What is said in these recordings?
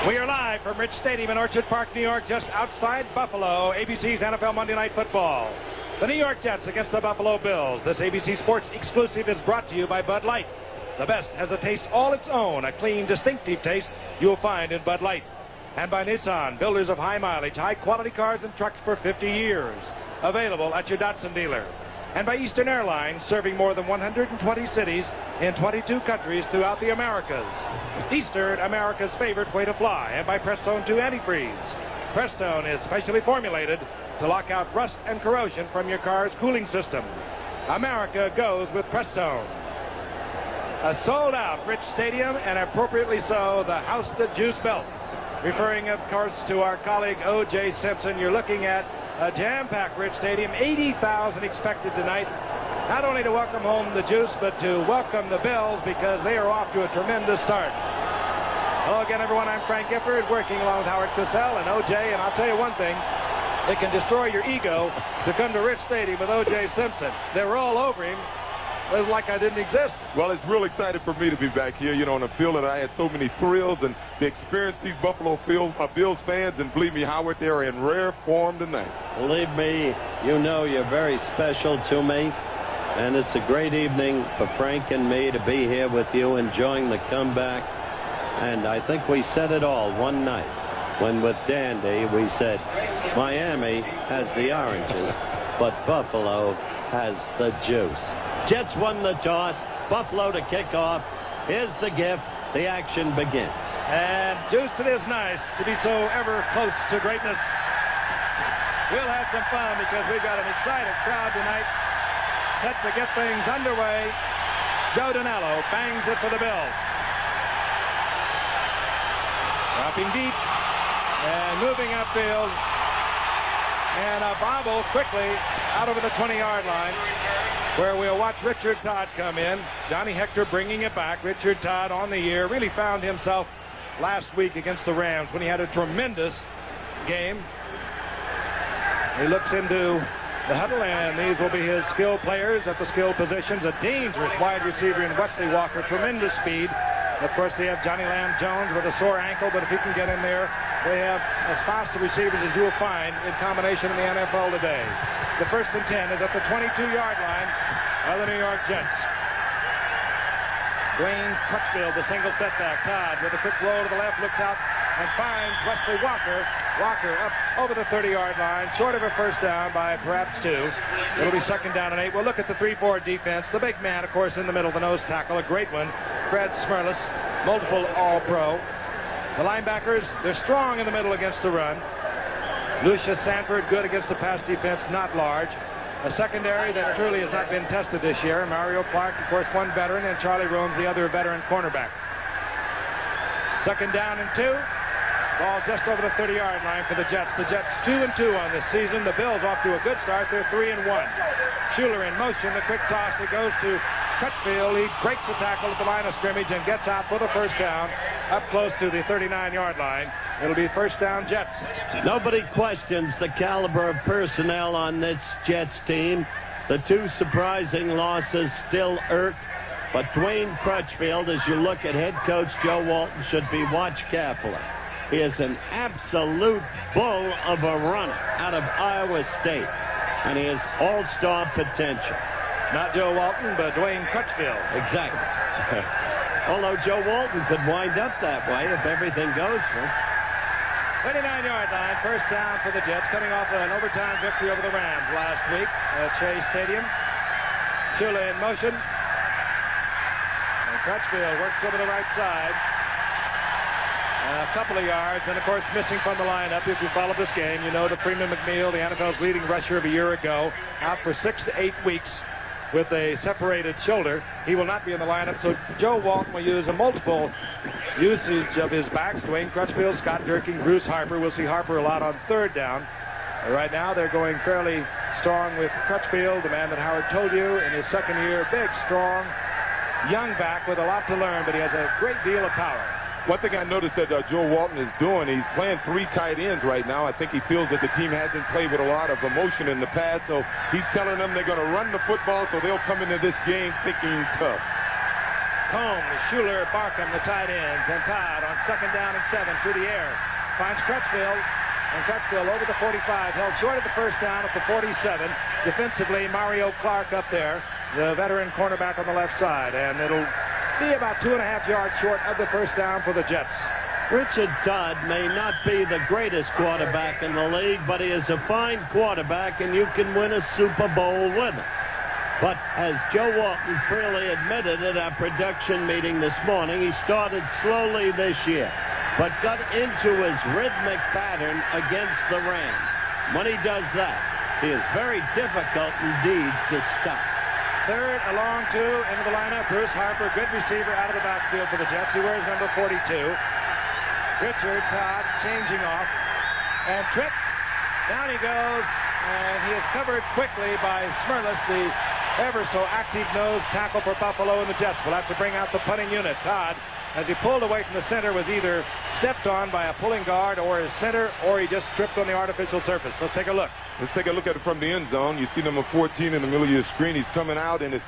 We are live from Rich Stadium in Orchard Park, New York, just outside Buffalo. ABC's NFL Monday Night Football. The New York Jets against the Buffalo Bills. This ABC Sports exclusive is brought to you by Bud Light. The best has a taste all its own, a clean, distinctive taste you'll find in Bud Light. And by Nissan, builders of high mileage, high quality cars and trucks for 50 years. Available at your Datsun dealer. And by Eastern Airlines, serving more than 120 cities in 22 countries throughout the Americas. Eastern, America's favorite way to fly. And by Prestone 2 Antifreeze. Prestone is specially formulated to lock out rust and corrosion from your car's cooling system. America goes with Prestone. A sold-out Rich Stadium, and appropriately so, the house that juice built. Referring, of course, to our colleague O.J. Simpson, you're looking at a jam-packed Rich Stadium, 80,000 expected tonight, not only to welcome home the Juice, but to welcome the Bills because they are off to a tremendous start. Hello again, everyone. I'm Frank Gifford, working along with Howard Cosell and O.J., and I'll tell you one thing. It can destroy your ego to come to Rich Stadium with O.J. Simpson. They were all over him. It was like I didn't exist. Well, it's real excited for me to be back here, you know, on a field that I had so many thrills and to experience these Buffalo Bills fans. And believe me, Howard, they're in rare form tonight. Believe me, you know you're very special to me. And it's a great evening for Frank and me to be here with you, enjoying the comeback. And I think we said it all one night when with Dandy we said Miami has the oranges, but Buffalo has the juice. Jets won the toss. Buffalo to kick off. Here's the gift. The action begins. And Juice, it is nice to be so ever close to greatness. We'll have some fun because we've got an excited crowd tonight. Set to get things underway. Joe Danello bangs it for the Bills. Dropping deep and moving upfield. And a bobble quickly out over the 20-yard line, where we'll watch Richard Todd come in. Johnny Hector bringing it back. Richard Todd on the year. Really found himself last week against the Rams when he had a tremendous game. He looks into the huddle, and these will be his skill players at the skill positions. A dangerous wide receiver in Wesley Walker. Tremendous speed. Of course, they have Johnny Lamb Jones with a sore ankle, but if he can get in there, they have as fast receivers as you will find in combination in the NFL today. The 1st and 10 is at the 22-yard line of the New York Jets. Dwayne Crutchfield, the single setback. Todd with a quick roll to the left, looks out and finds Wesley Walker. Walker up over the 30-yard line, short of a first down by perhaps 2. It'll be 2nd down and 8. We'll look at the 3-4 defense. The big man, of course, in the middle, the nose tackle, a great one. Fred Smerlis, multiple All-Pro. The linebackers, they're strong in the middle against the run. Lucius Sanford, good against the pass defense, not large. A secondary that truly has not been tested this year. Mario Clark, of course, one veteran, and Charlie Rooms, the other veteran cornerback. 2nd down and 2. Ball just over the 30-yard line for the Jets. The Jets 2-2 on this season. The Bills off to a good start. They're 3-1. Schuler in motion. The quick toss that goes to Crutchfield. He breaks the tackle at the line of scrimmage and gets out for the first down up close to the 39-yard line. It'll be 1st down Jets. Nobody questions the caliber of personnel on this Jets team. The 2 surprising losses still irk. But Dwayne Crutchfield, as you look at head coach Joe Walton, should be watched carefully. He is an absolute bull of a runner out of Iowa State. And he has all-star potential. Not Joe Walton, but Dwayne Crutchfield. Exactly. Although Joe Walton could wind up that way if everything goes for him. 29-yard line, 1st down for the Jets, coming off an overtime victory over the Rams last week at Shea Stadium. Shula in motion. And Crutchfield works over the right side. A couple of yards, and of course missing from the lineup. If you follow this game, you know that Freeman McNeil, the NFL's leading rusher of a year ago, out for 6 to 8 weeks with a separated shoulder. He will not be in the lineup, so Joe Walton will use a multiple usage of his backs. Dwayne Crutchfield, Scott Durkin, Bruce Harper. We'll see Harper a lot on 3rd down. Right now they're going fairly strong with Crutchfield, the man that Howard told you in his 2nd year. Big, strong, young back with a lot to learn, but he has a great deal of power. One thing I noticed that Joe Walton is doing, he's playing 3 tight ends right now. I think he feels that the team hasn't played with a lot of emotion in the past, so he's telling them they're going to run the football, so they'll come into this game thinking tough. Combs, Schuler, Barkham, the tight ends, and Todd on second down and 7 through the air. Finds Crutchfield. And Cosell over the 45, held short of the first down at the 47. Defensively, Mario Clark up there, the veteran cornerback on the left side. And it'll be about 2.5 yards short of the first down for the Jets. Richard Todd may not be the greatest quarterback in the league, but he is a fine quarterback, and you can win a Super Bowl with him. But as Joe Walton freely admitted at our production meeting this morning, he started slowly this year, but got into his rhythmic pattern against the Rams. When he does that, he is very difficult indeed to stop. Third, a long 2 into the lineup. Bruce Harper, good receiver out of the backfield for the Jets. He wears number 42. Richard Todd changing off. And trips. Down he goes. And he is covered quickly by Smirlis, the ever so active nose tackle for Buffalo, and the Jets will have to bring out the punting unit. Todd, as he pulled away from the center, was either stepped on by a pulling guard or his center, or he just tripped on the artificial surface. Let's take a look. Let's take a look at it from the end zone. You see number 14 in the middle of your screen. He's coming out, and it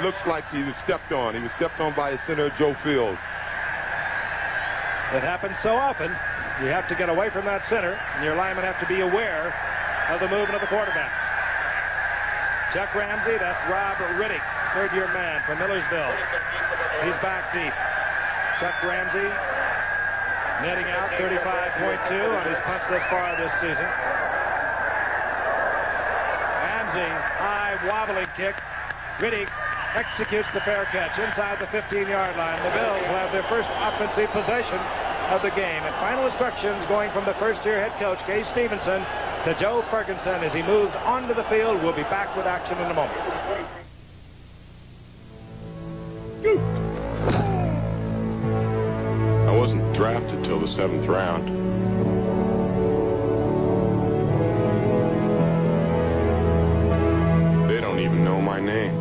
looks like he was stepped on. He was stepped on by his center, Joe Fields. It happens so often. You have to get away from that center, and your linemen have to be aware of the movement of the quarterback. Chuck Ramsey, that's Rob Riddick, third-year man from Millersville. He's back deep. Chuck Ramsey netting out 35.2 on his punts thus far this season. Ramsey, high wobbling kick. Riddick executes the fair catch inside the 15-yard line. The Bills will have their first offensive possession of the game. And final instructions going from the first-year head coach, Gay Stevenson, to Joe Ferguson as he moves onto the field. We'll be back with action in a moment. I wasn't drafted till the 7th round. They don't even know my name.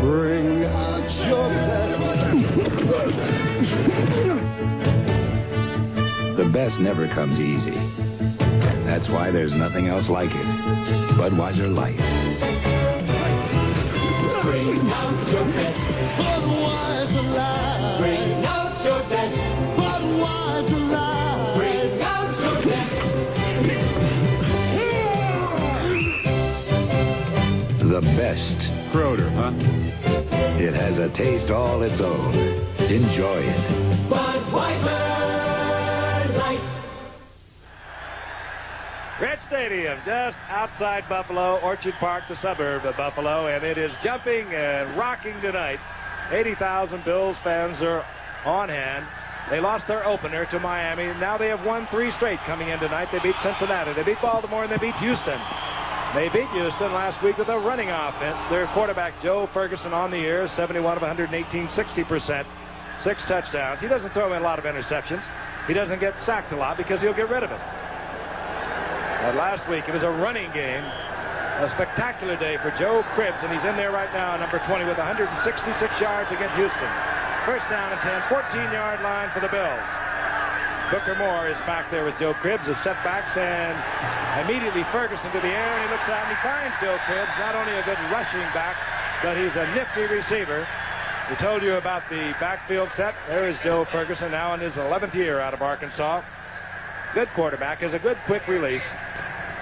Bring out your The best never comes easy. That's why there's nothing else like it. Budweiser Light. Bring out your best. Budweiser Light. Bring out your best. Budweiser Light. Bring out your best. The best. Schroeder, huh? It has a taste all its own. Enjoy it. Budweiser Light. Red Stadium, just outside Buffalo, Orchard Park, the suburb of Buffalo, and it is jumping and rocking tonight. 80,000 Bills fans are on hand. They lost their opener to Miami. Now they have won 3 straight coming in tonight. They beat Cincinnati, they beat Baltimore, and they beat Houston. They beat Houston last week with a running offense. Their quarterback, Joe Ferguson, on the year, 71 of 118, 60%, 6 touchdowns. He doesn't throw in a lot of interceptions. He doesn't get sacked a lot because he'll get rid of it. Last week, it was a running game. A spectacular day for Joe Cribbs, and he's in there right now, number 20, with 166 yards against Houston. First down and 10, 14-yard line for the Bills. Booker Moore is back there with Joe Cribbs, his setbacks, and immediately Ferguson to the air, and he looks out and he finds Joe Cribbs, not only a good rushing back, but he's a nifty receiver. We told you about the backfield set. There is Joe Ferguson, now in his 11th year out of Arkansas. Good quarterback, has a good quick release.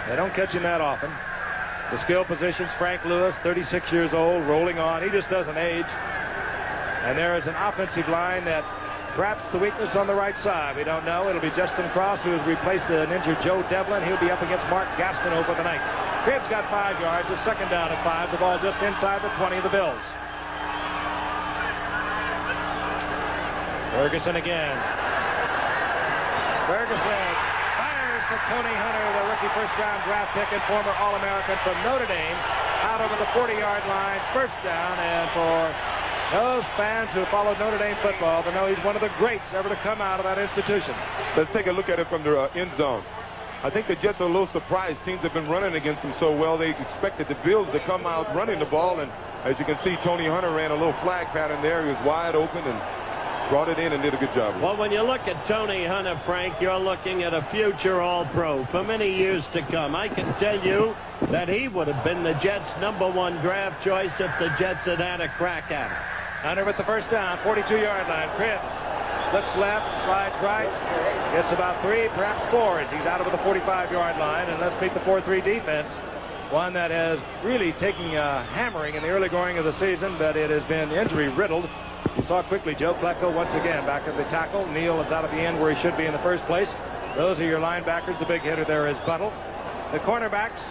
They don't catch him that often. The skill positions, Frank Lewis, 36 years old, rolling on. He just doesn't age. And there is an offensive line that perhaps the weakness on the right side. We don't know. It'll be Justin Cross, who has replaced an injured Joe Devlin. He'll be up against Mark Gastineau for the night. Cribbs got 5 yards, a second down at 5. The ball just inside the 20 of the Bills. Ferguson again. Ferguson fires to Tony Hunter, the rookie first-round draft pick and former All-American from Notre Dame, out over the 40-yard line, first down. And for those fans who followed Notre Dame football, they know he's one of the greats ever to come out of that institution. Let's take a look at it from the end zone. I think the Jets are a little surprised. Teams have been running against them so well. They expected the Bills to come out running the ball, and as you can see, Tony Hunter ran a little flag pattern there. He was wide open and brought it in and did a good job. Well, when you look at Tony Hunter, Frank, you're looking at a future All-Pro for many years to come. I can tell you that he would have been the Jets' #1 draft choice if the Jets had had a crack at him. Hunter with the first down, 42-yard line. Cribbs looks left, slides right, gets about 3, perhaps 4 as he's out over the 45-yard line. And let's meet the 4-3 defense, one that has really taken a hammering in the early going of the season, but it has been injury-riddled. You saw quickly Joe Klecko once again back at the tackle. Neal is out at the end where he should be in the first place. Those are your linebackers. The big hitter there is Buttle. The cornerbacks,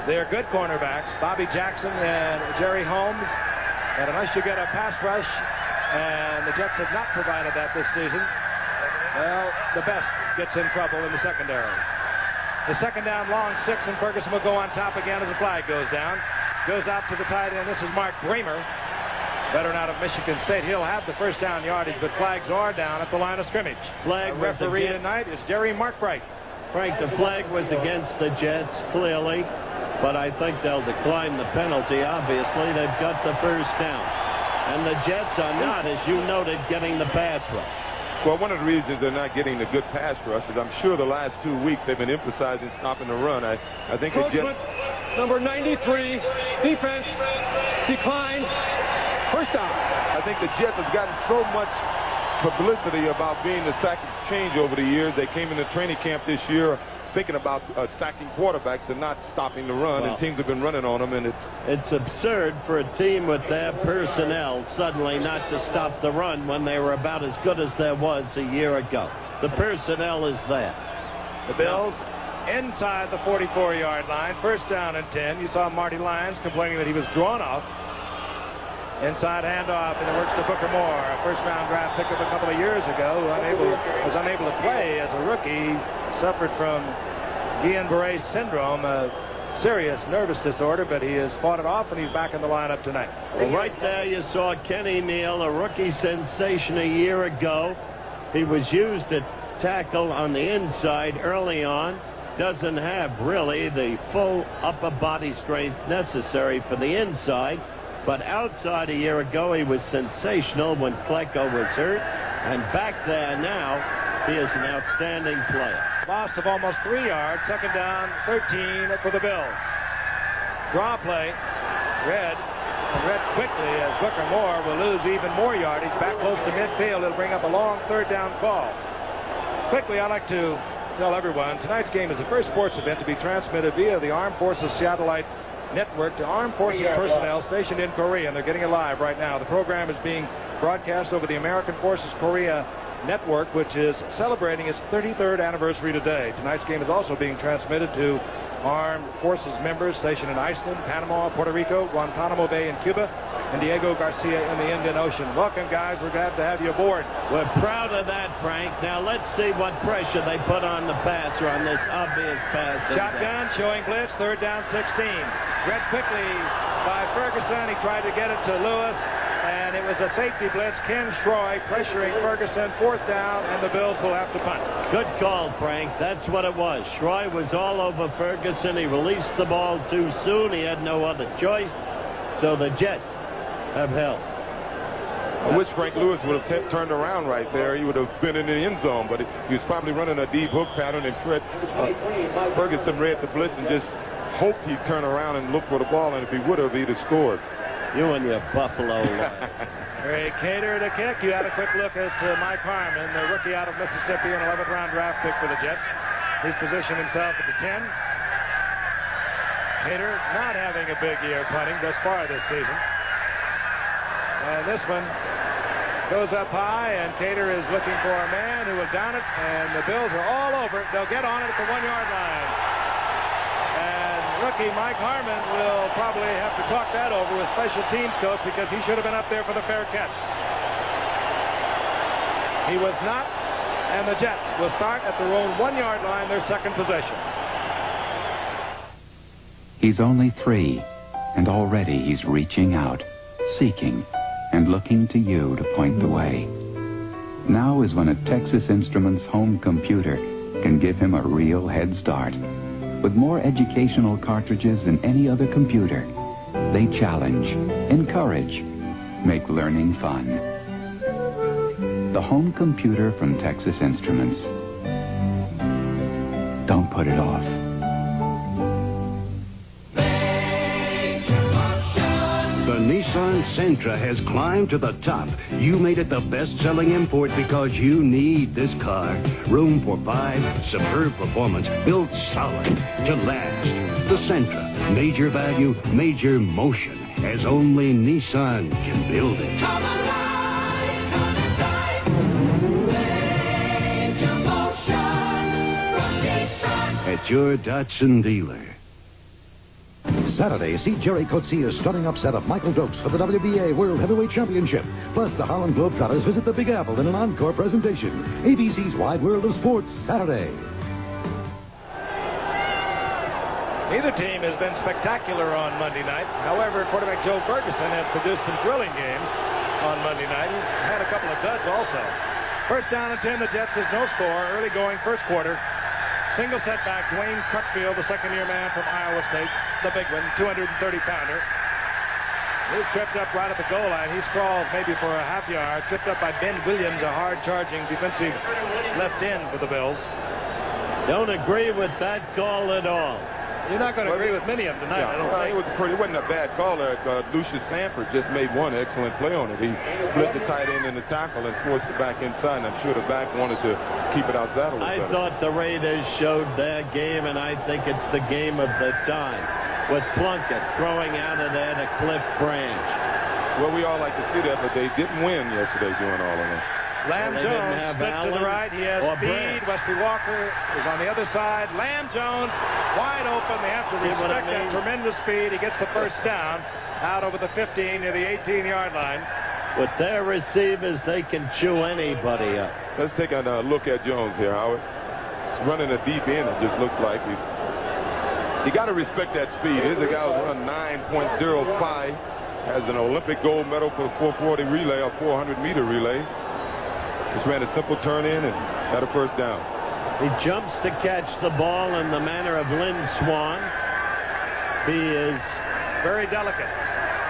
they're good cornerbacks. Bobby Jackson and Jerry Holmes. And unless you get a pass rush, and the Jets have not provided that this season, well, the best gets in trouble in the secondary. The second down long, 6, and Ferguson will go on top again as the flag goes down. Goes out to the tight end. This is Mark Bramer, veteran out of Michigan State. He'll have the first down yardage, but flags are down at the line of scrimmage. Flag referee tonight is Jerry Markbright. Frank, the flag was against the Jets, clearly, but I think they'll decline the penalty. Obviously, they've got the first down. And the Jets are not, as you noted, getting the pass rush. Well, one of the reasons they're not getting the good pass rush is I'm sure the last 2 weeks they've been emphasizing stopping the run. I think the Jets... Number 93, defense, decline, first down. I think the Jets have gotten so much publicity about being the sacking change over the years. They came into training camp this year thinking about sacking quarterbacks and not stopping the run, and teams have been running on them, and it's absurd for a team with their personnel suddenly not to stop the run when they were about as good as there was a year ago. The personnel is there. The Bills inside the 44-yard line, first down and 10. You saw Marty Lyons complaining that he was drawn off. Inside handoff, and it works to Booker Moore, a first-round draft pickup a couple of years ago, who was unable to play as a rookie. Suffered from Guillain-Barré syndrome, a serious nervous disorder, but he has fought it off, and he's back in the lineup tonight. Well, right there you saw Kenny Neal, a rookie sensation a year ago. He was used at tackle on the inside early on. Doesn't have really the full upper body strength necessary for the inside. But outside a year ago, he was sensational when Klecko was hurt. And back there now, he is an outstanding player. Loss of almost 3 yards. Second down, 13 for the Bills. Draw play. Red quickly as Booker Moore will lose even more yardage. Back close to midfield. It'll bring up a long third down call. Quickly, I'd like to tell everyone, tonight's game is the first sports event to be transmitted via the Armed Forces Seattleite Network to Armed Forces personnel stationed in Korea, and they're getting it live right now. The program is being broadcast over the American Forces Korea Network, which is celebrating its 33rd anniversary today. Tonight's game is also being transmitted to Armed Forces members stationed in Iceland, Panama, Puerto Rico, Guantanamo Bay in Cuba, and Diego Garcia in the Indian Ocean. Welcome, guys. We're glad to have you aboard. We're proud of that, Frank. Now let's see what pressure they put on the passer on this obvious pass. Shotgun showing blitz, third down 16. Read quickly by Ferguson. He tried to get it to Lewis, and it was a safety blitz. Ken Schroy pressuring Ferguson, fourth down, and the Bills will have to punt. Good call, Frank. That's what it was. Schroy was all over Ferguson. He released the ball too soon. He had no other choice. So the Jets have held. I wish Frank Lewis would have turned around right there. He would have been in the end zone, but he was probably running a deep hook pattern, and Ferguson read the blitz and just hoped he'd turn around and look for the ball, and if he would have, he'd have scored. You and your Buffalo. Ray Cater to kick. You had a quick look at Mike Harmon, the rookie out of Mississippi, an 11th round draft pick for the Jets. He's positioned himself at the 10. Cater not having a big year punting thus far this season. And this one goes up high, and Cater is looking for a man who will down it, and the Bills are all over it. They'll get on it at the 1 yard line. And rookie Mike Harmon will probably have to talk that over with special teams coach, because he should have been up there for the fair catch. He was not, and the Jets will start at their own 1 yard line, their second possession. He's only 3, and already he's reaching out, seeking, and looking to you to point the way. Now is when a Texas Instruments home computer can give him a real head start. With more educational cartridges than any other computer, they challenge, encourage, make learning fun. The home computer from Texas Instruments. Don't put it off. The Nissan Sentra has climbed to the top. You made it the best-selling import because you need this car. Room for 5, superb performance, built solid to last. The Sentra, major value, major motion, as only Nissan can build it. Come alive, come alive. Major motion from Nissan. At your Datsun dealer. Saturday, see Jerry Coetzee's stunning upset of Michael Dokes for the WBA World Heavyweight Championship. Plus, the Harlem Globetrotters visit the Big Apple in an encore presentation. ABC's Wide World of Sports, Saturday. Neither team has been spectacular on Monday night. However, quarterback Joe Ferguson has produced some thrilling games on Monday night. He's had a couple of duds also. First down and 10, the Jets is no score. Early going first quarter. Single setback, Dwayne Crutchfield, the second-year man from Iowa State, the big one, 230-pounder. He's tripped up right at the goal line. He sprawls maybe for a half yard. Tripped up by Ben Williams, a hard-charging defensive left end for the Bills. Don't agree with that call at all. You're not going to agree with many of them tonight, I don't think. It wasn't a bad call there. Lucius Sanford just made one excellent play on it. He split the tight end in the tackle and forced it back inside, and I'm sure the back wanted to keep it outside a little bit. I thought the Raiders showed their game, and I think it's the game of the time, with Plunkett throwing out of there to Cliff Branch. Well, we all like to see that, but they didn't win yesterday doing all of that. Lamb Jones split to the right. He has speed. Wesley Walker is on the other side. Lamb Jones wide open. They have to respect that tremendous speed. He gets the first down out over the 15 near the 18-yard line. With their receivers, they can chew anybody up. Let's take a look at Jones here, Howard. He's running a deep end. It just looks like you got to respect that speed. Here's a guy who's run 9.05. Has an Olympic gold medal for the 440 relay, a 400-meter relay. Just ran a simple turn in and got a first down. He jumps to catch the ball in the manner of Lynn Swan. He is very delicate.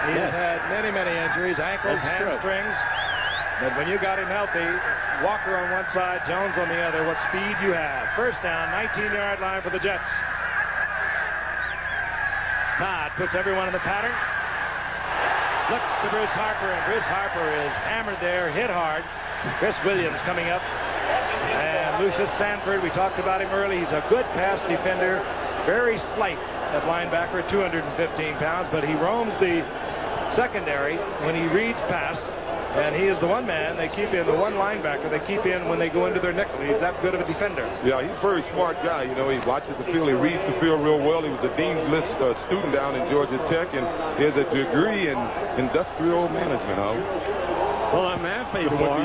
He has had many injuries, ankles, hamstrings. But when you got him healthy, Walker on one side, Jones on the other, what speed you have. First down, 19-yard line for the Jets. Todd puts everyone in the pattern. Looks to Bruce Harper, and Bruce Harper is hammered there, hit hard. Chris Williams coming up. And Lucius Sanford, we talked about him early. He's a good pass defender. Very slight at linebacker, 215 pounds, but he roams the secondary when he reads pass. And he is the one man they keep in, the one linebacker they keep in when they go into their nickel. He's that good of a defender. Yeah, he's a very smart guy. You know, he watches the field. He reads the field real well. He was a Dean's List student down in Georgia Tech, and he has a degree in industrial management, Howard. Well, I'm happy for him.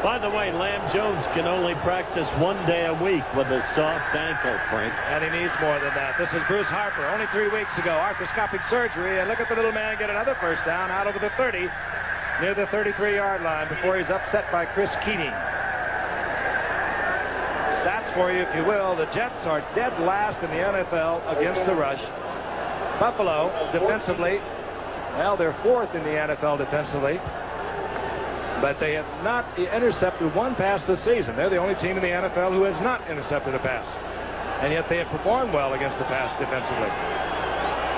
By the way, Lamb Jones can only practice 1 day a week with a soft ankle, Frank. And he needs more than that. This is Bruce Harper, only 3 weeks ago. Arthroscopic surgery, and look at the little man get another first down out over the 30, near the 33-yard line before he's upset by Chris Keating. Stats for you, if you will. The Jets are dead last in the NFL against the rush. Buffalo, defensively, well, they're 4th in the NFL defensively. But they have not intercepted one pass this season. They're the only team in the NFL who has not intercepted a pass. And yet they have performed well against the pass defensively.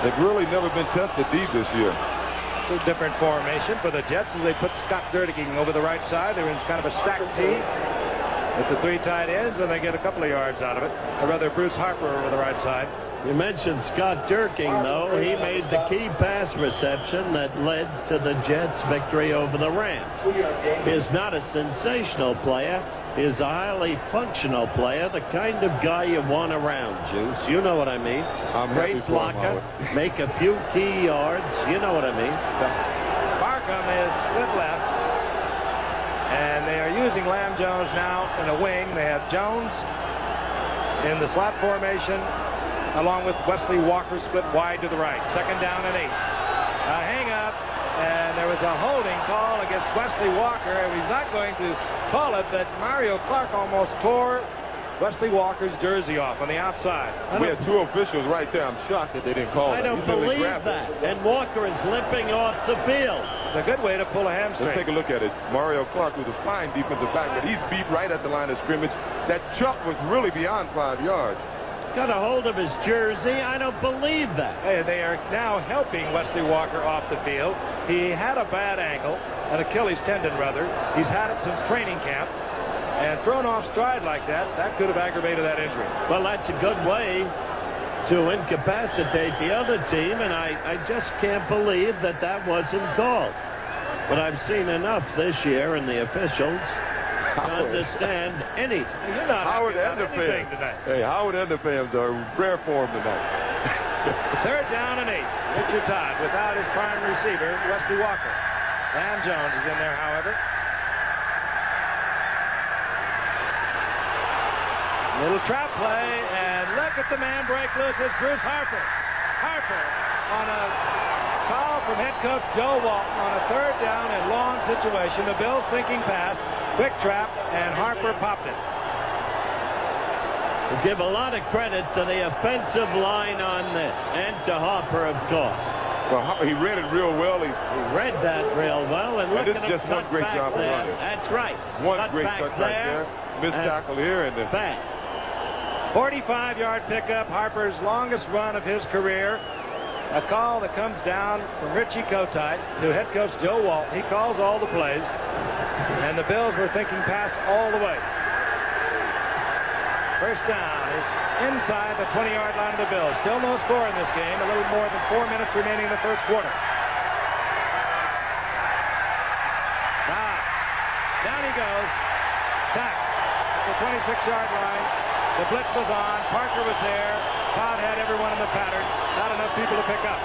They've really never been tested deep this year. It's a different formation for the Jets as they put Scott Derticking over the right side. They're in kind of a stacked team with the 3 tight ends, and they get a couple of yards out of it. Or rather, Bruce Harper over the right side. You mentioned Scott Derking, though. He made the key pass reception that led to the Jets' victory over the Rams. He's not a sensational player. He's a highly functional player, the kind of guy you want around, Juice. You know what I mean. Great blocker, make a few key yards. You know what I mean. Barkham is split left. And they are using Lamb Jones now in a wing. They have Jones in the slot formation, along with Wesley Walker split wide to the right. Second down and 8. A hang up, and there was a holding call against Wesley Walker, and he's not going to call it, but Mario Clark almost tore Wesley Walker's jersey off on the outside. We had 2 officials right there. I'm shocked that they didn't call it. I don't believe that. And Walker is limping off the field. It's a good way to pull a hamstring. Let's take a look at it. Mario Clark was a fine defensive back, but he's beat right at the line of scrimmage. That chuck was really beyond 5 yards. Got a hold of his jersey. I don't believe that. Hey, they are now helping Wesley Walker off the field. He had a bad ankle, an Achilles tendon rather. He's had it since training camp. And thrown off stride like that, that could have aggravated that injury. Well, that's a good way to incapacitate the other team, and I just can't believe that that wasn't called. But I've seen enough this year in the officials to understand anything. You're not Howard and the anything fans. tonight. Hey, Howard and the fans are rare form tonight. 3rd down and 8. Richard Todd without his prime receiver, Wesley Walker. Lamb Jones is in there, however. Little trap play, and look at the man break loose. It's Bruce Harper. Harper on a call from head coach Joe Walton on a 3rd down and long situation. The Bills thinking pass, quick trap, and Harper popped it. We'll give a lot of credit to the offensive line on this, and to Harper, of course. Well, he read it real well. He read that real well, and look this at is him just one cut great back job of there. running. That's right. One Cut great back cut right there. Missed tackle here, and then back. 45-yard pickup, Harper's longest run of his career. A call that comes down from Richie Kotite to head coach Joe Walton. He calls all the plays, and the Bills were thinking pass all the way. First down is inside the 20-yard line of the Bills. Still no score in this game. A little more than 4 minutes remaining in the first quarter. Down he goes. Sacked at the 26-yard line. The blitz was on. Parker was there. Todd had everyone in the pattern. Not enough people to pick up.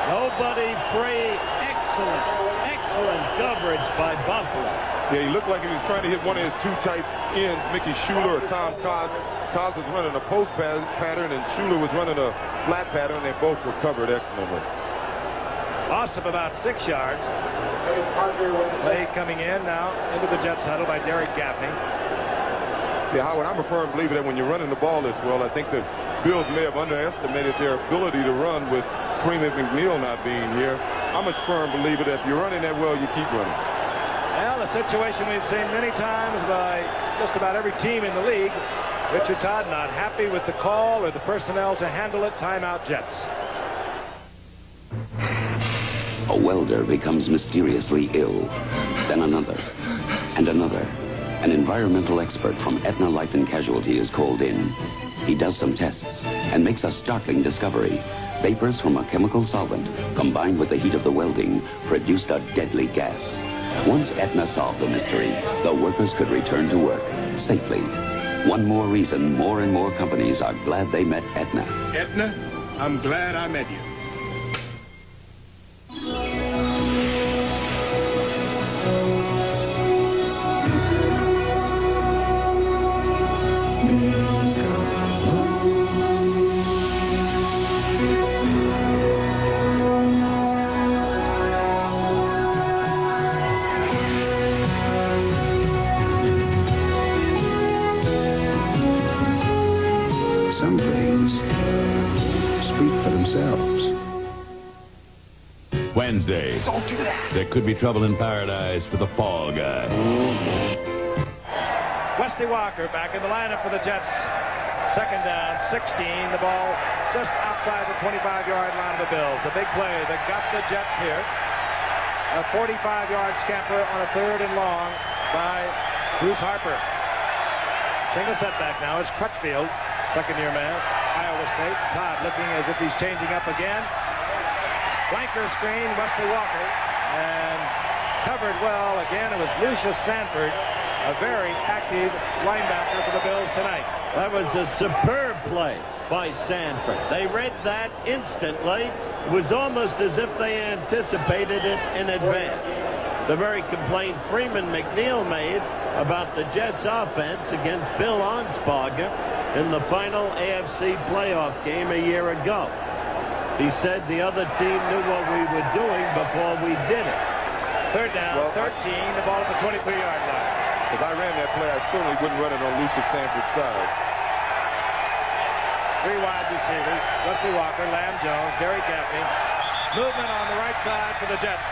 Nobody free. Excellent coverage by Buffalo. yeah, he looked like he was trying to hit one of his two tight ends, Mickey Schuler or Tom Cobb. Cobb was running a post pattern, and Schuler was running a flat pattern. They both were covered excellently. Loss of about 6 yards. Play coming in now into the Jets huddle by Derek Gaffney. See, Howard, I'm a firm believer that when you're running the ball this well, I think the Bills may have underestimated their ability to run with Freeman McNeil not being here. I'm a firm believer that if you're running that well, you keep running. Well, a situation we've seen many times by just about every team in the league. Richard Todd not happy with the call or the personnel to handle it. Timeout, Jets. A welder becomes mysteriously ill. Then another, and another. An environmental expert from Aetna Life and Casualty is called in. He does some tests and makes a startling discovery. Vapors from a chemical solvent, combined with the heat of the welding, produced a deadly gas. Once Aetna solved the mystery, the workers could return to work safely. One more reason more and more companies are glad they met Aetna. Aetna, I'm glad I met you. Some things speak for themselves. Wednesday. Don't do that. There could be trouble in paradise for the fall guy. Wesley Walker back in the lineup for the Jets. 2nd down, 16. The ball just outside the 25-yard line of the Bills. The big play that got the Jets here. A 45-yard scamper on a 3rd and long by Bruce Harper. Single setback now is Crutchfield, second-year man, Iowa State. Todd looking as if he's changing up again. Flanker screen, Wesley Walker, and covered well. Again, it was Lucius Sanford, a very active linebacker for the Bills tonight. That was a superb play by Sanford. They read that instantly. It was almost as if they anticipated it in advance. The very complaint Freeman McNeil made about the Jets' offense against Bill Onsparger in the final AFC playoff game a year ago. He said the other team knew what we were doing before we did it. 3rd down, 13, the ball at the 23-yard line. If I ran that play, I certainly wouldn't run it on Lucius Sanford's side. 3 wide receivers, Wesley Walker, Lamb Jones, Derek Gaffney. Movement on the right side for the Jets.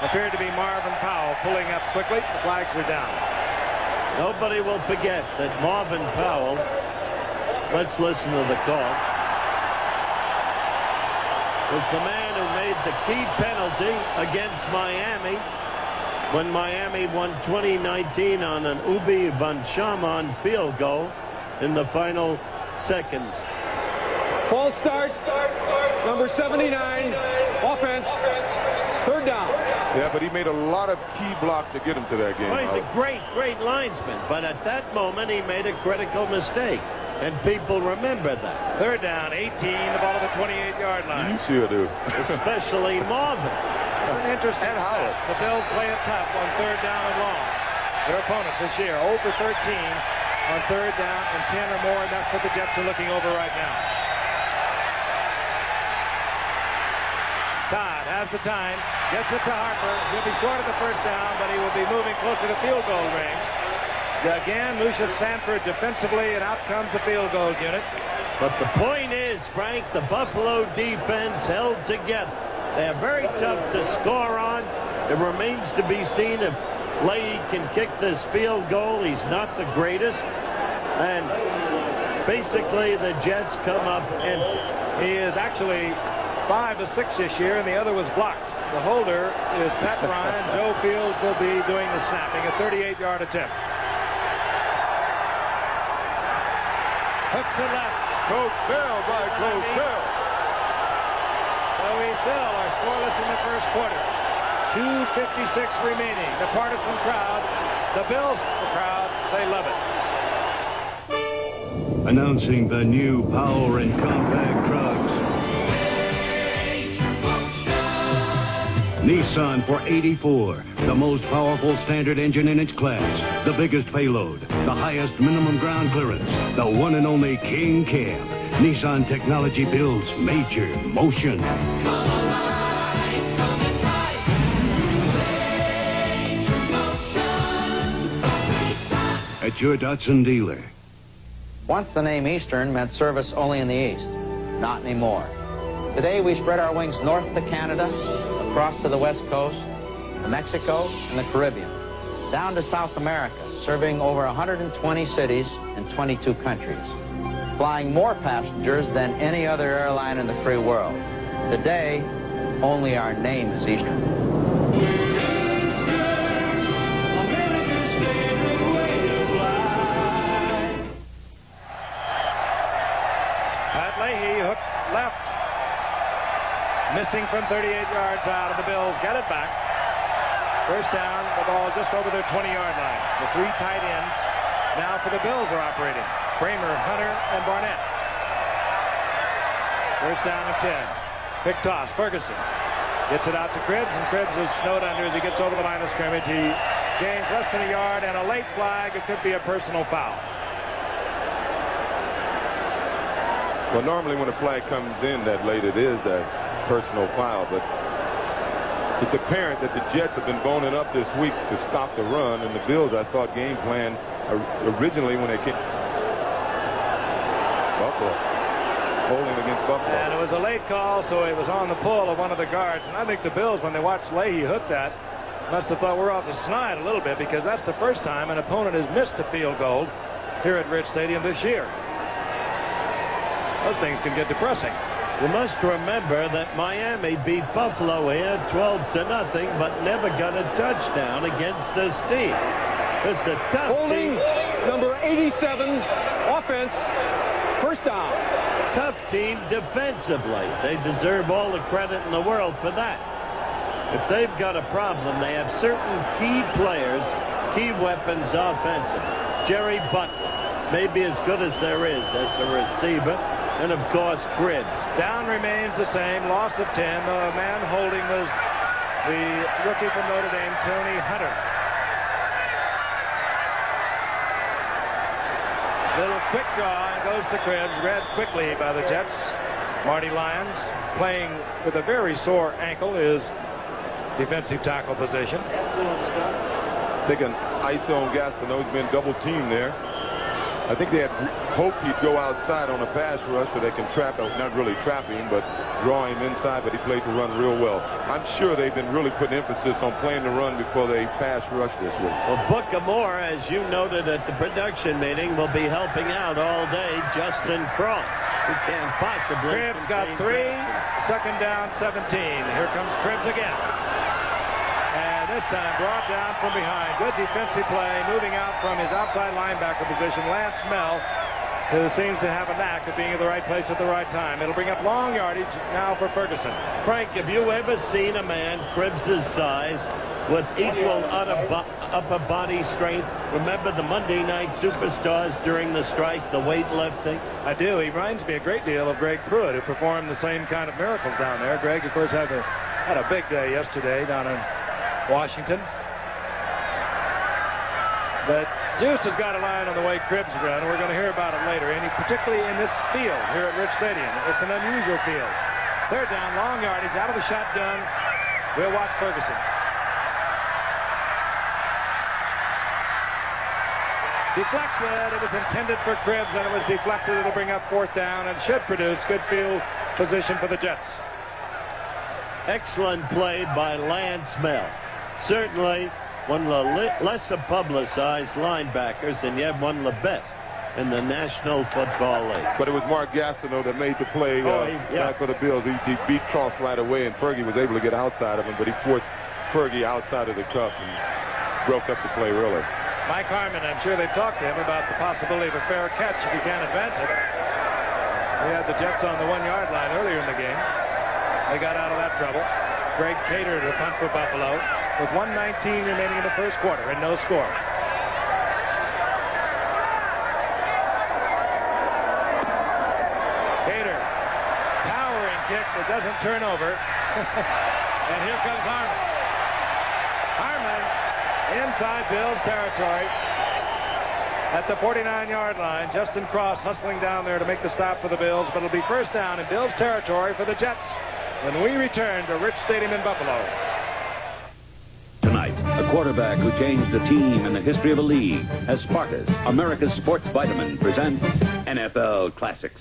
appeared to be Marvin Powell pulling up quickly. The flags are down. Nobody will forget that Marvin Powell, let's listen to the call, was the man who made the key penalty against Miami when Miami won 2019 on an Ubi Van Shaman field goal in the final seconds. False start. Number 79. Offense. Third down. Yeah, but he made a lot of key blocks to get him to that game. Well, he's a great linesman, but at that moment he made a critical mistake, and people remember that. Third down, 18, the ball at the 28-yard line. You sure do. Especially Marvin. It's an interesting And Howard. The Bills play it tough on third down and long. Their opponents this year, 0 for 13 on third down and 10 or more, and that's what the Jets are looking over right now. Todd has the time, gets it to Harper. He'll be short of the first down, but he will be moving closer to field goal range. Again, Lucius Sanford defensively, and out comes the field goal unit. But the point is, Frank, the Buffalo defense held together. They're very tough to score on. It remains to be seen if Leahy can kick this field goal. He's not the greatest. And basically, the Jets come up empty. He is actually 5 of 6 this year, and the other was blocked. The holder is Pat Ryan. Joe Fields will be doing the snapping, a 38-yard attempt. Hooks it left. Cosell by Cosell. So we still are scoreless in the first quarter. 2:56 remaining. The partisan crowd, the Bills, the crowd, they love it. Announcing the new power and compact trucks. Nissan for 84, the most powerful standard engine in its class, the biggest payload, the highest minimum ground clearance, the one and only King Cab. Nissan technology builds major motion. Come alive, come and drive. Major motion. At your Datsun dealer. Once the name Eastern meant service only in the East. Not anymore. Today we spread our wings north to Canada, across to the West Coast, to Mexico and the Caribbean, down to South America, serving over 120 cities in 22 countries, flying more passengers than any other airline in the free world. Today, only our name is Eastern. Pat Leahy hooked left. Missing from 38 yards out, and the Bills get it back. First down, the ball just over their 20-yard line. The 3 tight ends now for the Bills are operating. Kramer, Hunter, and Barnett. First down and 10. Big toss, Ferguson. Gets it out to Cribbs, and Cribbs is snowed under as he gets over the line of scrimmage. He gains less than a yard, and a late flag. It could be a personal foul. Well, normally when a flag comes in that late, it is a personal foul, but it's apparent that the Jets have been boning up this week to stop the run, and the Bills, I thought, game plan originally when they came. Buffalo. Holding against Buffalo. And it was a late call, so it was on the pull of one of the guards. And I think the Bills, when they watched Leahy hook that, must have thought we're off the snide a little bit, because that's the first time an opponent has missed a field goal here at Rich Stadium this year. Those things can get depressing. You must remember that Miami beat Buffalo here 12-0, but never got a touchdown against this team. This is a tough Holding team. number 87, offense, first down. Tough team defensively. They deserve all the credit in the world for that. If they've got a problem, they have certain key players, key weapons offensively. Jerry Butler, maybe as good as there is as a receiver. And, of course, Cribbs. Down remains the same. Loss of 10. The man holding was the rookie from Notre Dame, Tony Hunter. Little quick draw and goes to Cribbs. Read quickly by the Jets. Marty Lyons playing with a very sore ankle is defensive tackle position. Taking ISO on Gastineau. He's been double teamed there. I think they had hoped he'd go outside on a pass rush so they can trap him. Not really trap him, but draw him inside, but he played the run real well. I'm sure they've been really putting emphasis on playing the run before they pass rush this week. Well, Booker Moore, as you noted at the production meeting, will be helping out all day Justin Cross, who can't possibly. Cribbs got 3, second down, 17. Here comes Cribbs again. And this time brought down from behind. Good defensive play, moving out from his outside linebacker position. Lance Mel, who seems to have a knack of being in the right place at the right time. It'll bring up long yardage now for Ferguson. Frank, have you ever seen a man Cribbs' size with equal upper body strength? Remember the Monday Night Superstars during the strike, the weightlifting? I do. He reminds me a great deal of Greg Pruitt, who performed the same kind of miracles down there. Greg, of course, had a big day yesterday down in Washington. But Juice has got a line on the way Cribbs run, and we're going to hear about it later, and particularly in this field here at Rich Stadium. It's an unusual field. Third down, long yardage, out of the shotgun. We'll watch Ferguson. Deflected. It was intended for Cribbs, and it was deflected. It'll bring up fourth down and should produce good field position for the Jets. Excellent play by Lance Mel. Certainly one of the lesser publicized linebackers, and yet one of the best in the National Football League. But it was Mark Gastineau that made the play back for the Bills. He beat Cross right away, and Fergie was able to get outside of him, but he forced Fergie outside of the cuff and broke up the play really. Mike Harmon, I'm sure they talked to him about the possibility of a fair catch if he can't advance it. We had the Jets on the 1-yard line earlier in the game. They got out of that trouble. Greg Cater to punt for Buffalo with 1:19 remaining in the first quarter and no score. Cater, towering kick that doesn't turn over. And here comes Harmon. Harmon inside Bills territory at the 49-yard line. Justin Cross hustling down there to make the stop for the Bills, but it'll be first down in Bills territory for the Jets when we return to Rich Stadium in Buffalo. Tonight, a quarterback who changed the team in the history of a league, as Spartas, America's sports vitamin, presents NFL Classics.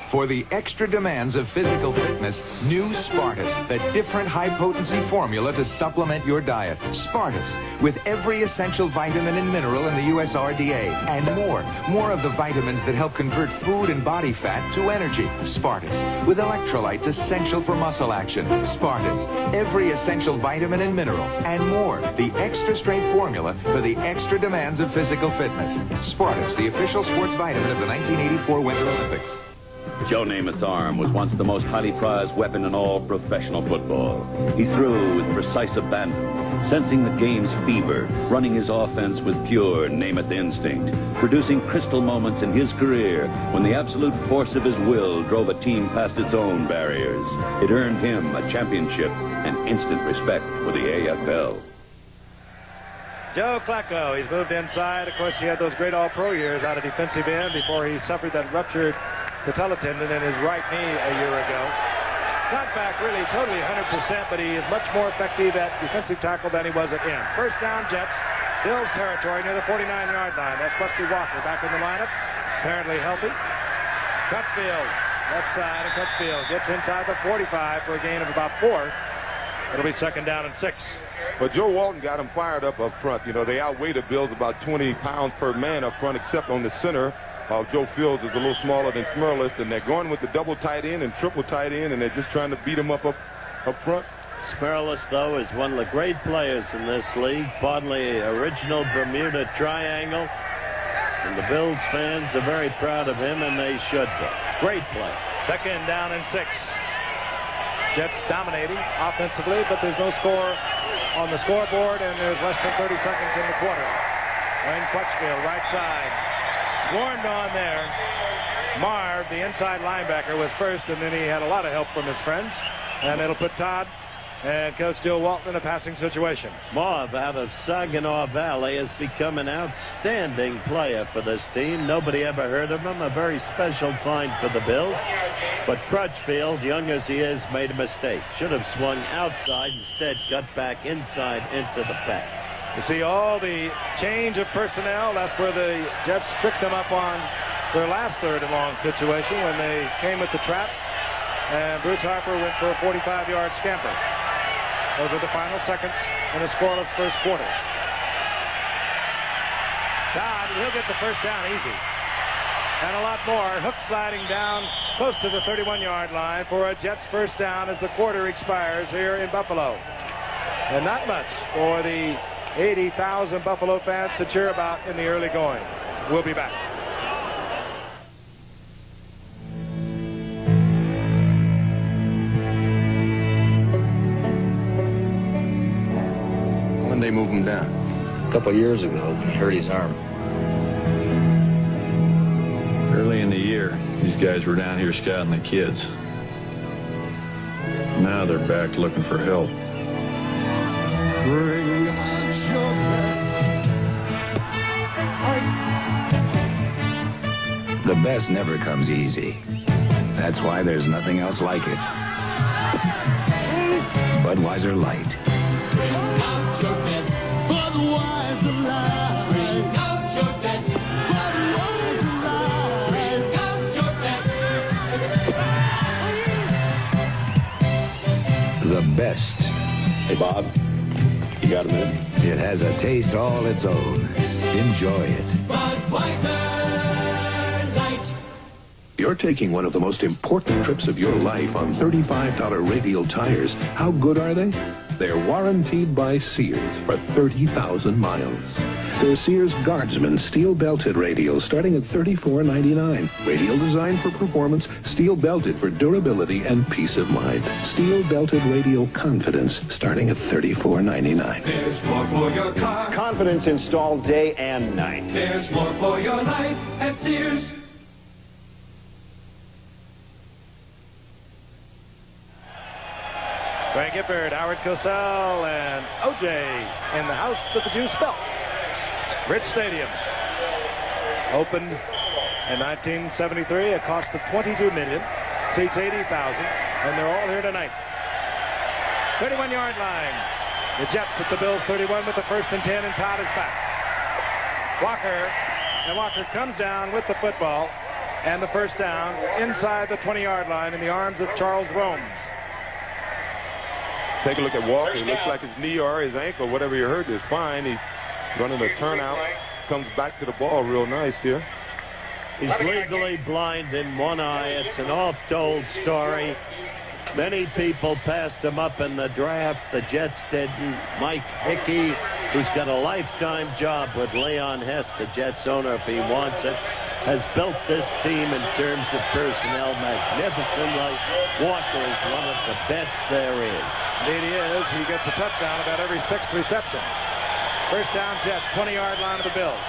For the extra demands of physical fitness, new Spartas, the different high-potency formula to supplement your diet. Spartas, with every essential vitamin and mineral in the USRDA, and more. More of the vitamins that help convert food and body fat to energy. Spartas, with electrolytes essential for muscle action. Spartas, every essential vitamin and mineral, and more. The extra strength formula for the extra demands of physical fitness. Spartas, the official sports vitamin of the 1984 Winter Olympics. Joe Namath's arm was once the most highly prized weapon in all professional football. He threw with precise abandon, sensing the game's fever, running his offense with pure Namath instinct, producing crystal moments in his career when the absolute force of his will drove a team past its own barriers. It earned him a championship and instant respect for the AFL. Joe Flacco, he's moved inside. Of course, he had those great all-pro years out of defensive end before he suffered that ruptured patella tendon in his right knee a year ago. Not back really totally 100%, but he is much more effective at defensive tackle than he was at end. First down, Jets. Bills territory near the 49-yard line. That's Wesley Walker back in the lineup. Apparently healthy. Crutchfield, left side, and Crutchfield gets inside the 45 for a gain of about 4. It'll be second down and 6. But Joe Walton got him fired up front. You know, they outweigh the Bills about 20 pounds per man up front, except on the center. Joe Fields is a little smaller than Smerlis, and they're going with the double tight end and triple tight end, and they're just trying to beat him up front. Smerlis, though, is one of the great players in this league, part of the original Bermuda Triangle, and the Bills fans are very proud of him, and they should be. It's great play. Second down and 6. Jets dominating offensively, but there's no score on the scoreboard, and there's less than 30 seconds in the quarter. Wayne Crutchfield, right side. Swarmed on there. Marv, the inside linebacker, was first, and then he had a lot of help from his friends. And it'll put Todd and Coach Joe Walton in a passing situation. Marv out of Saginaw Valley has become an outstanding player for this team. Nobody ever heard of him. A very special find for the Bills. But Crutchfield, young as he is, made a mistake. Should have swung outside. Instead, got back inside into the pass. You see all the change of personnel. That's where the Jets tricked them up on their last third and long situation when they came with the trap and Bruce Harper went for a 45-yard scamper. Those are the final seconds in a scoreless first quarter. Dodd, he'll get the first down easy. And a lot more. Hook sliding down close to the 31-yard line for a Jets first down as the quarter expires here in Buffalo. And not much for the 80,000 Buffalo fans to cheer about in the early going. We'll be back. When they move him down? A couple years ago when he hurt his arm. Early in the year, these guys were down here scouting the kids. Now they're back looking for help. Bring out your best. The best never comes easy. That's why there's nothing else like it. Budweiser Light. Bring out your best. Budweiser Light. Bring out your best. Budweiser Light. Bring out your best. The best. Hey, Bob, you got a minute? It has a taste all its own. Enjoy it. Budweiser Light. You're taking one of the most important trips of your life on $35 radial tires. How good are they? They're warranted by Sears for 30,000 miles. They're Sears Guardsman steel-belted radials starting at $34.99. Radial designed for performance, steel-belted for durability and peace of mind. Steel-belted radial confidence starting at $34.99. There's more for your car. Confidence installed day and night. There's more for your life at Sears. Frank Gifford, Howard Cosell, and O.J. in the house with the juice belt. Rich Stadium. Opened in 1973, a cost of $22 million. Seats 80,000, and they're all here tonight. 31-yard line. The Jets at the Bills 31 with the 1st and 10, and Todd is back. Walker comes down with the football and the first down inside the 20-yard line in the arms of Charles Romes. Take a look at Walker. It looks like his knee or his ankle, whatever you heard, is fine. He's running a turnout, comes back to the ball real nice here. He's legally blind in one eye. It's an oft-told story. Many people passed him up in the draft. The Jets didn't. Mike Hickey, who's got a lifetime job with Leon Hess, the Jets owner, if he wants it, has built this team in terms of personnel magnificently. Walker is one of the best there is. Indeed he is. He gets a touchdown about every 6th reception. First down, Jets, 20-yard line of the Bills.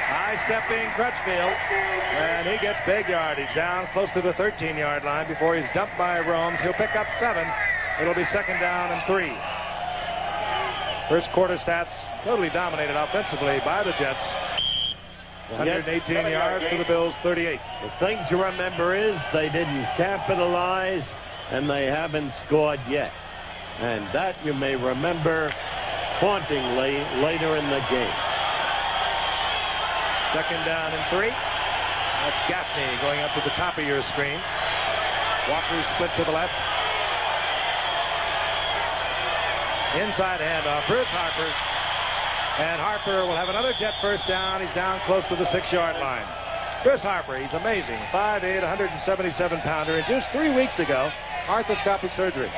High-stepping Crutchfield, and he gets big yardage down close to the 13-yard line before he's dumped by Romes. He'll pick up 7. It'll be 2nd down and 3. First quarter stats totally dominated offensively by the Jets. 118 yards to the Bills, 38. The thing to remember is they didn't capitalize, and they haven't scored yet. And that you may remember hauntingly later in the game. 2nd down and 3. That's Gaffney going up to the top of your screen. Walker split to the left. Inside handoff, Bruce Harper. And Harper will have another Jet first down. He's down close to the 6-yard line. Bruce Harper, he's amazing. 5'8", 177-pounder. And just 3 weeks ago, arthroscopic surgery.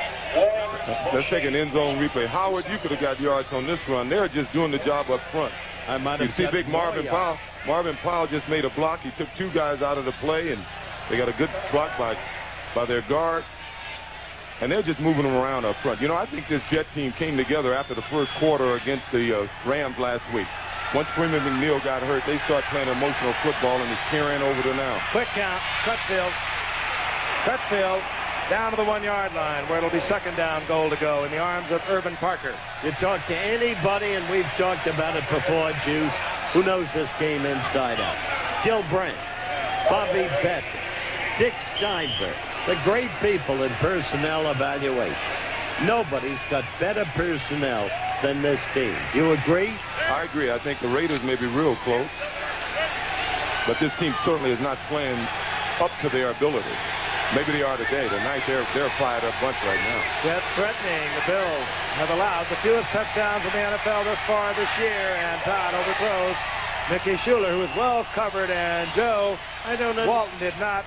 Let's take an end zone replay. Howard, you could have got yards on this run. They're just doing the job up front. You see big Marvin Powell. Marvin Powell just made a block. He took 2 guys out of the play, and they got a good block by their guard. And they're just moving them around up front. You know, I think this Jet team came together after the first quarter against the Rams last week. Once Freeman McNeil got hurt, they start playing emotional football, and it's carrying over to now. Quick count. Crutchfield down to the 1-yard line, where it'll be 2nd down, goal to go in the arms of Urban Parker. You talk to anybody, and we've talked about it before, Juice, who knows this game inside out. Gil Brandt, Bobby Beck, Dick Steinberg, the great people in personnel evaluation. Nobody's got better personnel than this team. You agree? I agree. I think the Raiders may be real close. But this team certainly is not playing up to their ability. Maybe they are today. Tonight, they're a fired up bunch right now. Jets threatening. The Bills have allowed the fewest touchdowns in the NFL thus far this year, and Todd overthrows Mickey Schuler, who is well covered, and Joe Walton did not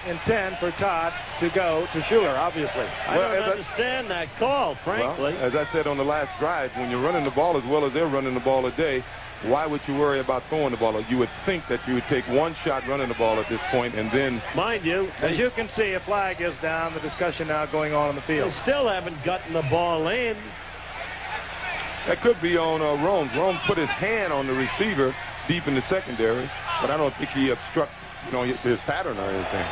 intend for Todd to go to Schuler, obviously. I don't understand that call, frankly. Well, as I said on the last drive, when you're running the ball as well as they're running the ball today, why would you worry about throwing the ball? You would think that you would take one shot running the ball at this point, and then... Mind you, as you can see, a flag is down. The discussion now going on in the field. They still haven't gotten the ball in. That could be on Rome. Rome put his hand on the receiver deep in the secondary, but I don't think he obstructed, his pattern or anything.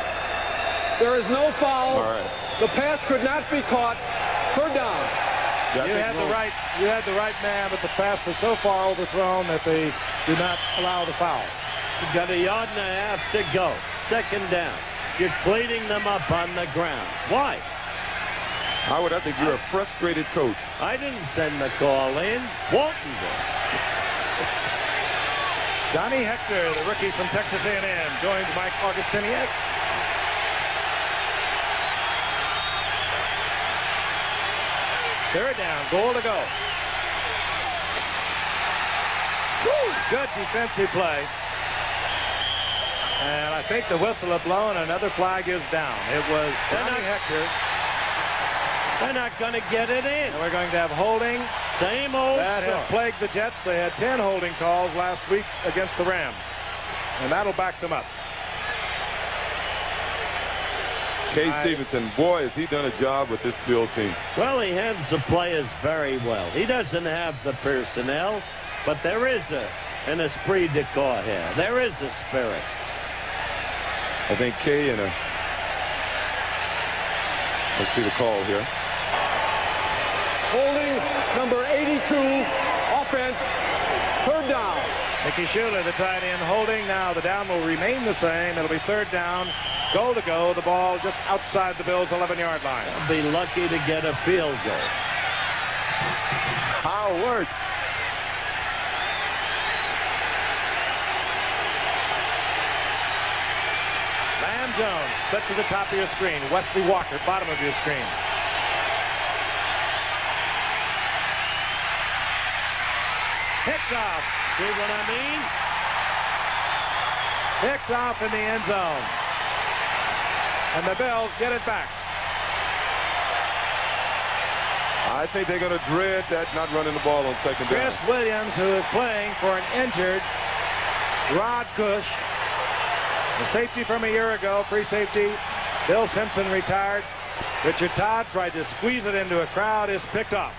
There is no foul. All right. The pass could not be caught. Third down. You had the right man, but the pass was so far overthrown that they do not allow the foul. You've got 1.5 yards to go. Second down. You're cleaning them up on the ground. Why? Howard, I think you're a frustrated coach. I didn't send the call in. Walton did. Johnny Hector, the rookie from Texas A&M, joins Mike Augustiniak. Third down, goal to go. Woo, good defensive play. And I think the whistle had blown. Another flag is down. It was Johnny Hector. They're not going to get it in. And we're going to have holding. Same old That story. has plagued the Jets. They had 10 holding calls last week against the Rams. And that'll back them up. Kay Stevenson, boy, has he done a job with this Bill team. Well, he hands the players very well. He doesn't have the personnel, but there is an esprit de corps here. There is a spirit. I think Kay and let's see the call here. Holding number 82, offense, third down. Mickey Schuler, the tight end, holding. Now the down will remain the same. It'll be third down. Goal to go. The ball just outside the Bills' 11-yard line. They'll be lucky to get a field goal. Howard. Lamb Jones, split to the top of your screen. Wesley Walker, bottom of your screen. Picked off. See what I mean? Picked off in the end zone. And the Bills get it back. I think they're going to dread that not running the ball on second down. Chris Williams, who is playing for an injured Rod Cush. The safety from a year ago, free safety. Bill Simpson retired. Richard Todd tried to squeeze it into a crowd, is picked off.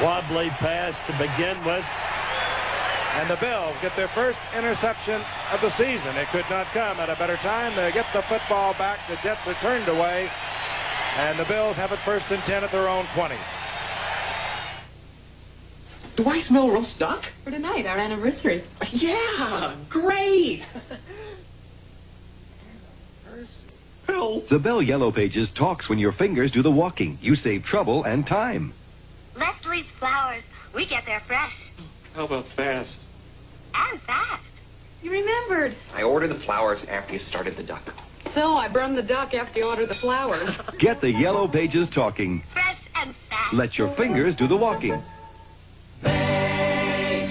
Wobbly pass to begin with. And the Bills get their first interception of the season. It could not come at a better time. They get the football back. The Jets are turned away. And the Bills have it first and 10 at their own 20. Do I smell roast duck? For tonight, our anniversary. Yeah, great. The Bell Yellow Pages talks when your fingers do the walking. You save trouble and time. Leslie's Flowers. We get there fresh. How about fast? And fast. You remembered. I ordered the flowers after you started the duck. So I burned the duck after you ordered the flowers. Get the Yellow Pages talking. Fresh and fast. Let your fingers do the walking. I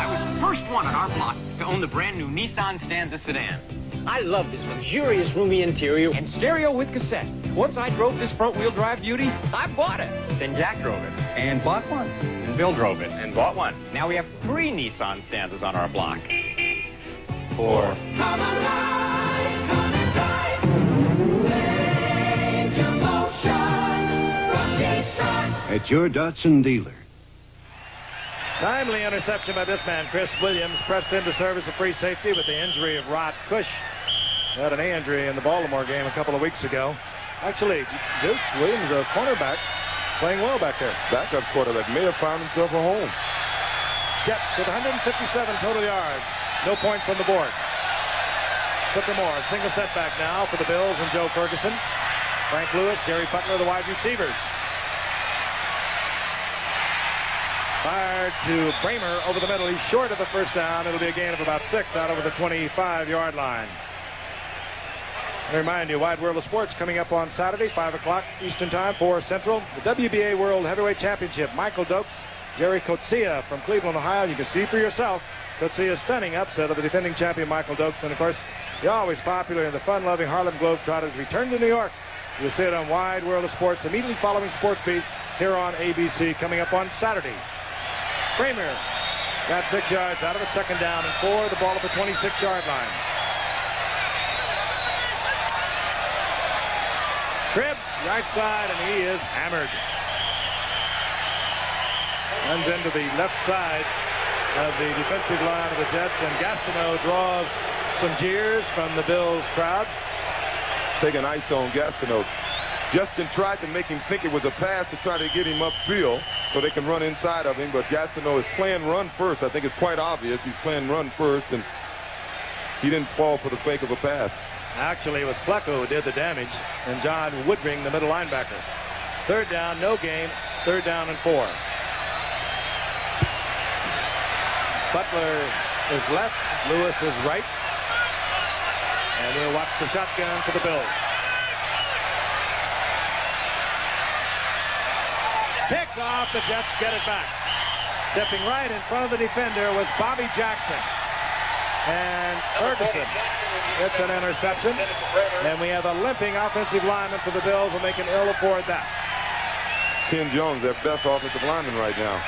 was the first one on our block to own the brand new Nissan Stanza sedan. I love this luxurious roomy interior and stereo with cassette. Once I drove this front-wheel drive beauty, I bought it. Then Jack drove it and bought one. And Bill drove it and bought one. Now we have 3 Nissan Stanzas on our block. 4. Come alive, come and drive. Major motion from Nissan. At your Datsun dealer. Timely interception by this man, Chris Williams, pressed into service of free safety with the injury of Rod Cush. He had an knee injury in the Baltimore game a couple of weeks ago. Actually, Deuce Williams, a cornerback, playing well back there. Backup quarterback may have found himself a home. Jets with 157 total yards. No points on the board. Booker Moore, single setback now for the Bills and Joe Ferguson. Frank Lewis, Jerry Butler, the wide receivers. Fired to Bramer over the middle. He's short of the first down. It'll be a gain of about 6 out over the 25-yard line. I remind you, Wide World of Sports coming up on Saturday, 5 o'clock Eastern Time, 4 Central. The WBA World Heavyweight Championship. Michael Dokes, Jerry Cosell from Cleveland, Ohio. You can see for yourself Cosell's stunning upset of the defending champion Michael Dokes. And, of course, the always popular and the fun-loving Harlem Globetrotters return to New York. You'll see it on Wide World of Sports immediately following Sports Beat here on ABC coming up on Saturday. Kramer got 6 yards out of it, 2nd down and 4. The ball at the 26-yard line. Cribbs, right side, and he is hammered. Runs into the left side of the defensive line of the Jets, and Gastineau draws some jeers from the Bills crowd. Taking ice on Gastineau. Justin tried to make him think it was a pass to try to get him upfield so they can run inside of him, but Gastineau is playing run first. I think it's quite obvious he's playing run first, and he didn't fall for the fake of a pass. Actually, it was Flecko who did the damage, and John Woodring, the middle linebacker. 3rd down, no gain, 3rd down and 4. Butler is left, Lewis is right. And we'll watch the shotgun for the Bills. Picked off, the Jets get it back. Stepping right in front of the defender was Bobby Jackson. And Ferguson gets an interception. And we have a limping offensive lineman for the Bills, and they can ill afford that. Ken Jones, their best offensive lineman right now.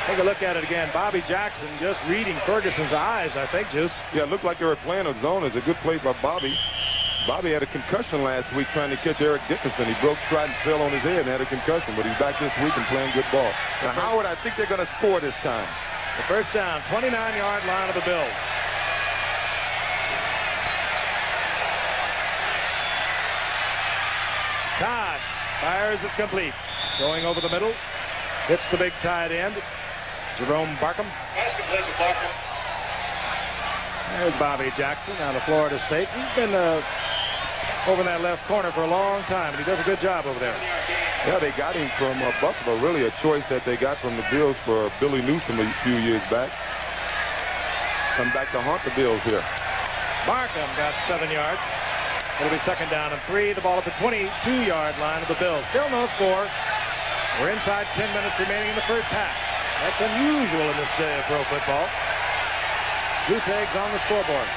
Take a look at it again. Bobby Jackson just reading Ferguson's eyes, I think, Juice. Yeah, it looked like they were playing a zone. It's a good play by Bobby. Bobby had a concussion last week trying to catch Eric Dickerson. He broke stride and fell on his head and had a concussion, but he's back this week and playing good ball. Now, Howard, I think they're going to score this time. The 1st down, 29-yard line of the Bills. Todd fires it complete. Going over the middle. Hits the big tight end, Jerome Barkham. There's Bobby Jackson out of Florida State. He's been over in that left corner for a long time, and he does a good job over there. Yeah, they got him from Buffalo. Really a choice that they got from the Bills for Billy Newsom a few years back. Come back to haunt the Bills here. Barkham got 7 yards. It'll be 2nd down and 3. The ball at the 22-yard line of the Bills. Still no score. We're inside 10 minutes remaining in the 1st half. That's unusual in this day of pro football. Goose eggs on the scoreboard.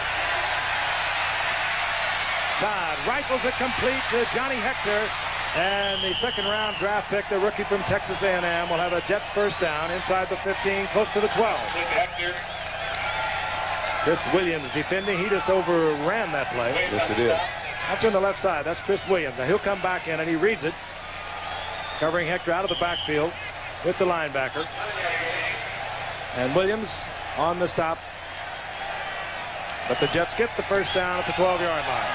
Todd rifles it complete to Johnny Hector. And the 2nd-round draft pick, the rookie from Texas A&M, will have a Jets 1st down inside the 15, close to the 12. Chris Williams defending. He just overran that play. Yes, it is. That's on the left side. That's Chris Williams. Now he'll come back in, and he reads it. Covering Hector out of the backfield with the linebacker. And Williams on the stop. But the Jets get the 1st down at the 12-yard line.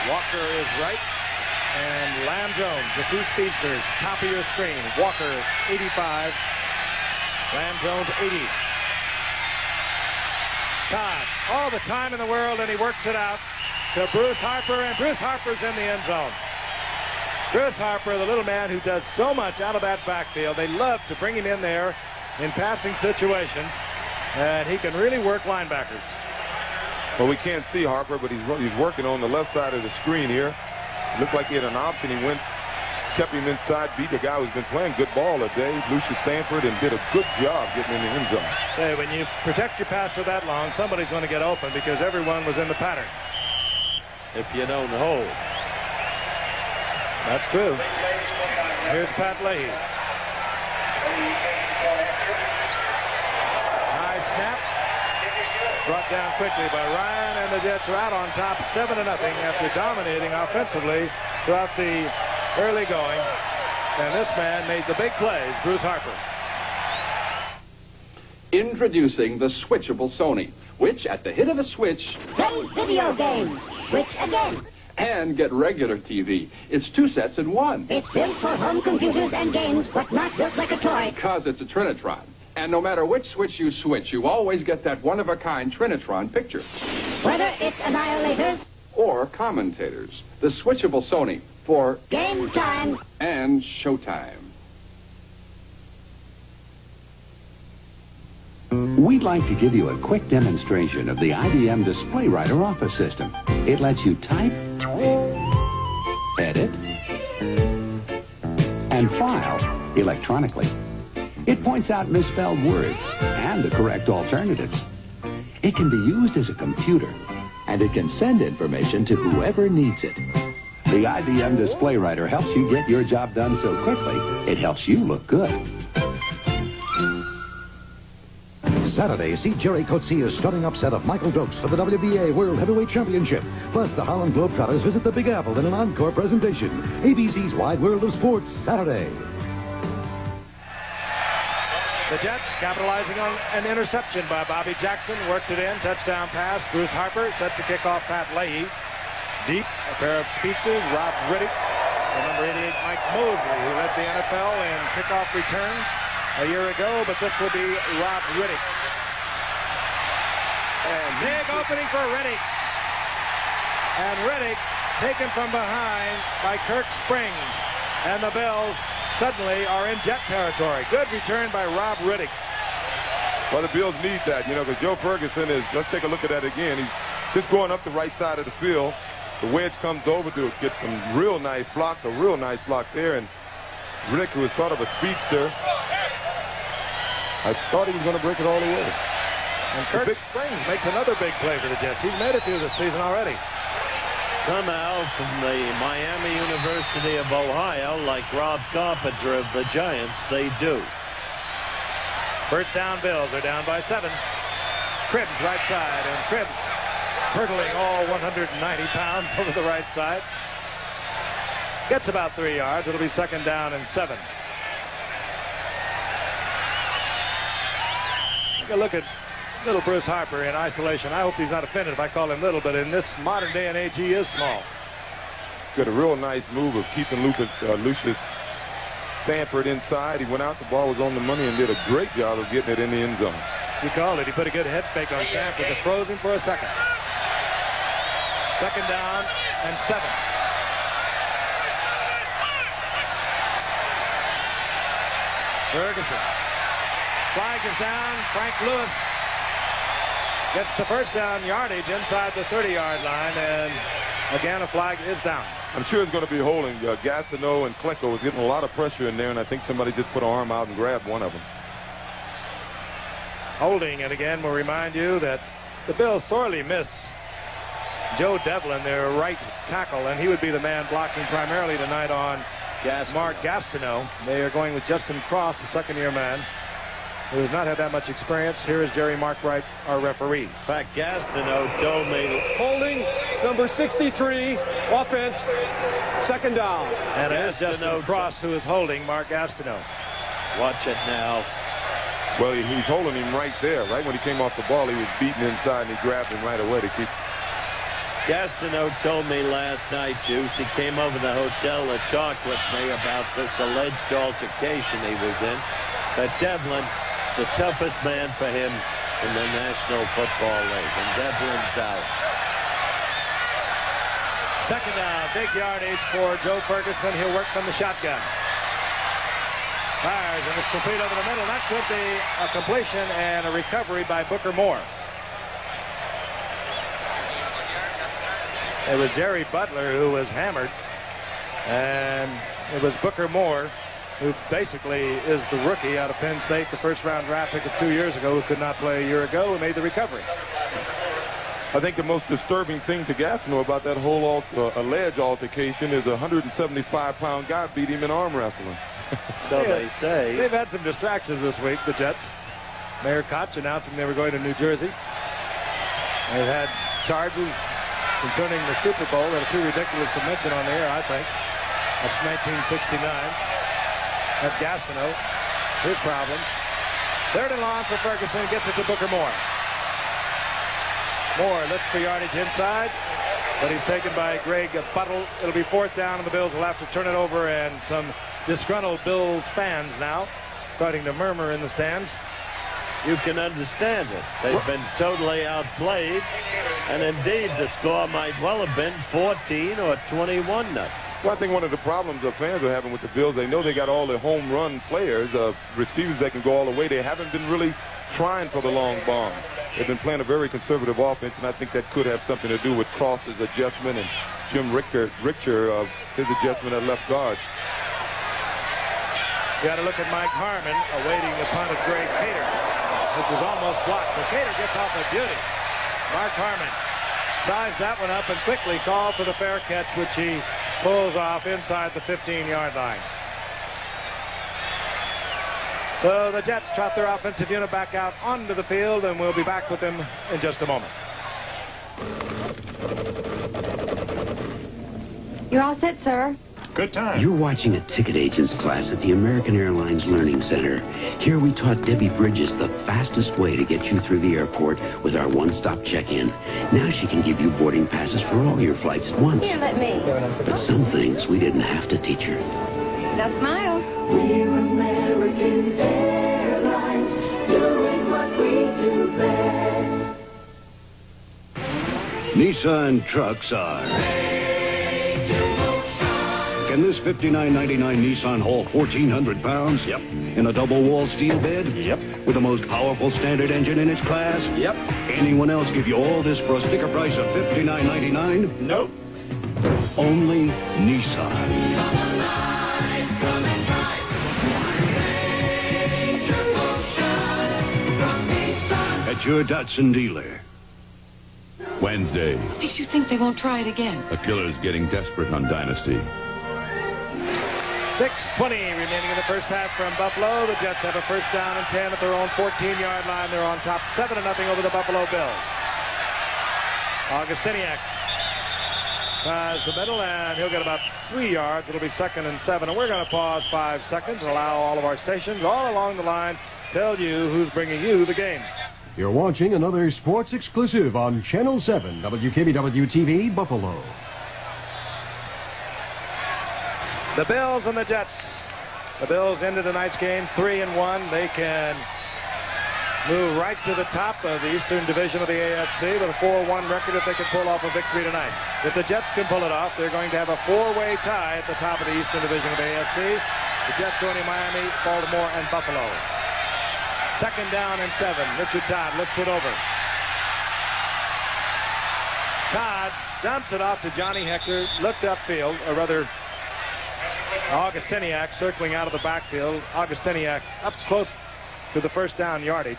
Walker is right. And Lamb Jones, the 2 speedsters, top of your screen. Walker, 85. Lamb Jones, 80. Todd, all the time in the world, and he works it out to Bruce Harper, and Bruce Harper's in the end zone. Bruce Harper, the little man who does so much out of that backfield. They love to bring him in there in passing situations, and he can really work linebackers. Well, we can't see Harper, but he's working on the left side of the screen here. It looked like he had an option. He kept him inside, beat the guy who's been playing good ball today, Lucius Sanford, and did a good job getting in the end zone. Hey, when you protect your passer that long, somebody's going to get open because everyone was in the pattern. If you don't hold. That's true. Here's Pat Leahy. High snap. Brought down quickly by Ryan, and the Jets are out on top 7-0 after dominating offensively throughout the early going. And this man made the big plays, Bruce Harper. Introducing the switchable Sony, which at the hit of a switch Play video games. Switch again. and get regular TV. It's 2 sets in 1. It's built for home computers and games, but not built like a toy. Because it's a Trinitron. And no matter which switch, you always get that one-of-a-kind Trinitron picture. Whether it's annihilators or commentators. The switchable Sony for game time and showtime. We'd like to give you a quick demonstration of the IBM Display Writer Office System. It lets you type, edit, and file electronically. It points out misspelled words and the correct alternatives. It can be used as a computer, and it can send information to whoever needs it. The IBM Display Writer helps you get your job done so quickly, it helps you look good. Saturday, see Jerry Coetzee's stunning upset of Michael Dokes for the WBA World Heavyweight Championship. Plus, the Harlem Globetrotters visit the Big Apple in an encore presentation. ABC's Wide World of Sports, Saturday. The Jets capitalizing on an interception by Bobby Jackson. Worked it in. Touchdown pass. Bruce Harper set to kick off Pat Leahy. Deep, a pair of speedsters. Rob Riddick. And number 88, Mike Mosley, who led the NFL in kickoff returns a year ago. But this will be Rob Riddick. And big opening for Riddick. And Riddick taken from behind by Kirk Springs. And the Bills suddenly are in Jet territory. Good return by Rob Riddick. Well, the Bills need that, because Joe Ferguson is, let's take a look at that again. He's just going up the right side of the field. The wedge comes over to get some real nice blocks, a real nice block there. And Riddick, who was sort of a speedster, I thought he was going to break it all the way. And Kirk Springs makes another big play for the Jets. He's made it through this season already. Somehow, from the Miami University of Ohio, like Rob Carpenter of the Giants, they do. First down, Bills are down by 7. Cribbs right side, and Cribbs hurtling all 190 pounds over the right side. Gets about 3 yards. It'll be second down and 7. Take a look at little Bruce Harper in isolation. I hope he's not offended if I call him little, but in this modern day and age, he is small. Got a real nice move of keeping Lucius Sanford inside. He went out, the ball was on the money, and did a great job of getting it in the end zone. He called it. He put a good head fake on Sanford that froze him for a second. Second down and 7. Ferguson. Flag is down. Frank Lewis gets the first down yardage inside the 30-yard line, and again, a flag is down. I'm sure it's going to be holding. Gastineau and Klecko was getting a lot of pressure in there, and I think somebody just put an arm out and grabbed one of them. Holding, and again, we'll remind you that the Bills sorely miss Joe Devlin, their right tackle, and he would be the man blocking primarily tonight on Mark Gastineau. They are going with Justin Cross, the second-year man, who has not had that much experience. Here is Jerry Markwright, our referee. In fact, Gastineau told me. Holding, number 63, offense, second down. And it is Justin Cross who is holding Mark Gastineau. Watch it now. Well, he's holding him right there. Right when he came off the ball, he was beaten inside, and he grabbed him right away to keep. Gastineau told me last night, Juice, he came over to the hotel to talk with me about this alleged altercation he was in, that Devlin is the toughest man for him in the National Football League, and Devlin's out. Second down, big yardage for Joe Ferguson. He'll work from the shotgun. Fires, and it's complete over the middle. That could be a completion and a recovery by Booker Moore. It was Jerry Butler who was hammered, and it was Booker Moore, who basically is the rookie out of Penn State, the first-round draft pick of 2 years ago, who could not play a year ago, who made the recovery. I think the most disturbing thing to Gastineau about that whole alleged altercation is a 175-pound guy beat him in arm wrestling. So they say. They've had some distractions this week, the Jets. Mayor Koch announcing they were going to New Jersey. They've had charges concerning the Super Bowl that are too ridiculous to mention on the air, I think. That's 1969. At Gastineau, his problems. Third and long for Ferguson, gets it to Booker Moore. Moore looks for yardage inside, but he's taken by Greg Buttle. It'll be fourth down, and the Bills will have to turn it over, and some disgruntled Bills fans now starting to murmur in the stands. You can understand it. They've been totally outplayed, and indeed the score might well have been 14 or 21-0. Well, I think one of the problems the fans are having with the Bills, they know they got all the home run players, receivers that can go all the way. They haven't been really trying for the long bomb. They've been playing a very conservative offense, and I think that could have something to do with Cross's adjustment and Jim Richter of his adjustment at left guard. You got to look at Mike Harmon awaiting the punt of Greg Cater, which was almost blocked. But Cater gets off a beauty. Mark Harmon sized that one up and quickly called for the fair catch, which he pulls off inside the 15-yard line. So the Jets trot their offensive unit back out onto the field, and we'll be back with them in just a moment. You're all set, sir. Good time. You're watching a ticket agent's class at the American Airlines Learning Center. Here we taught Debbie Bridges the fastest way to get you through the airport with our one-stop check-in. Now she can give you boarding passes for all your flights at once. Here, let me. But some things we didn't have to teach her. Now smile. We're American Airlines, doing what we do best. Nissan trucks are. Can this $59.99 Nissan haul 1,400 pounds? Yep. In a double-wall steel bed? Yep. With the most powerful standard engine in its class? Yep. Anyone else give you all this for a sticker price of $59.99? Nope. Only Nissan. Come alive, come and drive. Ranger Motion from Nissan. At your Datsun dealer. Wednesday, Makes you think they won't try it again. the killer's getting desperate on Dynasty. 6:20 remaining in the first half from Buffalo. The Jets have a first down and 10 at their own 14-yard line. They're on top 7-0 over the Buffalo Bills. Augustiniak tries the middle, and he'll get about 3 yards. It'll be 2nd and 7. And we're going to pause 5 seconds and allow all of our stations all along the line tell you who's bringing you the game. You're watching another sports exclusive on Channel 7, WKBW-TV, Buffalo. The Bills and the Jets. The Bills ended tonight's game 3-1. They can move right to the top of the Eastern Division of the AFC with a 4-1 record if they can pull off a victory tonight. If the Jets can pull it off, they're going to have a 4-way tie at the top of the Eastern Division of the AFC. The Jets joining Miami, Baltimore, and Buffalo. 2nd down and 7. Richard Todd lifts it over. Todd dumps it off to Johnny Hecker, looked upfield, or rather Augustiniak circling out of the backfield. Augustiniak up close to the first down yardage.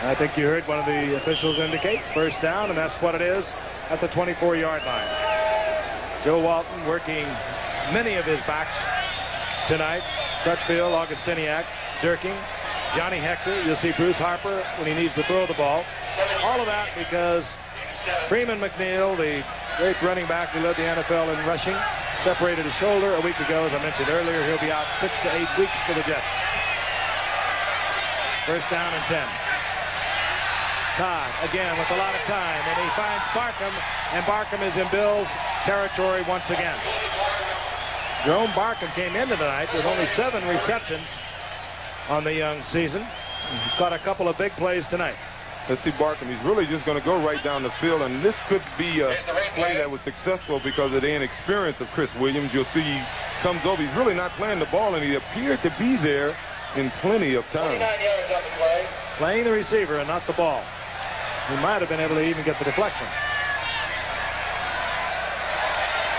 I think you heard one of the officials indicate first down, and that's what it is at the 24-yard line. Joe Walton working many of his backs tonight. Crutchfield, Augustiniak, Durking, Johnny Hector. You'll see Bruce Harper when he needs to throw the ball. All of that because Freeman McNeil, the great running back who led the NFL in rushing, separated his shoulder a week ago. As I mentioned earlier, he'll be out 6 to 8 weeks for the Jets. First down and 10. Todd again with a lot of time, and he finds Barkham, and Barkham is in Bills territory once again. Jerome Barkham came into tonight with only 7 receptions on the young season. He's got a couple of big plays tonight. Let's see Barkham. He's really just going to go right down the field, and this could be a play that was successful because of the inexperience of Chris Williams. You'll see he comes over. He's really not playing the ball, and he appeared to be there in plenty of time. Playing the receiver and not the ball. He might have been able to even get the deflection.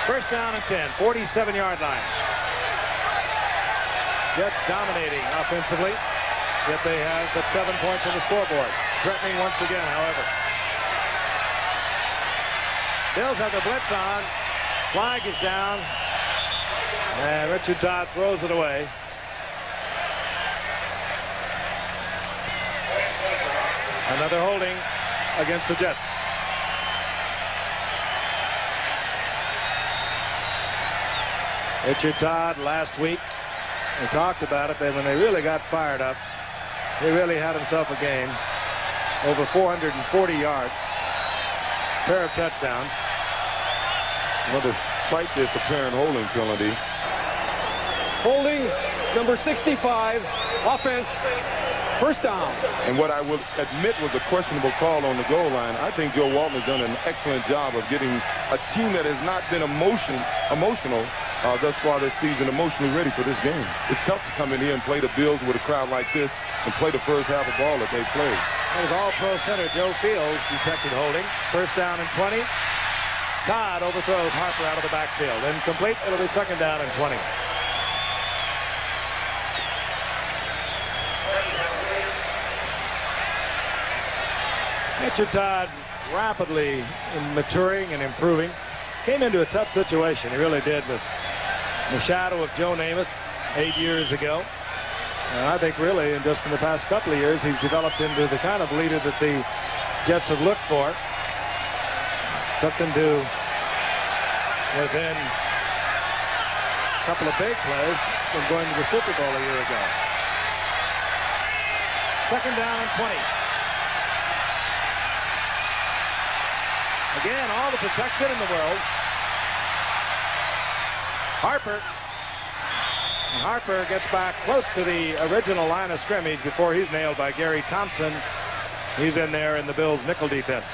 First down and 10, 47-yard line. Jets dominating offensively, yet they have but 7 points on the scoreboard. Threatening once again, however. Bills have the blitz on. Flag is down. And Richard Todd throws it away. Another holding against the Jets. Richard Todd last week, we talked about it, that when they really got fired up, he really had himself a game. Over 440 yards, pair of touchdowns. Well, despite this apparent holding penalty. Holding, number 65, offense, first down. And what I will admit was a questionable call on the goal line. I think Joe Walton has done an excellent job of getting a team that has not been emotional thus far this season, emotionally ready for this game. It's tough to come in here and play the Bills with a crowd like this and play the first half of ball that they played. That was all-pro center Joe Fields detected holding. First down and 20. Todd overthrows Harper out of the backfield. Incomplete. It'll be second down and 20. Richard Todd rapidly maturing and improving. Came into a tough situation. He really did, with the shadow of Joe Namath 8 years ago. And I think really in the past couple of years he's developed into the kind of leader that the Jets have looked for. Took them to within a couple of big plays from going to the Super Bowl a year ago. Second down and 20. Again, all the protection in the world. Harper gets back close to the original line of scrimmage before he's nailed by Gary Thompson. He's in there in the Bills' nickel defense.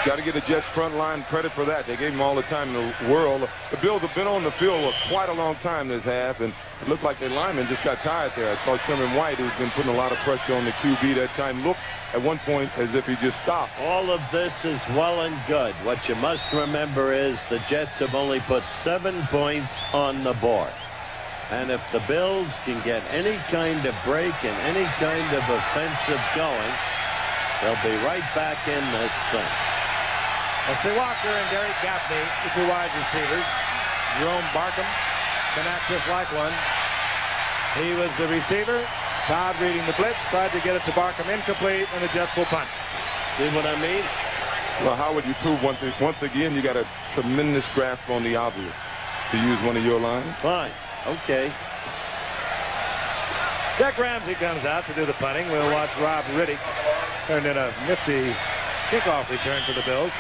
Got to give the Jets front line credit for that. They gave him all the time in the world. The Bills have been on the field for quite a long time this half, and it looked like their linemen just got tired there. I saw Sherman White, who's been putting a lot of pressure on the QB that time, looked at one point as if he just stopped. All of this is well and good. What you must remember is the Jets have only put 7 points on the board. And if the Bills can get any kind of break and any kind of offensive going, they'll be right back in this thing. Wesley Walker and Derek Gaffney, the two wide receivers. Jerome Barkham can act just like one. He was the receiver. Todd reading the blitz, tried to get it to Barkham, incomplete, and the Jets will punt. See what I mean? Well, how would you prove one thing? Once again, you got a tremendous grasp on the obvious. To use one of your lines? Fine. Okay. Jack Ramsey comes out to do the punting. We'll watch Rob Riddick turn in a nifty kickoff return for the Bills.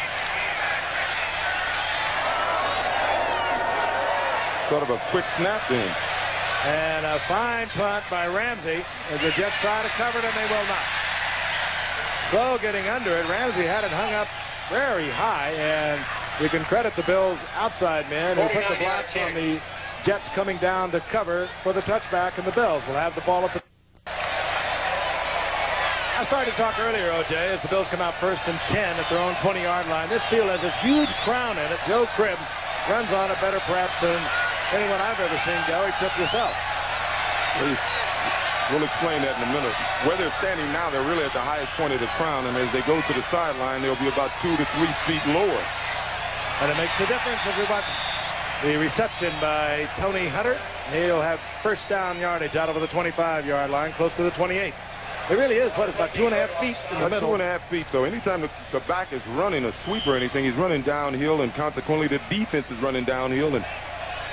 Sort of a quick snap in. And a fine punt by Ramsey as the Jets try to cover it, and they will not. So getting under it, Ramsey had it hung up very high, and you can credit the Bills' outside men who put the blocks on the Jets coming down to cover for the touchback, and the Bills will have the ball at the... I started to talk earlier, O.J., as the Bills come out first and 10 at their own 20-yard line. This field has a huge crown in it. Joe Cribbs runs on it better perhaps than anyone I've ever seen go, except yourself. We'll explain that in a minute. Where they're standing now, they're really at the highest point of the crown, and as they go to the sideline, they'll be about 2 to 3 feet lower. And it makes a difference if we watch the reception by Tony Hunter. He'll have first down yardage out over the 25-yard line, close to the 28. It really is, but it's about 2.5 feet in the middle. 2.5 feet. So anytime the back is running a sweep or anything, he's running downhill, and consequently the defense is running downhill. And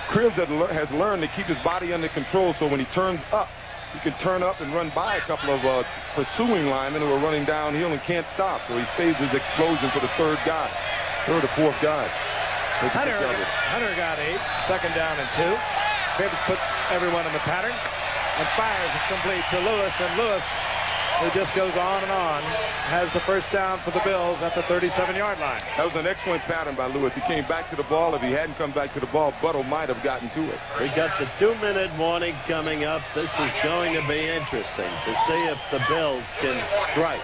Cribbs has learned to keep his body under control, so when he turns up, he can turn up and run by a couple of pursuing linemen who are running downhill and can't stop. So he saves his explosion for the third or fourth guy. Hunter got 8. Second down and 2. Cribbs puts everyone in the pattern and fires it complete to Lewis, and Lewis, who just goes on and on, has the first down for the Bills at the 37-yard line. That was an excellent pattern by Lewis. He came back to the ball. If he hadn't come back to the ball, Buttle might have gotten to it. We got the 2-minute warning coming up. This is going to be interesting to see if the Bills can strike.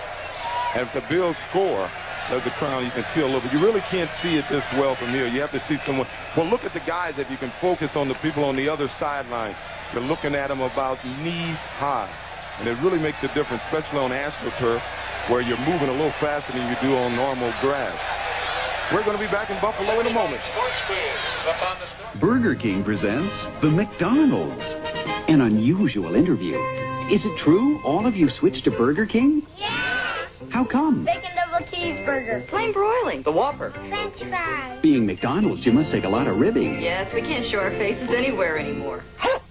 And if the Bills score, there's the crown, you can see a little bit. You really can't see it this well from here. You have to see someone. Well, look at the guys that you can focus on, the people on the other sideline. You're looking at them about knee high. And it really makes a difference, especially on AstroTurf, where you're moving a little faster than you do on normal grass. We're going to be back in Buffalo in a moment. Burger King presents the McDonald's. An unusual interview. Is it true all of you switched to Burger King? Yeah! How come? Bacon double cheeseburger. Plain broiling. The Whopper. French fries. Being McDonald's, you must take a lot of ribbing. Yes, we can't show our faces anywhere anymore.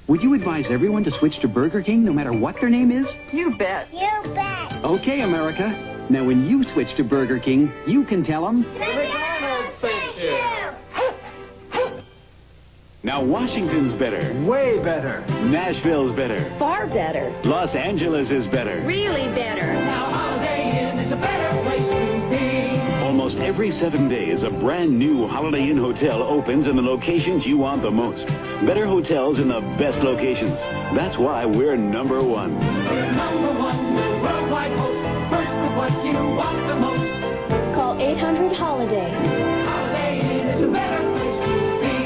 Would you advise everyone to switch to Burger King no matter what their name is? You bet. You bet. Okay, America. Now, when you switch to Burger King, you can tell them... McDonald's thank you. Now, Washington's better. Way better. Nashville's better. Far better. Los Angeles is better. Really better. Now Holiday Inn is a better place to be. Almost Every 7 days, a brand new Holiday Inn hotel opens in the locations you want the most. Better hotels in the best locations. That's why we're number one. We're number one, worldwide host. First with what you want the most. Call 800-HOLIDAY. Holiday Inn is a better place to be.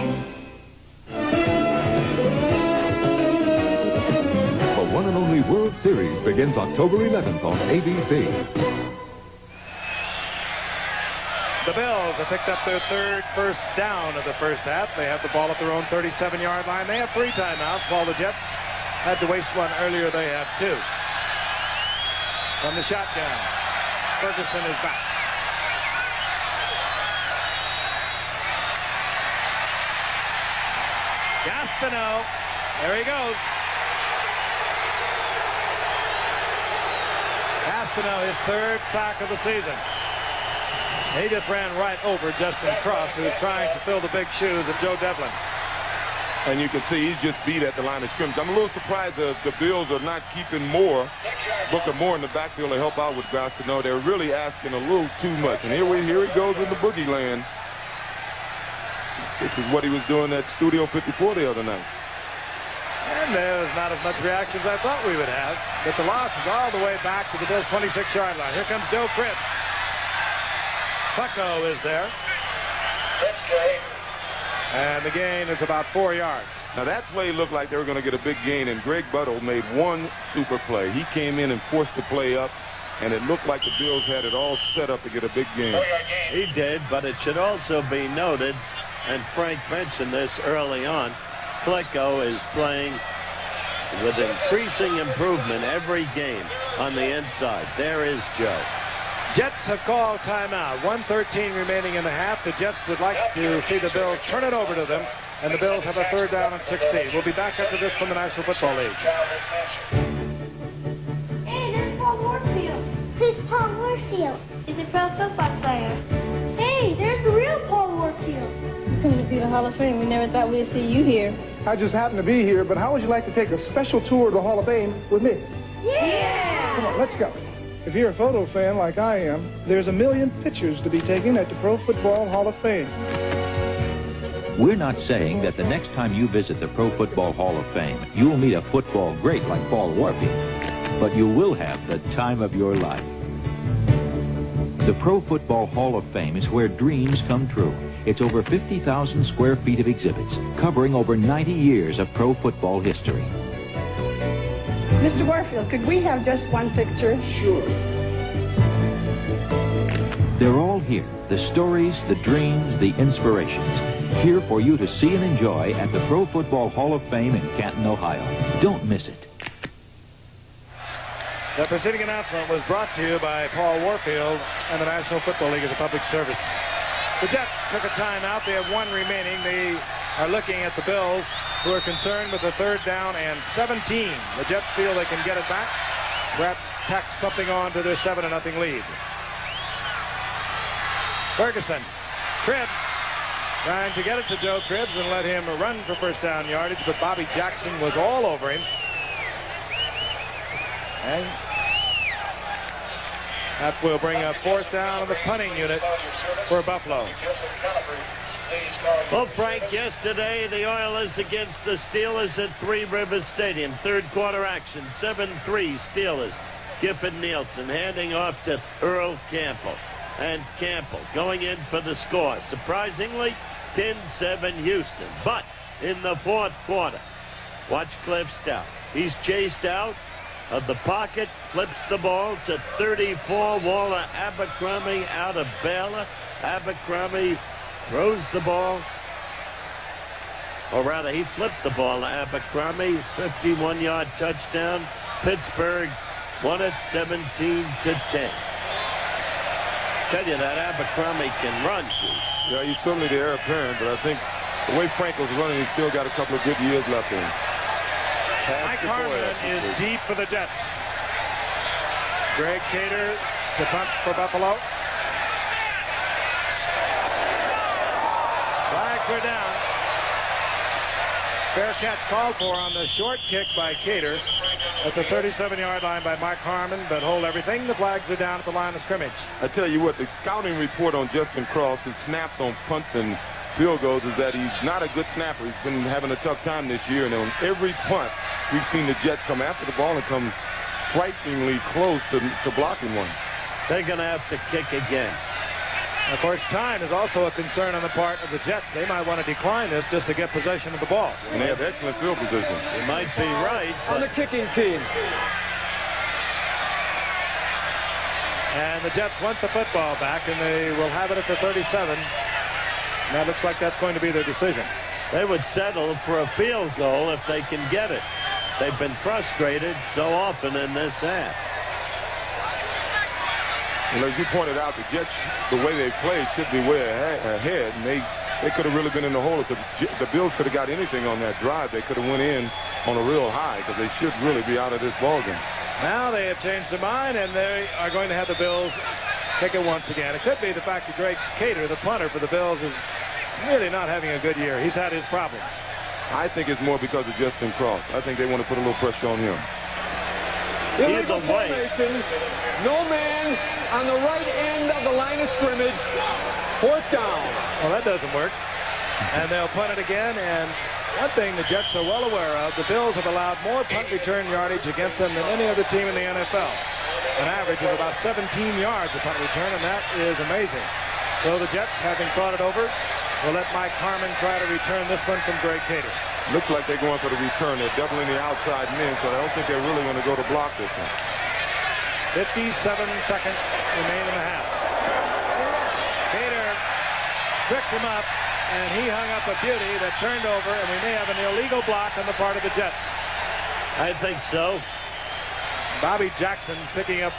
The one and only World Series begins October 11th on ABC. The Bills have picked up their third first down of the first half. They have the ball at their own 37-yard line. They have 3 timeouts, while the Jets had to waste one earlier. They have 2. From the shotgun, Ferguson is back. Gastineau, there he goes. Gastineau, his 3rd sack of the season. He just ran right over Justin Cross, who was trying to fill the big shoes of Joe Devlin. And you can see he's just beat at the line of scrimmage. I'm a little surprised the Bills are not keeping Booker Moore in the backfield to help out with Gastineau. They're really asking a little too much. And here he goes in the boogie land. This is what he was doing at Studio 54 the other night. And there's not as much reaction as I thought we would have. But the loss is all the way back to the Bills' 26-yard line. Here comes Joe Cribbs. Pucko is there. And the gain is about 4 yards. Now that play looked like they were going to get a big gain, and Greg Buttle made one super play. He came in and forced the play up, and it looked like the Bills had it all set up to get a big gain. He did, but it should also be noted, and Frank mentioned this early on, Klecko is playing with increasing improvement every game on the inside. There is Joe. Jets have called timeout. 1:13 remaining in the half. The Jets would like to see the Bills turn it over to them, and the Bills have a 3rd down and 16. We'll be back after this from the National Football League. Hey, there's Paul Warfield. Who's Paul Warfield? He's a pro football player. Hey, there's the real Paul Warfield. Come to see the Hall of Fame. We never thought we'd see you here. I just happened to be here, but how would you like to take a special tour of the Hall of Fame with me? Yeah! Come on, let's go. If you're a photo fan like I am, there's a million pictures to be taken at the Pro Football Hall of Fame. We're not saying that the next time you visit the Pro Football Hall of Fame, you'll meet a football great like Paul Warfield, but you will have the time of your life. The Pro Football Hall of Fame is where dreams come true. It's over 50,000 square feet of exhibits, covering over 90 years of pro football history. Mr. Warfield, could we have just one picture? Sure. They're all here. The stories, the dreams, the inspirations. Here for you to see and enjoy at the Pro Football Hall of Fame in Canton, Ohio. Don't miss it. The preceding announcement was brought to you by Paul Warfield and the National Football League as a public service. The Jets took a timeout. They have 1 remaining. They are looking at the Bills, who are concerned with the 3rd down and 17. The Jets feel they can get it back. Perhaps tack something on to their 7-0 lead. Ferguson. Cribbs trying to get it to Joe Cribbs and let him run for first down yardage, but Bobby Jackson was all over him. And that will bring a 4th down on the punting unit for Buffalo. Well, Frank, yesterday the Oilers against the Steelers at Three Rivers Stadium. 3rd quarter action, 7-3 Steelers. Gifford Nielsen handing off to Earl Campbell. And Campbell going in for the score. Surprisingly, 10-7 Houston. But in the 4th quarter, watch Cliff Stout. He's chased out of the pocket, flips the ball to 34. Waller Abercrombie out of Baylor. Abercrombie throws the ball, or rather he flipped the ball to Abercrombie. 51-yard touchdown. Pittsburgh won it 17-10. Tell you that Abercrombie can run, too. Yeah, he's certainly the heir apparent, but I think the way Frank was running, he's still got a couple of good years left in him. Mike Harmon is deep for the Jets. Greg Cater to punt for Buffalo. Flags are down. Fair catch called for on the short kick by Cater at the 37-yard line by Mark Harmon, but hold everything. The flags are down at the line of scrimmage. I tell you what, the scouting report on Justin Cross, his snaps on punts and field goals, is that he's not a good snapper. He's been having a tough time this year, and on every punt, we've seen the Jets come after the ball and come frighteningly close to blocking one. They're going to have to kick again. Of course, time is also a concern on the part of the Jets. They might want to decline this just to get possession of the ball. And they have excellent field position. You might be right. On the kicking team. And the Jets want the football back, and they will have it at the 37. And that looks like that's going to be their decision. They would settle for a field goal if they can get it. They've been frustrated so often in this half. Well, as you pointed out, the Jets, the way they played, should be way ahead, and they could have really been in the hole. If the Bills could have got anything on that drive, they could have went in on a real high, because they should really be out of this ballgame. Now they have changed their mind, and they are going to have the Bills kick it once again. It could be the fact that Greg Cater, the punter for the Bills, is really not having a good year. He's had his problems. I think it's more because of Justin Cross. I think they want to put a little pressure on him. Illegal formation. No man on the right end of the line of scrimmage. 4th down. Well, that doesn't work. And they'll punt it again. And one thing the Jets are well aware of, the Bills have allowed more punt return yardage against them than any other team in the NFL. An average of about 17 yards of punt return, and that is amazing. So the Jets, having thought it over, will let Mike Harmon try to return this one from Greg Cater. Looks like they're going for the return. They're doubling the outside men, so I don't think they're really going to go to block this one. 57 seconds remain in the half. Cater picked him up, and he hung up a beauty that turned over, and we may have an illegal block on the part of the Jets. I think so. Bobby Jackson picking up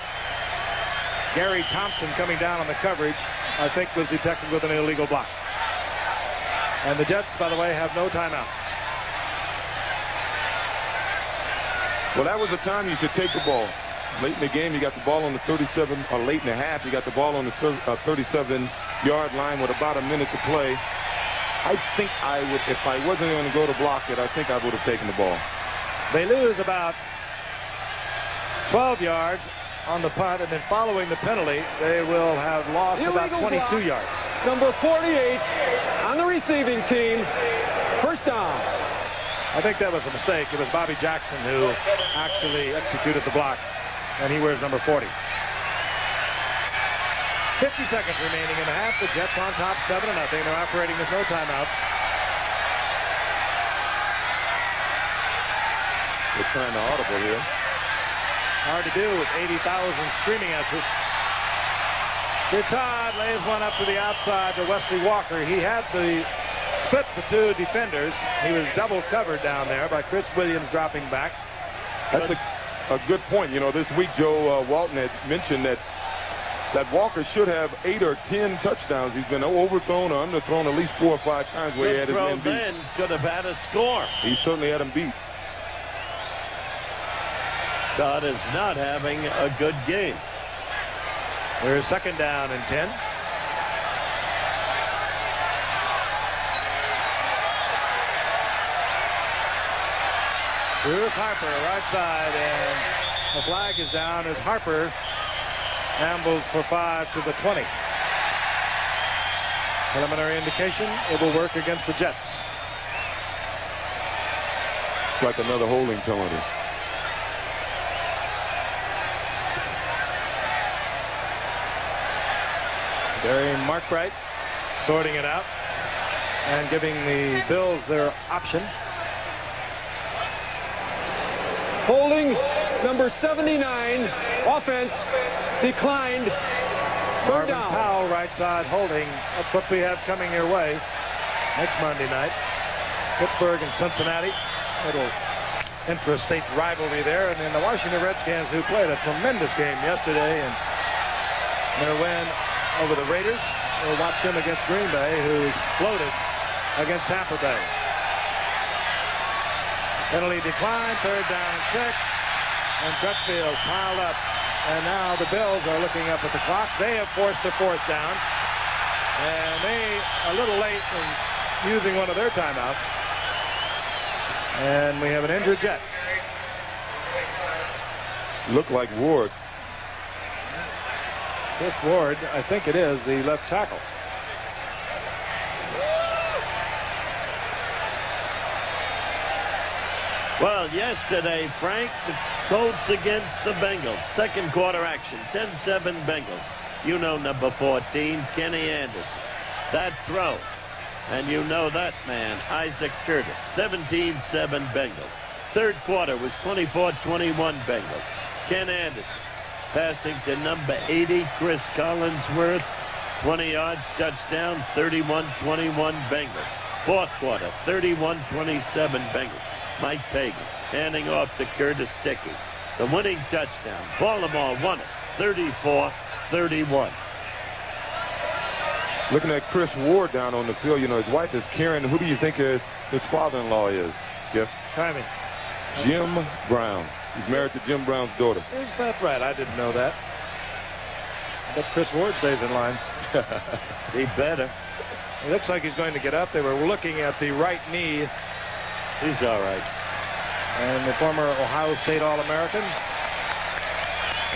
Gary Thompson coming down on the coverage, I think was detected with an illegal block. And the Jets, by the way, have no timeouts. Well, that was the time you should take the ball. Late in the game, you got the ball on the 37, or late in the half, you got the ball on the 37-yard line with about a minute to play. I think I would, if I wasn't going to go to block it, I think I would have taken the ball. They lose about 12 yards on the punt, and then following the penalty, they will have lost about 22 yards. Number 48 on the receiving team. 1st down. I think that was a mistake. It was Bobby Jackson who actually executed the block, and he wears number 40. 50 seconds remaining in the half. The Jets on top 7-0. They're operating with no timeouts. They're trying to audible here. Hard to do with 80,000 screaming at you. Todd lays one up to the outside to Wesley Walker. He had the split the two defenders. He was double covered down there by Chris Williams dropping back. That's a good point. You know, this week Joe Walton had mentioned that Walker should have 8 or 10 touchdowns. He's been overthrown or underthrown at least 4 or 5 times where he had his men beat. Then could have had a score. He certainly had him beat. Todd is not having a good game. There's 2nd down and 10. Here's Harper, right side, and the flag is down as Harper ambles for 5 to the 20. Preliminary indication, it will work against the Jets. It's like another holding penalty. Barry Markbright sorting it out and giving the Bills their option. Holding number 79. Offense declined. Marvin down. Powell, right side holding. That's what we have coming your way next Monday night. Pittsburgh and Cincinnati. Little intrastate rivalry there. And then the Washington Redskins, who played a tremendous game yesterday, and their win over the Raiders. We'll watch them against Green Bay, who exploded against Tampa Bay. Penalty decline, 3rd down and 6. And Crutchfield piled up. And now the Bills are looking up at the clock. They have forced a 4th down. And they a little late in using one of their timeouts. And we have an injured Jet. Looked like Ward. Chris Ward, I think it is, the left tackle. Well, yesterday, Frank, the Colts against the Bengals. Second quarter action, 10-7 Bengals. You know number 14, Kenny Anderson. That throw. And you know that man, Isaac Curtis. 17-7 Bengals. Third quarter was 24-21 Bengals. Ken Anderson passing to number 80, Chris Collinsworth. 20 yards, touchdown, 31-21 Bengals. Fourth quarter, 31-27 Bengals. Mike Pagan handing off to Curtis Dickey. The winning touchdown. Baltimore won it, 34-31. Looking at Chris Ward down on the field, you know, his wife is Karen. Who do you think his father-in-law is, Jeff? Timing. Jim Brown. He's married to Jim Brown's daughter. Is that right? I didn't know that. But Chris Ward stays in line. He better. It looks like he's going to get up. They were looking at the right knee. He's all right. And the former Ohio State All-American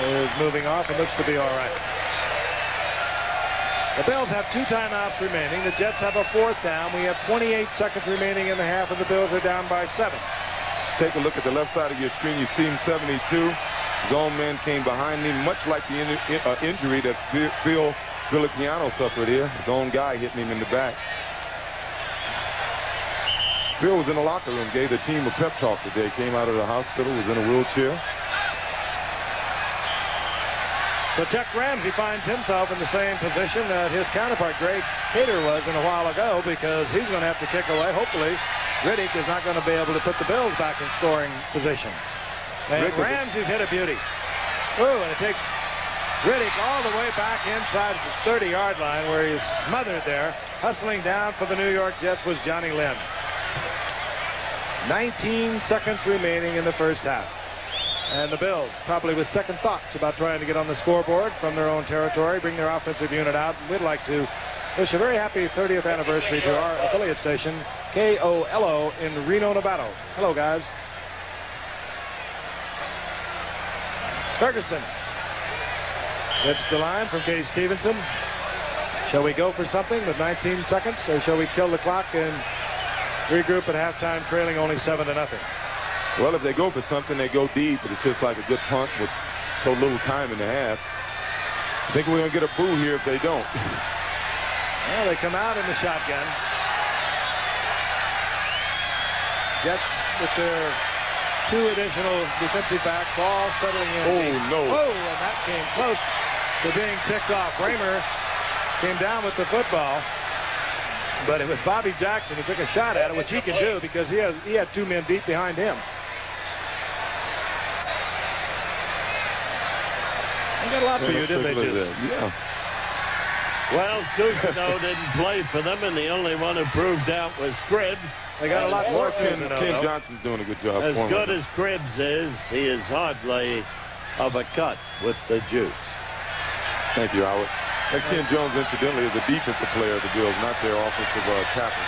is moving off and looks to be all right. The Bills have 2 timeouts remaining. The Jets have a 4th down. We have 28 seconds remaining in the half, and the Bills are down by 7. Take a look at the left side of your screen. You see him 72. Zone man came behind him, much like the injury that Phil Feliciano suffered here. His own guy hitting him in the back. Phil was in the locker room, gave the team a pep talk today. Came out of the hospital, was in a wheelchair. So Chuck Ramsey finds himself in the same position that his counterpart Greg Cater was in a while ago, because he's going to have to kick away. Hopefully, Riddick is not going to be able to put the Bills back in scoring position. And Ramsey's hit a beauty. Ooh, and it takes Riddick all the way back inside the 30-yard line, where he's smothered there. Hustling down for the New York Jets was Johnny Lynn. 19 seconds remaining in the first half. And the Bills probably with second thoughts about trying to get on the scoreboard from their own territory, bring their offensive unit out. We'd like to wish a very happy 30th anniversary to our affiliate station, KOLO in Reno, Nevada. Hello, guys. Ferguson gets the line from Katie Stevenson. Shall we go for something with 19 seconds, or shall we kill the clock and regroup at halftime, trailing only 7-0? Well, if they go for something, they go deep, but it's just like a good punt with so little time in the half. I think we're going to get a boo here if they don't. Well, they come out in the shotgun. Jets with their 2 additional defensive backs all settling in. Oh, no. Oh, and that came close to being picked off. Raymer came down with the football, but it was Bobby Jackson who took a shot at it, which he can do because he had 2 men deep behind him. They got a lot for you, didn't they, just? Yeah. Well, Cousineau didn't play for them, and the only one who proved out was Cribbs. They got a lot more. Ken Johnson's doing a good job. As good as Cribbs is, he is hardly of a cut with the juice. Thank you, Howard. And Ken Jones, incidentally, is a defensive player of the Bills, not their offensive tackle.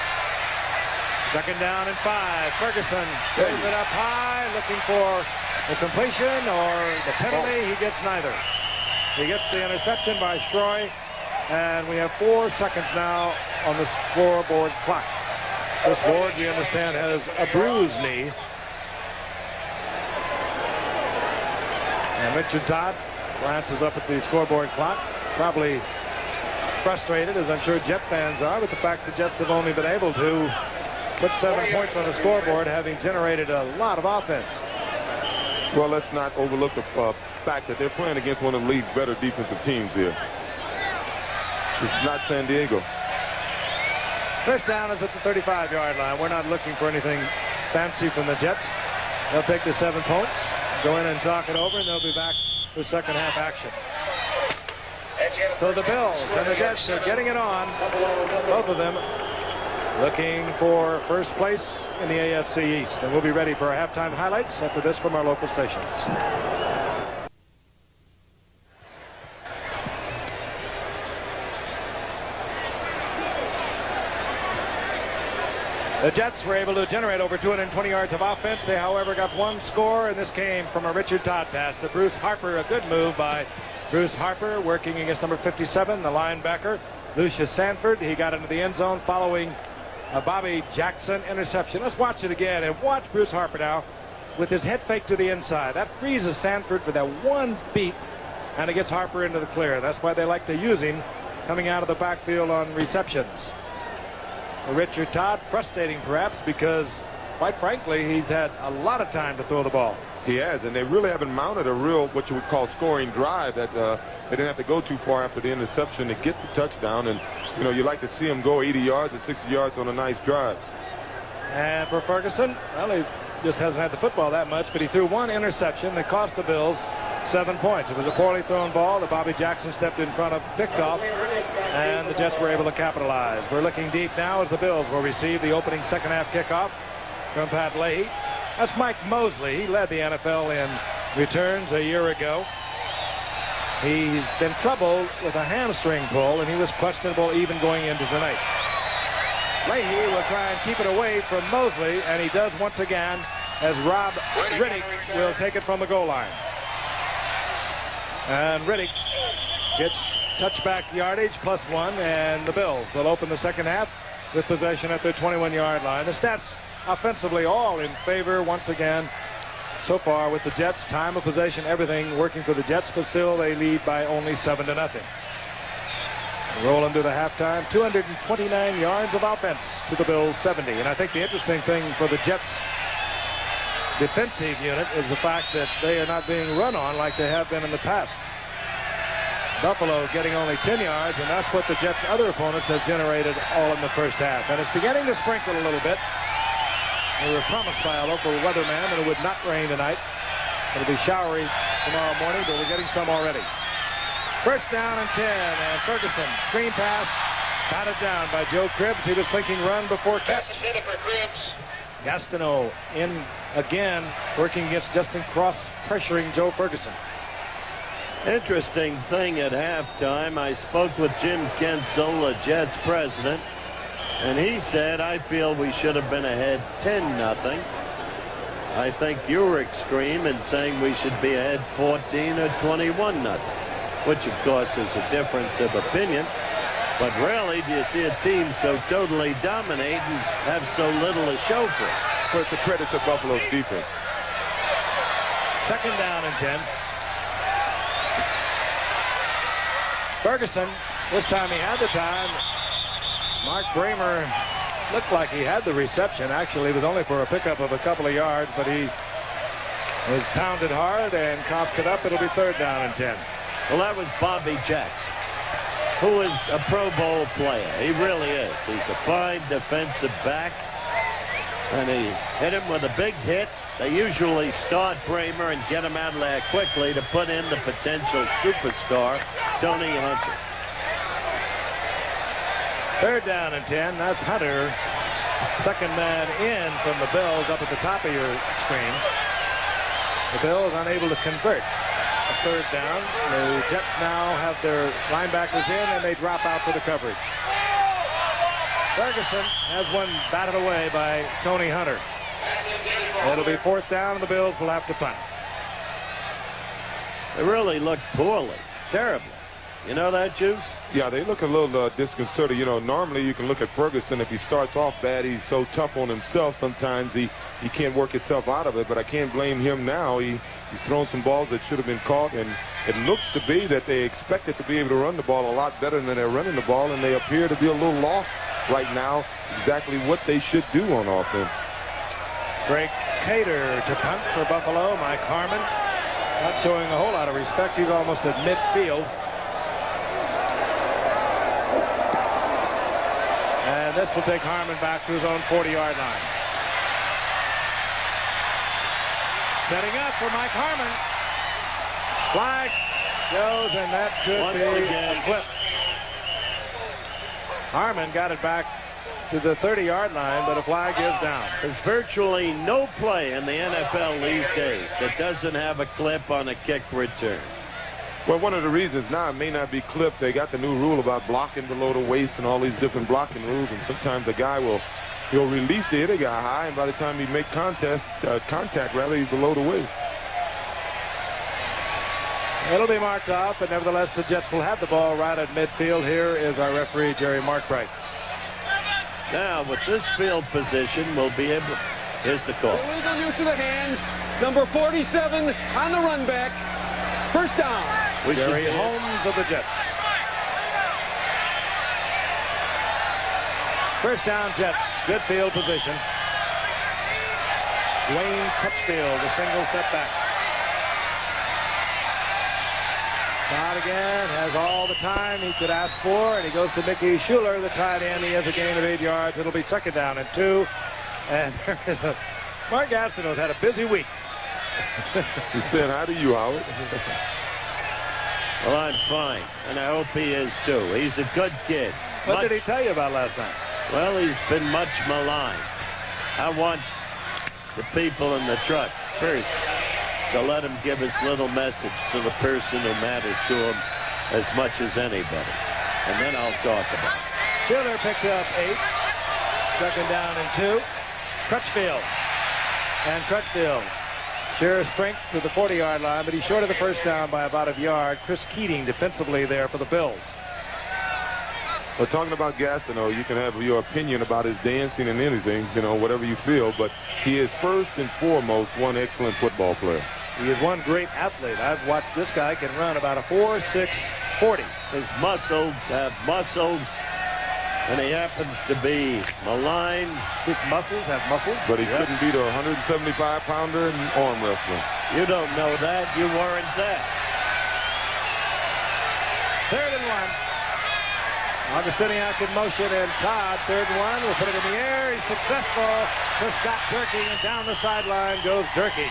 2nd down and 5. Ferguson throws it up high, looking for the completion or the penalty. He gets neither. He gets the interception by Stroy, and we have 4 seconds now on the scoreboard clock. Chris Ward, we understand, has a bruised knee. And Richard Todd glances up at the scoreboard clock, probably frustrated, as I'm sure Jet fans are, with the fact the Jets have only been able to put 7 points on the scoreboard, having generated a lot of offense. Well, let's not overlook the fact that they're playing against one of the league's better defensive teams here. This is not San Diego. First down is at the 35-yard line. We're not looking for anything fancy from the Jets. They'll take the 7 points, go in and talk it over, and they'll be back for second half action. So the Bills and the Jets are getting it on, both of them looking for first place in the AFC East. And we'll be ready for our halftime highlights after this from our local stations. The Jets were able to generate over 220 yards of offense. They, however, got one score, and this came from a Richard Todd pass to Bruce Harper. A good move by Bruce Harper, working against number 57, the linebacker, Lucius Sanford. He got into the end zone following a Bobby Jackson interception. Let's watch it again, and watch Bruce Harper now with his head fake to the inside. That freezes Sanford for that one beat, and it gets Harper into the clear. That's why they like to use him coming out of the backfield on receptions. Richard Todd, frustrating perhaps, because quite frankly he's had a lot of time to throw the ball. He has, and they really haven't mounted a real, what you would call, scoring drive. That they didn't have to go too far after the interception to get the touchdown. And you know, you like to see him go 80 yards or 60 yards on a nice drive. And for Ferguson, well, he just hasn't had the football that much, but he threw one interception that cost the Bills 7 points. It was a poorly thrown ball that Bobby Jackson stepped in front of, picked off, and the Jets were able to capitalize. We're looking deep now as the Bills will receive the opening second half kickoff from Pat Leahy. That's Mike Mosley. He led the NFL in returns a year ago. He's been troubled with a hamstring pull, and he was questionable even going into tonight. Leahy will try and keep it away from Mosley, and he does once again as Rob Riddick will take it from the goal line. And Riddick gets touchback yardage +1, and the Bills will open the second half with possession at their 21-yard line. The stats offensively all in favor once again so far with the Jets. Time of possession, everything working for the Jets, but still they lead by only 7-0. Rolling to the halftime, 229 yards of offense to the Bills 70. And I think the interesting thing for the Jets defensive unit is the fact that they are not being run on like they have been in the past. Buffalo getting only 10 yards, and that's what the Jets' other opponents have generated all in the first half. And it's beginning to sprinkle a little bit. We were promised by a local weatherman that it would not rain tonight. It'll be showery tomorrow morning, but we're getting some already. First down and 10, and Ferguson, screen pass, batted down by Joe Cribbs. He was thinking run before catch. Gastineau in again, working against Justin Cross, pressuring Joe Ferguson. Interesting thing at halftime, I spoke with Jim Cosell, the Jets president, and he said, I feel we should have been ahead 10-0. I think you were extreme in saying we should be ahead 14 or 21-0, which of course is a difference of opinion. But rarely do you see a team so totally dominate and have so little to show for it. But it's a credit to Buffalo's defense. Second down and 10. Ferguson, this time he had the time. Mark Bramer looked like he had the reception. Actually, it was only for a pickup of a couple of yards, but he was pounded hard and cops it up. It'll be third down and 10. Well, that was Bobby Jackson, who is a Pro Bowl player. He really is. He's a fine defensive back, and he hit him with a big hit. They usually start Bramer and get him out of there quickly to put in the potential superstar, Tony Hunter. Third down and 10. That's Hunter. Second man in from the Bills up at the top of your screen. The Bills unable to convert. A third down. The Jets now have their linebackers in, and they drop out for the coverage. Ferguson has one batted away by Tony Hunter. It'll be fourth down, and the Bills will have to punt. They really looked poorly. Terribly. You know that, Juice? Yeah, they look a little disconcerted. You know, normally you can look at Ferguson. If he starts off bad, he's so tough on himself. Sometimes he can't work himself out of it, but I can't blame him now. He's thrown some balls that should have been caught, and it looks to be that they expected to be able to run the ball a lot better than they're running the ball, and they appear to be a little lost right now exactly what they should do on offense. Greg Cater to punt for Buffalo. Mike Harmon not showing a whole lot of respect. He's almost at midfield. And this will take Harmon back to his own 40-yard line. Setting up for Mike Harmon. Flag goes, and that could be a clip. Harmon got it back to the 30-yard line, but a flag is down. There's virtually no play in the NFL these days that doesn't have a clip on a kick return. Well, one of the reasons now it may not be clipped, they got the new rule about blocking below the waist and all these different blocking rules, and sometimes the guy will he'll release the hitter guy high, and by the time he make contact, he's below the waist. It'll be marked off, but nevertheless, the Jets will have the ball right at midfield. Here is our referee, Jerry Markbright. Now, with this field position, we'll be able... Here's the call. Illegal use of the hands. Number 47 on the run back. First down. Jerry Holmes of the Jets. First down, Jets. Good field position. Dwayne Crutchfield, a single setback. Todd again has all the time he could ask for, and he goes to Mickey Schuler, the tight end. He has a gain of 8 yards. It'll be second down and 2. And there is a... Mark Gastineau's had a busy week. He said, how do you, Howard? Well, I'm fine, and I hope he is too. He's a good kid. What did he tell you about last night? Well, he's been much maligned. I want the people in the truck first to let him give his little message to the person who matters to him as much as anybody. And then I'll talk about it. Schuler picked up 8. Second down and 2. Crutchfield. And Crutchfield, sure strength to the 40-yard line, but he's short of the first down by about a yard. Chris Keating defensively there for the Bills. Well, talking about Gastineau, you can have your opinion about his dancing and anything, you know, whatever you feel, but he is first and foremost one excellent football player. He is one great athlete. I've watched this guy can run about a 4.6 40. His muscles have muscles, and he happens to be maligned. His muscles have muscles. But he couldn't beat a 175-pounder in arm wrestling. You don't know that. You weren't there. 3rd and 1. Augustiniak in motion, and Todd, 3rd and 1, will put it in the air. He's successful to Scott Durkee, and down the sideline goes Durkee.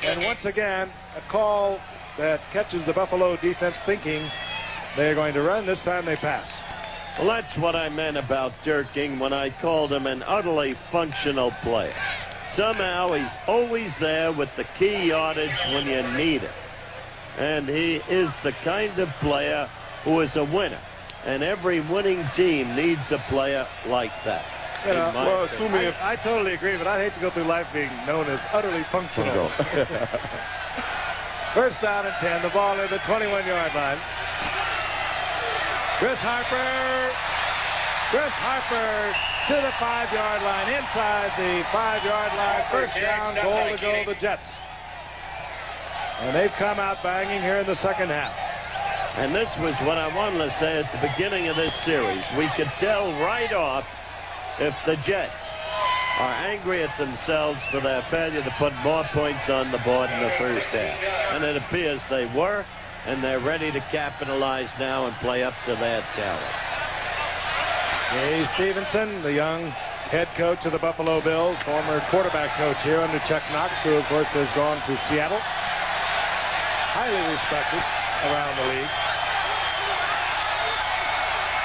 And once again, a call that catches the Buffalo defense thinking they're going to run. This time they pass. Well, that's what I meant about Durkee when I called him an utterly functional player. Somehow he's always there with the key yardage when you need it. And he is the kind of player who is a winner. And every winning team needs a player like that. You know, well, assuming I totally agree, but I'd hate to go through life being known as utterly functional. First down and 10. The ball at the 21-yard line. Chris Harper to the 5-yard line, inside the 5-yard line. First down, goal to go, the Jets. And they've come out banging here in the second half. And this was what I wanted to say at the beginning of this series. We could tell right off if the Jets are angry at themselves for their failure to put more points on the board in the first half. And it appears they were, and they're ready to capitalize now and play up to their talent. Jay Stevenson, the young head coach of the Buffalo Bills, former quarterback coach here under Chuck Knox, who of course has gone to Seattle. Highly respected around the league.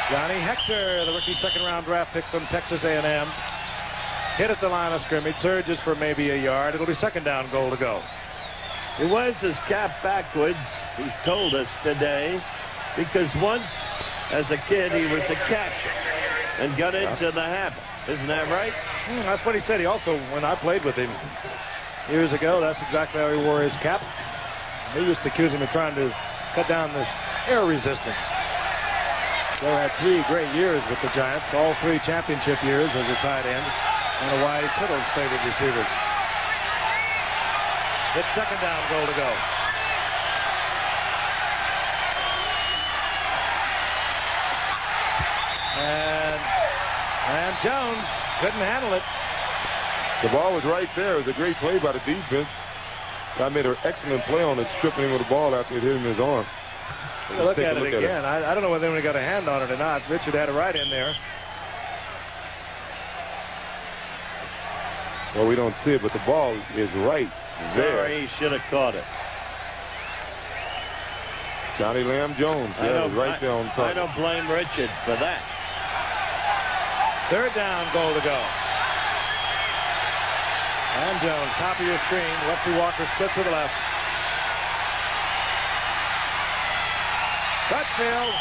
Johnny Hector, the rookie second-round draft pick from Texas A&M, hit at the line of scrimmage, surges for maybe a yard. It'll be second down, goal to go. He wears his cap backwards, he's told us today, because once, as a kid, he was a catcher and got into the habit. Isn't that right? That's what he said. He also, when I played with him years ago, that's exactly how he wore his cap. They used to accuse him of trying to cut down this air resistance. Joe had 3 great years with the Giants, all 3 championship years as a tight end, one of Wyatt Tittle's favorite receivers. It's second down, goal to go. And Jones couldn't handle it. The ball was right there. It was a great play by the defense. Guy made an excellent play on it, stripping him with the ball after it hit him in his arm. Look at it again. I don't know whether anyone got a hand on it or not. Richard had it right in there. Well, we don't see it, but the ball is right there. Sorry, he should have caught it. Johnny Lamb Jones, right there on top. I don't blame Richard for that. Third down, goal to go. And Jones, top of your screen. Wesley Walker split to the left. Crutchfield,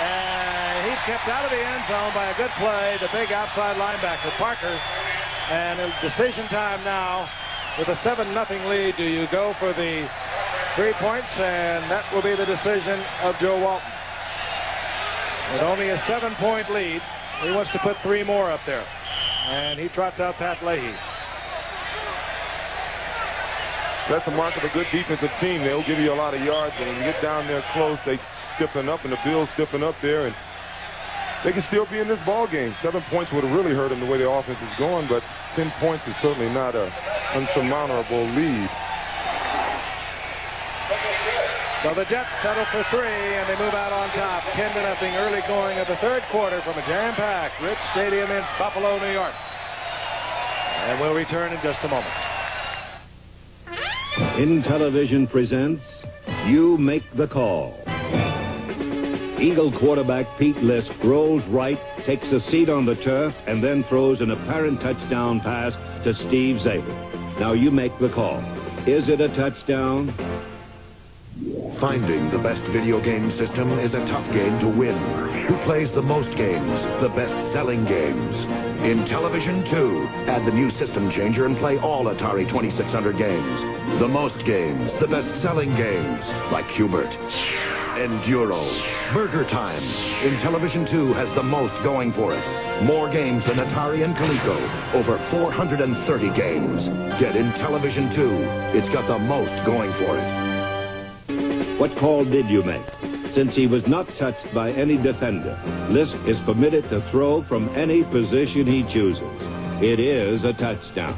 And he's kept out of the end zone by a good play, the big outside linebacker, Parker. And a decision time now with a 7-0 lead. Do you go for the 3 points? And that will be the decision of Joe Walton. With only a 7-point lead, he wants to put 3 more up there. And he trots out Pat Leahy. That's a mark of a good defensive team. They'll give you a lot of yards, but when you get down there close, they stiffen up, and the Bills stiffen up there, and they can still be in this ball game. 7 points would have really hurt them the way the offense is going, but 10 points is certainly not an unsurmountable lead. So the Jets settle for 3, and they move out on top. 10-0 early going of the third quarter from a jam-packed Rich Stadium in Buffalo, New York. And we'll return in just a moment. In Television presents You Make the Call. Eagle quarterback Pete Lisk rolls right, takes a seat on the turf, and then throws an apparent touchdown pass to Steve Zabel. Now you make the call. Is it a touchdown? Finding the best video game system is a tough game to win. Who plays the most games, the best-selling games? In Television 2, add the new system changer and play all Atari 2600 games. The most games, the best-selling games, like Hubert. Enduro. Burger Time. In Television 2 has the most going for it. More games than Atari and Coleco. Over 430 games. Get in Television 2. It's got the most going for it. What call did you make? Since he was not touched by any defender, Lisk is permitted to throw from any position he chooses. It is a touchdown.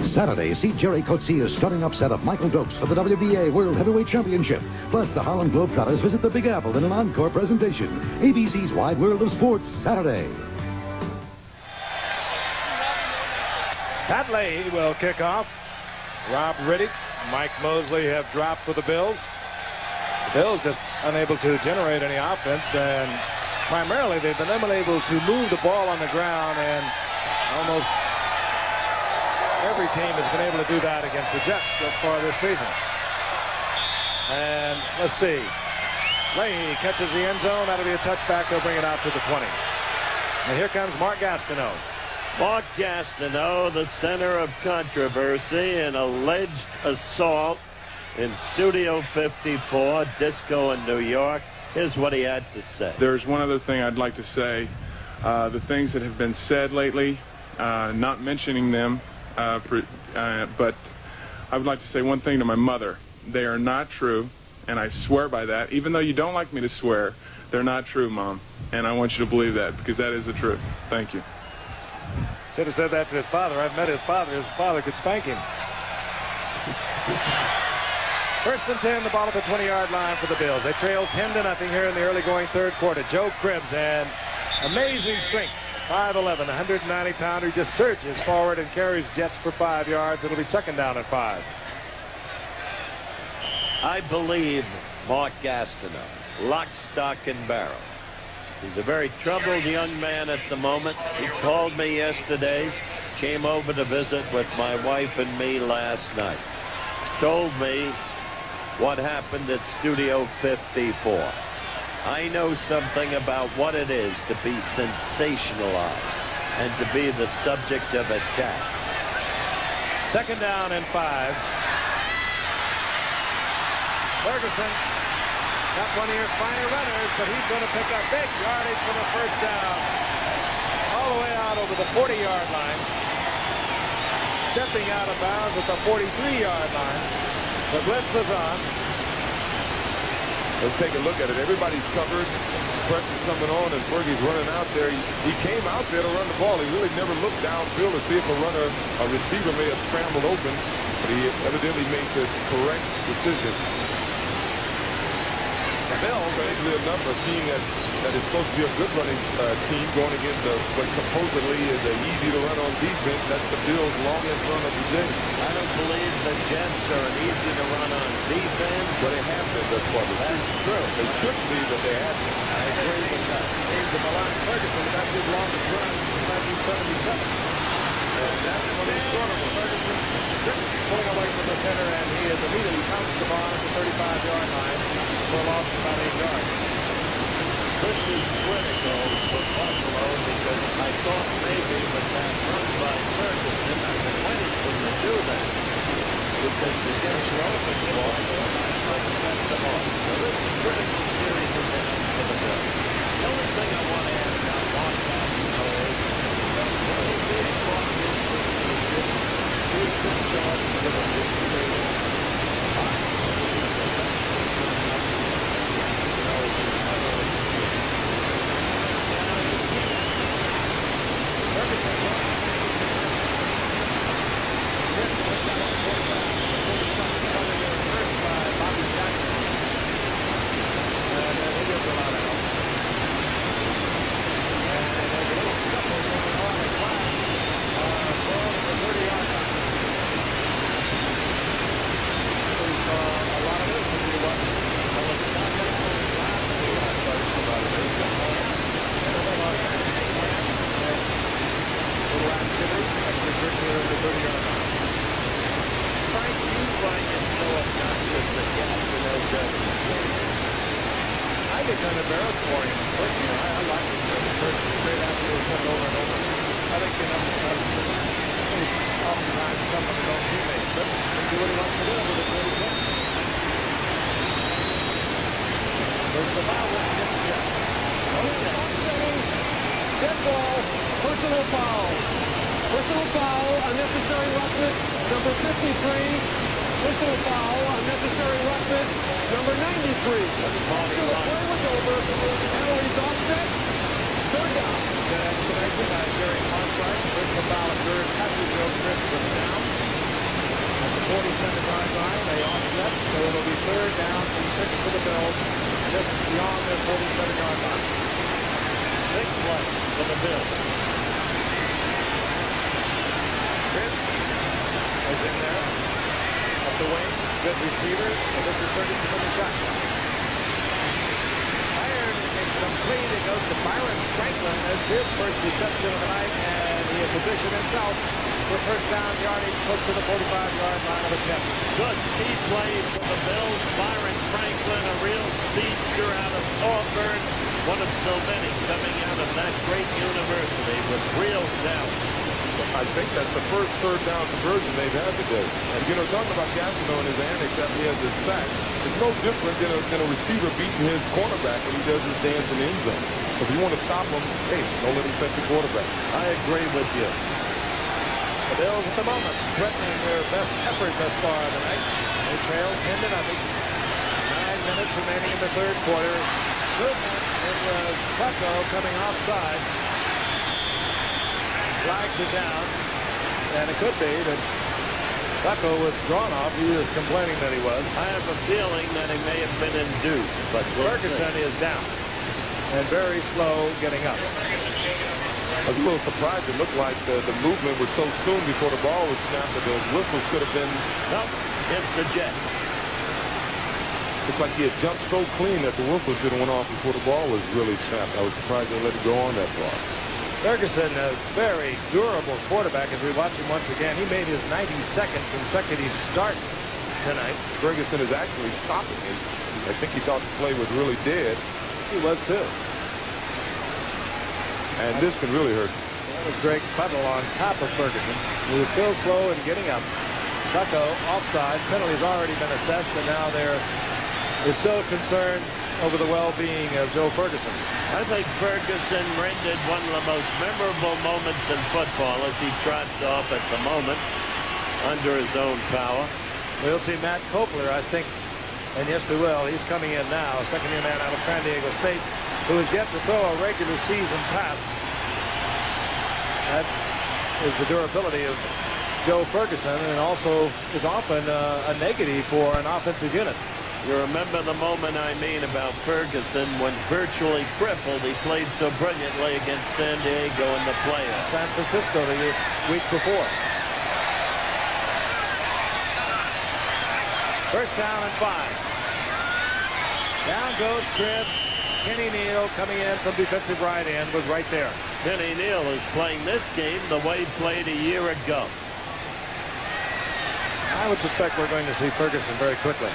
Saturday, see Jerry Coetzee's stunning upset of Michael Dokes for the WBA World Heavyweight Championship. Plus, the Harlem Globetrotters visit the Big Apple in an encore presentation. ABC's Wide World of Sports, Saturday. Pat Leahy will kick off. Rob Riddick, Mike Mosley have dropped for the Bills. The Bills just unable to generate any offense, and primarily they've been unable to move the ball on the ground, and almost every team has been able to do that against the Jets so far this season. And let's see. Leahy catches the end zone. That'll be a touchback. They'll bring it out to the 20. And here comes Mark Gastineau. Mark Gastineau, the center of controversy, an alleged assault in Studio 54, Disco in New York. Here's what he had to say. There's one other thing I'd like to say. The things that have been said lately, not mentioning them, but I would like to say one thing to my mother. They are not true, and I swear by that. Even though you don't like me to swear, they're not true, Mom. And I want you to believe that, because that is the truth. Thank you. Should have said that to his father. I've met his father. His father could spank him. First and 10, the ball at the 20-yard line for the Bills. They trail 10-0 here in the early going third quarter. Joe Cribbs, and amazing strength. 5'11", 190-pounder, just surges forward and carries Jets for 5 yards. It'll be second down and 5. I believe Mark Gastineau, lock, stock, and barrel. He's a very troubled young man at the moment. He called me yesterday, came over to visit with my wife and me last night. Told me what happened at Studio 54. I know something about what it is to be sensationalized and to be the subject of attack. Second down and 5. Ferguson got one of your finer runners, but he's going to pick up big yardage for the first down. All the way out over the 40-yard line. Stepping out of bounds at the 43-yard line. The blitz was on. Let's take a look at it. Everybody's covered. Pressure's coming on, and Fergie's running out there. He came out there to run the ball. He really never looked downfield to see if a receiver may have scrambled open, but he evidently made the correct decision. The Bills are actually a number, seeing that it's supposed to be a good running team going against what supposedly is an easy-to-run-on defense. That's the Bills' longest run of the day. I don't believe the Jets are an easy-to-run-on defense. But they have been thus far. That's true. They should be, but they haven't. I agree with that. James Milan Ferguson, that's his longest run since 1977. And that's when he scored him. Ferguson pulling away from the center, and he has immediately pounced the ball at the 35-yard line. for a loss of about 8 yards. This is critical for Buffalo because I thought maybe with that run by Ferguson, I've been waiting for him to do that. Because to get the offense ball, they'll set them off. So this is critical series of downs for the Bills. The only thing I want to add about Washington is that when he did cross his position, he was in charge of the receiver. Than a receiver beating his cornerback when he does his dance in the end zone. If you want to stop him, hey, don't let him touch the quarterback. I agree with you. The Bills at the moment threatening their best effort thus far tonight. They trail 10-0. 9 minutes remaining in the third quarter. Movement in Bucko coming offside. Flags it down. And it could be that Bucko was drawn off. He was complaining that he was. I have a feeling that he may have been induced, but Ferguson is down and very slow getting up. I was a little surprised. It looked like the movement was so soon before the ball was snapped that the whistle should have been. No, it's the Jets. Looks like he had jumped so clean that the whistle should have went off before the ball was really snapped. I was surprised they let it go on that far. Ferguson, a very durable quarterback. As we watch him once again, he made his 92nd consecutive start tonight. Ferguson is actually stopping it. I think he thought the play was really dead. He was too. And this can really hurt. That was Greg Puddle on top of Ferguson. He was still slow in getting up. Bucko offside. Penalty's already been assessed, and now they're still concerned over the well-being of Joe Ferguson. I think Ferguson rendered one of the most memorable moments in football as he trots off at the moment under his own power. We'll see Matt Kopler, I think, and yes, we will. He's coming in now, second-year man out of San Diego State, who has yet to throw a regular season pass. That is the durability of Joe Ferguson, and also is often a negative for an offensive unit. You remember the moment I mean about Ferguson when virtually crippled he played so brilliantly against San Diego in the playoffs. San Francisco the week before. First down and 5. Down goes Cribbs. Kenny Neal coming in from defensive right end was right there. Kenny Neal is playing this game the way he played a year ago. I would suspect we're going to see Ferguson very quickly.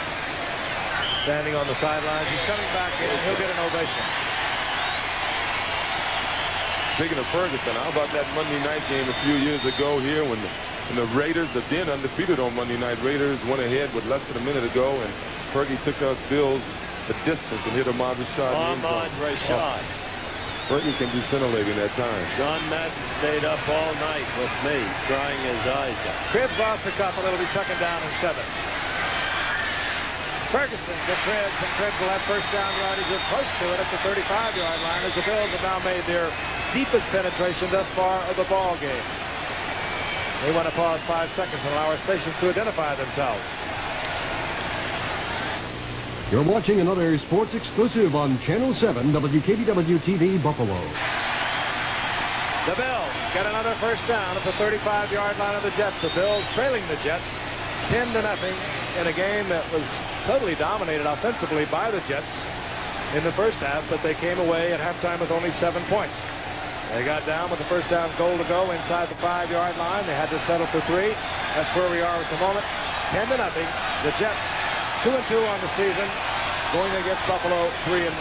standing on the sidelines. He's coming back in, and he'll get an ovation. Speaking of Ferguson, how about that Monday night game a few years ago here when the Raiders, the then undefeated on Monday night, Raiders went ahead with less than a minute ago, and Fergie took us Bills the distance and hit Ahmad Rashad. Ahmad Rashad. Fergie can be scintillating at times. John Madden stayed up all night with me, crying his eyes out. Cribbs lost a couple. It'll be 2nd down and 7. Ferguson to Cribbs, and Cribbs will have first down yardage or close to it at the 35-yard line as the Bills have now made their deepest penetration thus far of the ball game. They want to pause 5 seconds and allow our stations to identify themselves. You're watching another sports exclusive on Channel 7 WKBW-TV Buffalo. The Bills get another first down at the 35-yard line of the Jets. The Bills trailing the Jets 10-0 in a game that was totally dominated offensively by the Jets in the first half, but they came away at halftime with only 7 points. They got down with the first down goal to go inside the 5-yard line. They had to settle for 3. That's where we are at the moment. 10-0. The Jets 2-2 on the season, going against Buffalo 3-1.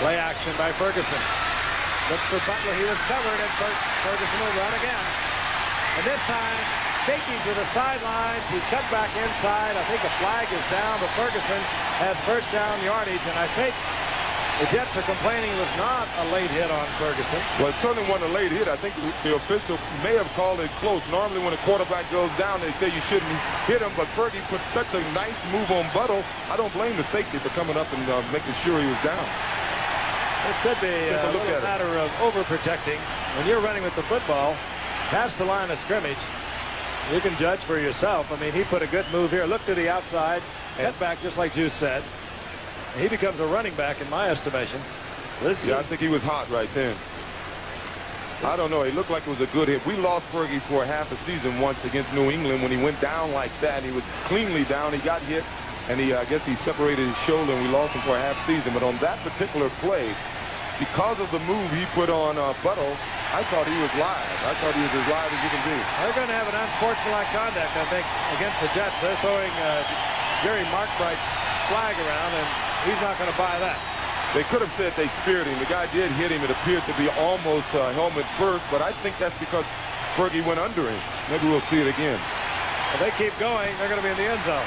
Play action by Ferguson. Looks for Butler. He was covered, and Ferguson will run again. And this time, faking to the sidelines. He cut back inside. I think a flag is down, but Ferguson has first down yardage, and I think the Jets are complaining it was not a late hit on Ferguson. Well, it certainly wasn't a late hit. I think the official may have called it close. Normally when a quarterback goes down, they say you shouldn't hit him, but Fergie put such a nice move on Buttle. I don't blame the safety for coming up and making sure he was down. This could be a little matter of overprotecting. When you're running with the football past the line of scrimmage, you can judge for yourself. I mean, he put a good move here. Look to the outside, cut back just like Juice said. He becomes a running back in my estimation. Yeah, I think he was hot right then. I don't know. It looked like it was a good hit. We lost Fergie for half a season once against New England when he went down like that. He was cleanly down. He got hit, and I guess he separated his shoulder, and we lost him for a half season. But on that particular play, because of the move he put on Buttle, I thought he was live. I thought he was as live as you can be. They're going to have an unsportsmanlike conduct, I think, against the Jets. They're throwing Jerry Markbright's flag around, and he's not going to buy that. They could have said they speared him. The guy did hit him. It appeared to be almost helmet first, but I think that's because Fergie went under him. Maybe we'll see it again. If they keep going, they're going to be in the end zone.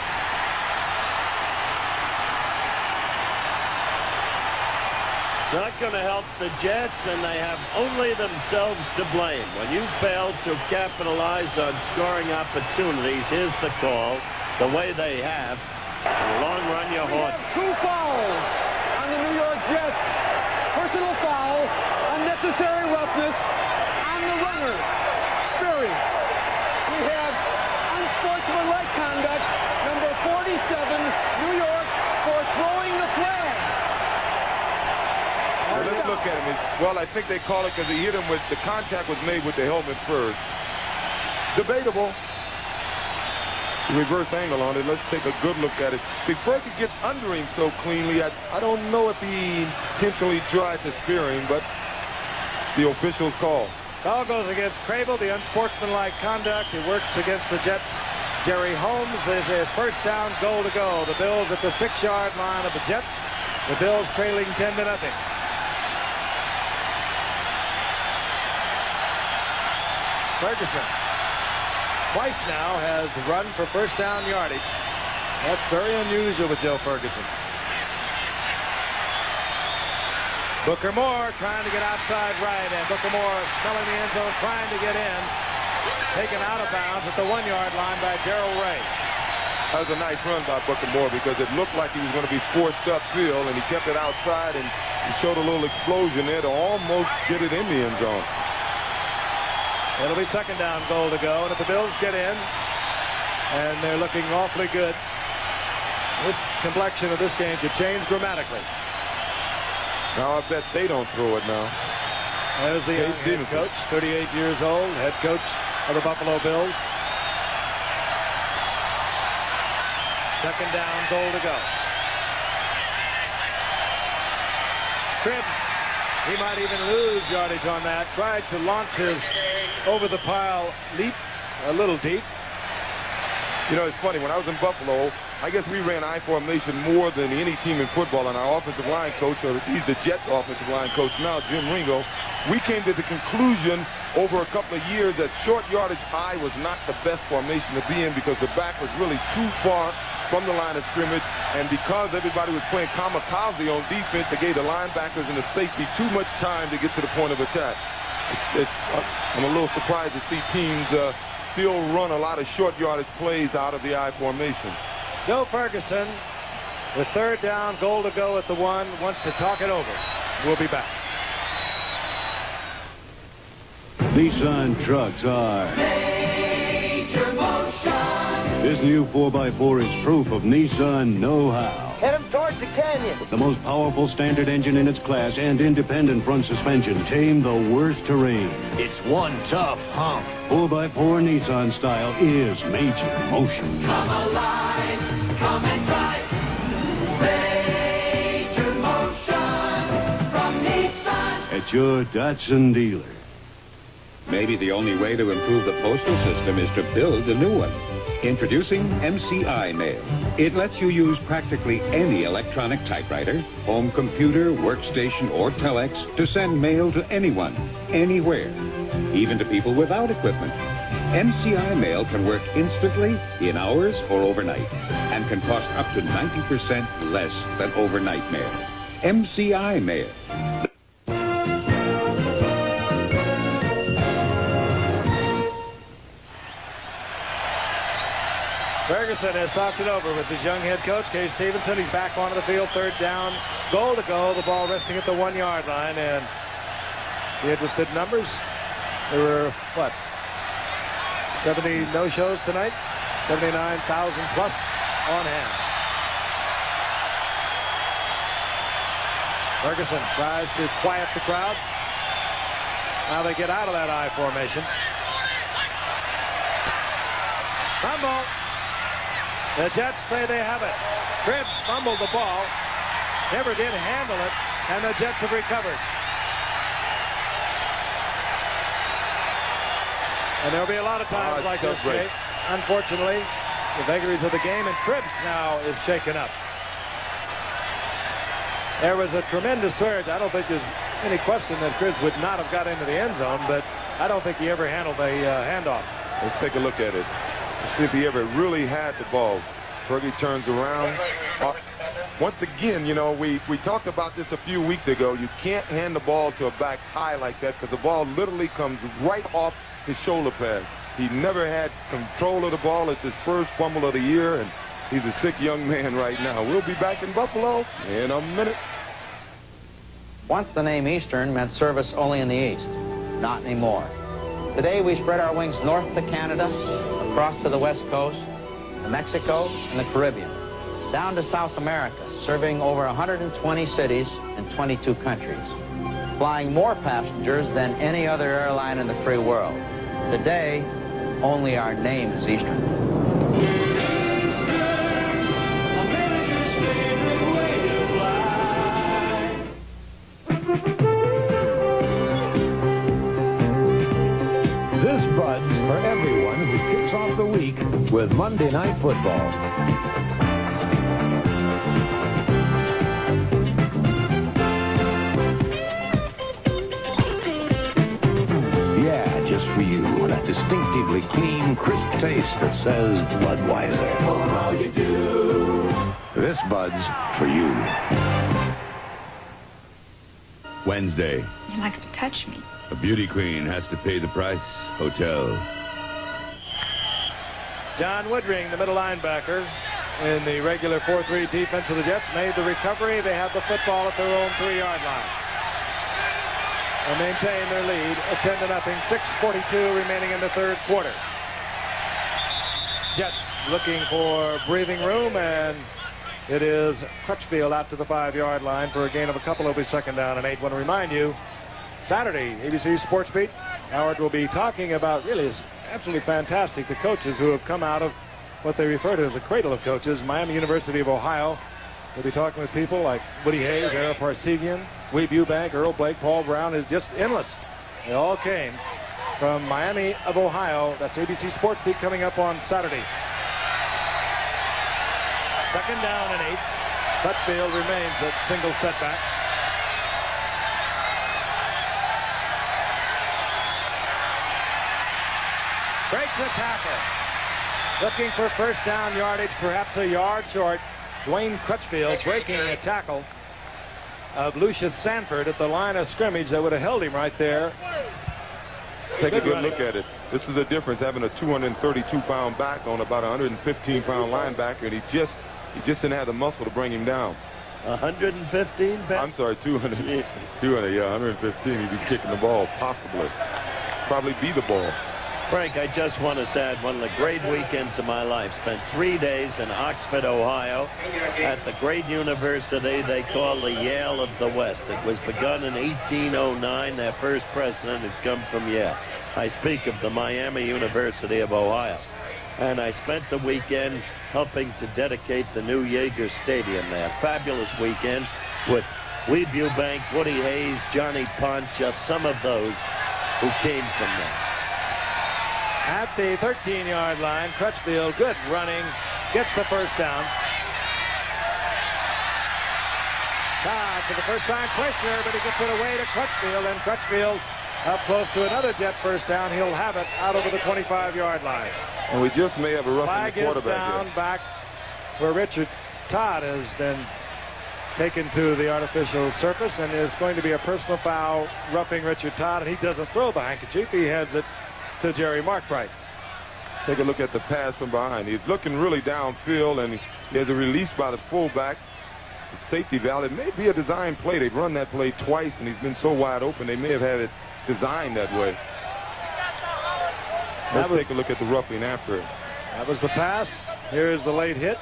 It's not going to help the Jets, and they have only themselves to blame. When you fail to capitalize on scoring opportunities, here's the call, the way they have. In the long run, you're haunted. 2 fouls on the New York Jets. Personal foul, unnecessary roughness on the runner, Sperry. We have unsportsmanlike conduct, number 47, New York, for throwing the flag. Well, let's look at him. Well, I think they call it because he hit him with the contact was made with the helmet first. Debatable. Reverse angle on it. Let's take a good look at it. See, Fergie gets under him so cleanly. I don't know if he intentionally tried to spear him, but the official's call. Call goes against Crable, the unsportsmanlike conduct. It works against the Jets. Jerry Holmes is his first down goal to go. The Bills at the 6-yard line of the Jets. The Bills trailing 10-0. Ferguson twice now has run for first down yardage. That's very unusual with Joe Ferguson. Booker Moore trying to get outside right, and Booker Moore smelling the end zone, trying to get in. Taken out of bounds at the 1-yard line by Darrell Ray. That was a nice run by Booker Moore because it looked like he was going to be forced upfield, and he kept it outside, and he showed a little explosion there to almost get it in the end zone. It'll be second down goal to go, and if the Bills get in, and they're looking awfully good, this complexion of this game could change dramatically. Now I bet they don't throw it now. There's the head coach, 38 years old, head coach of the Buffalo Bills. Second down goal to go. Cribbs He might even lose yardage on that. Tried to launch his over-the-pile leap a little deep. You know, it's funny. When I was in Buffalo, I guess we ran I formation more than any team in football. And our offensive line coach, or he's the Jets offensive line coach now, Jim Ringo, we came to the conclusion over a couple of years that short yardage I was not the best formation to be in because the back was really too far from the line of scrimmage, and because everybody was playing kamikaze on defense, it gave the linebackers and the safety too much time to get to the point of attack. I'm a little surprised to see teams still run a lot of short yardage plays out of the I formation. Joe Ferguson, with third down, goal to go at the 1, wants to talk it over. We'll be back. Nissan trucks are Major motion. This new 4x4 is proof of Nissan know-how. Head him towards the canyon. The most powerful standard engine in its class and independent front suspension tame the worst terrain. It's one tough hump. 4x4 Nissan style is major motion. Come alive, come and drive. Major motion from Nissan. At your Datsun dealer. Maybe the only way to improve the postal system is to build a new one. Introducing MCI Mail. It lets you use practically any electronic typewriter, home computer, workstation, or telex to send mail to anyone, anywhere, even to people without equipment. MCI Mail can work instantly, in hours, or overnight, and can cost up to 90% less than overnight mail. MCI Mail. Ferguson has talked it over with his young head coach, Kay Stevenson. He's back onto the field, third down, goal to go. The ball resting at the 1-yard line. And the interested numbers, there were, what, 70 no-shows tonight? 79,000 plus on hand. Ferguson tries to quiet the crowd. Now they get out of that I formation. Fumble. The Jets say they have it. Cribbs fumbled the ball, never did handle it, and the Jets have recovered. And there'll be a lot of times like this, Kate. Unfortunately, the vagaries of the game, and Cribbs now is shaken up. There was a tremendous surge. I don't think there's any question that Cribbs would not have got into the end zone, but I don't think he ever handled a handoff. Let's take a look at it. See if he ever really had the ball. Fergie turns around. Once again, you know, we talked about this a few weeks ago. You can't hand the ball to a back high like that because the ball literally comes right off his shoulder pad. He never had control of the ball. It's his first fumble of the year, and he's a sick young man right now. We'll be back in Buffalo in a minute. Once the name Eastern meant service only in the East. Not anymore. Today we spread our wings north to Canada, across to the West Coast, to Mexico, and the Caribbean, down to South America, serving over 120 cities in 22 countries, flying more passengers than any other airline in the free world. Today, only our name is Eastern. This Bud's for everyone who kicks off the week with Monday Night Football. Yeah, just for you, that distinctively clean, crisp taste that says Budweiser. Oh, you do. This Bud's for you. Wednesday. He likes to touch me. A beauty queen has to pay the price. Hotel. John Woodring, the middle linebacker, in the regular 4-3 defense of the Jets, made the recovery. They have the football at their own 3-yard line. And maintain their lead at 10-0. 6:42 remaining in the third quarter. Jets looking for breathing room, and it is Crutchfield out to the 5-yard line for a gain of a couple. It'll be second down and 8. I want to remind you, Saturday, ABC Sports Beat, Howard will be talking about, really, it's absolutely fantastic, the coaches who have come out of what they refer to as a cradle of coaches. Miami University of Ohio. We'll be talking with people like Woody Hayes, Ara Parsegian, Weeb Eubank, Earl Blake, Paul Brown is just endless. They all came from Miami of Ohio. That's ABC Sports Beat coming up on Saturday. Second down and 8. Crutchfield remains at single setback. Breaks the tackle. Looking for first down yardage, perhaps a yard short. Dwayne Crutchfield breaking a tackle of Lucius Sanford at the line of scrimmage that would have held him right there. Take a good look at it. This is the difference, having a 232-pound back on about a 115-pound linebacker, and he just didn't have the muscle to bring him down. 115 pounds? I'm sorry, 200. 200, yeah, 115. He'd be kicking the ball, possibly. Probably be the ball. Frank, I just want to say I had one of the great weekends of my life. Spent 3 days in Oxford, Ohio, at the great university they call the Yale of the West. It was begun in 1809. Their first president had come from Yale. I speak of the Miami University of Ohio. And I spent the weekend helping to dedicate the new Yager Stadium there. Fabulous weekend with Weeb Eubank, Woody Hayes, Johnny Pont, just some of those who came from there. At the 13-yard line, Crutchfield, good running, gets the first down. Todd for the first time pressure, but he gets it away to Crutchfield, and Crutchfield up close to another Jet first down. He'll have it out over the 25-yard line. And we just may have a roughing the quarterback down here. Back where Richard Todd has been taken to the artificial surface, and is going to be a personal foul roughing Richard Todd, and he doesn't throw the handkerchief. He heads it to Jerry Markbright. Take a look at the pass from behind. He's looking really downfield, and he has a release by the fullback. The safety valve. It may be a design play. They've run that play twice, and he's been so wide open, they may have had it designed that way. Let's take a look at the roughing after it. That was the pass. Here's the late hit.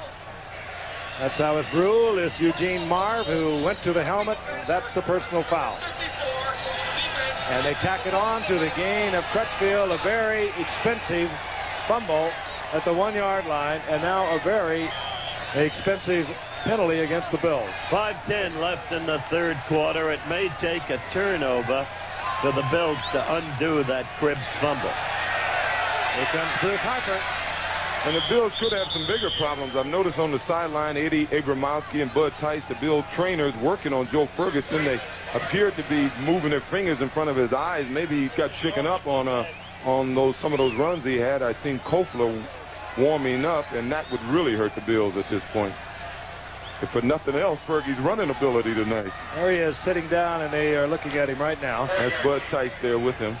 That's how it's ruled. It's Eugene Marv who went to the helmet. That's the personal foul. And they tack it on to the gain of Crutchfield, a very expensive fumble at the 1-yard line, and now a very expensive penalty against the Bills. 5:10 left in the third quarter. It may take a turnover for the Bills to undo that Cribbs fumble. Here comes Bruce Harper. And the Bills could have some bigger problems. I've noticed on the sideline, Eddie Abramowski and Bud Tice, the Bill trainers, working on Joe Ferguson. They appeared to be moving their fingers in front of his eyes. Maybe he got shaken up on some of those runs he had. I seen Kofler warming up, and that would really hurt the Bills at this point. If for nothing else, Fergie's running ability tonight. There he is sitting down, and they are looking at him right now. That's Bud Tice there with him.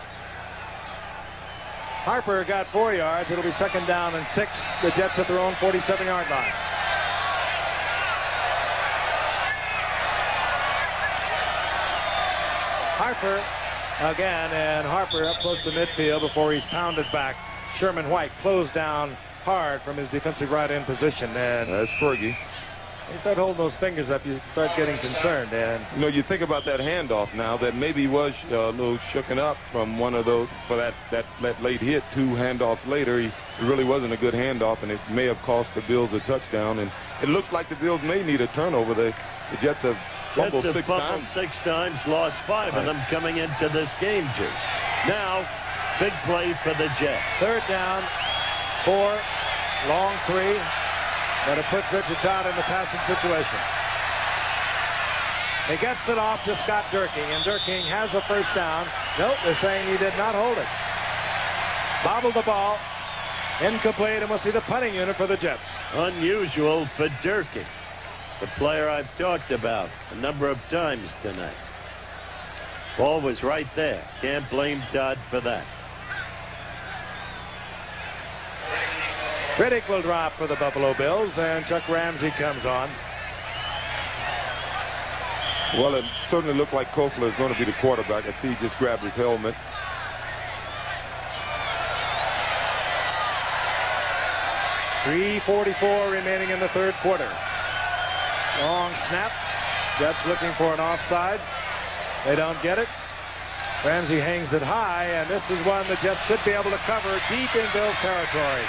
Harper got 4 yards. It'll be second down and 6. The Jets at their own 47-yard line. Harper again, and Harper up close to midfield before he's pounded back. Sherman White closed down hard from his defensive right end position, and that's Fergie. You start holding those fingers up, you start getting concerned. And you know, you think about that handoff now, that maybe he was a little shooken up from one of those, for that late hit. 2 handoffs later, it really wasn't a good handoff, and it may have cost the Bills a touchdown. And it looks like the Bills may need a turnover. The Jets have fumbled 6 times. 6 times, lost 5 of them coming into this game, Juice. Now, big play for the Jets. Third down, 4, long 3. But it puts Richard Todd in the passing situation. He gets it off to Scott Durking, and Durking has a first down. Nope, they're saying he did not hold it. Bobbled the ball. Incomplete, and we'll see the punting unit for the Jets. Unusual for Durking, the player I've talked about a number of times tonight. Ball was right there. Can't blame Todd for that. Riddick will drop for the Buffalo Bills, and Chuck Ramsey comes on. Well, it certainly looked like Kofler is going to be the quarterback. I see he just grabbed his helmet. .344 remaining in the third quarter. Long snap. Jets looking for an offside. They don't get it. Ramsey hangs it high, and this is one the Jets should be able to cover deep in Bills territory.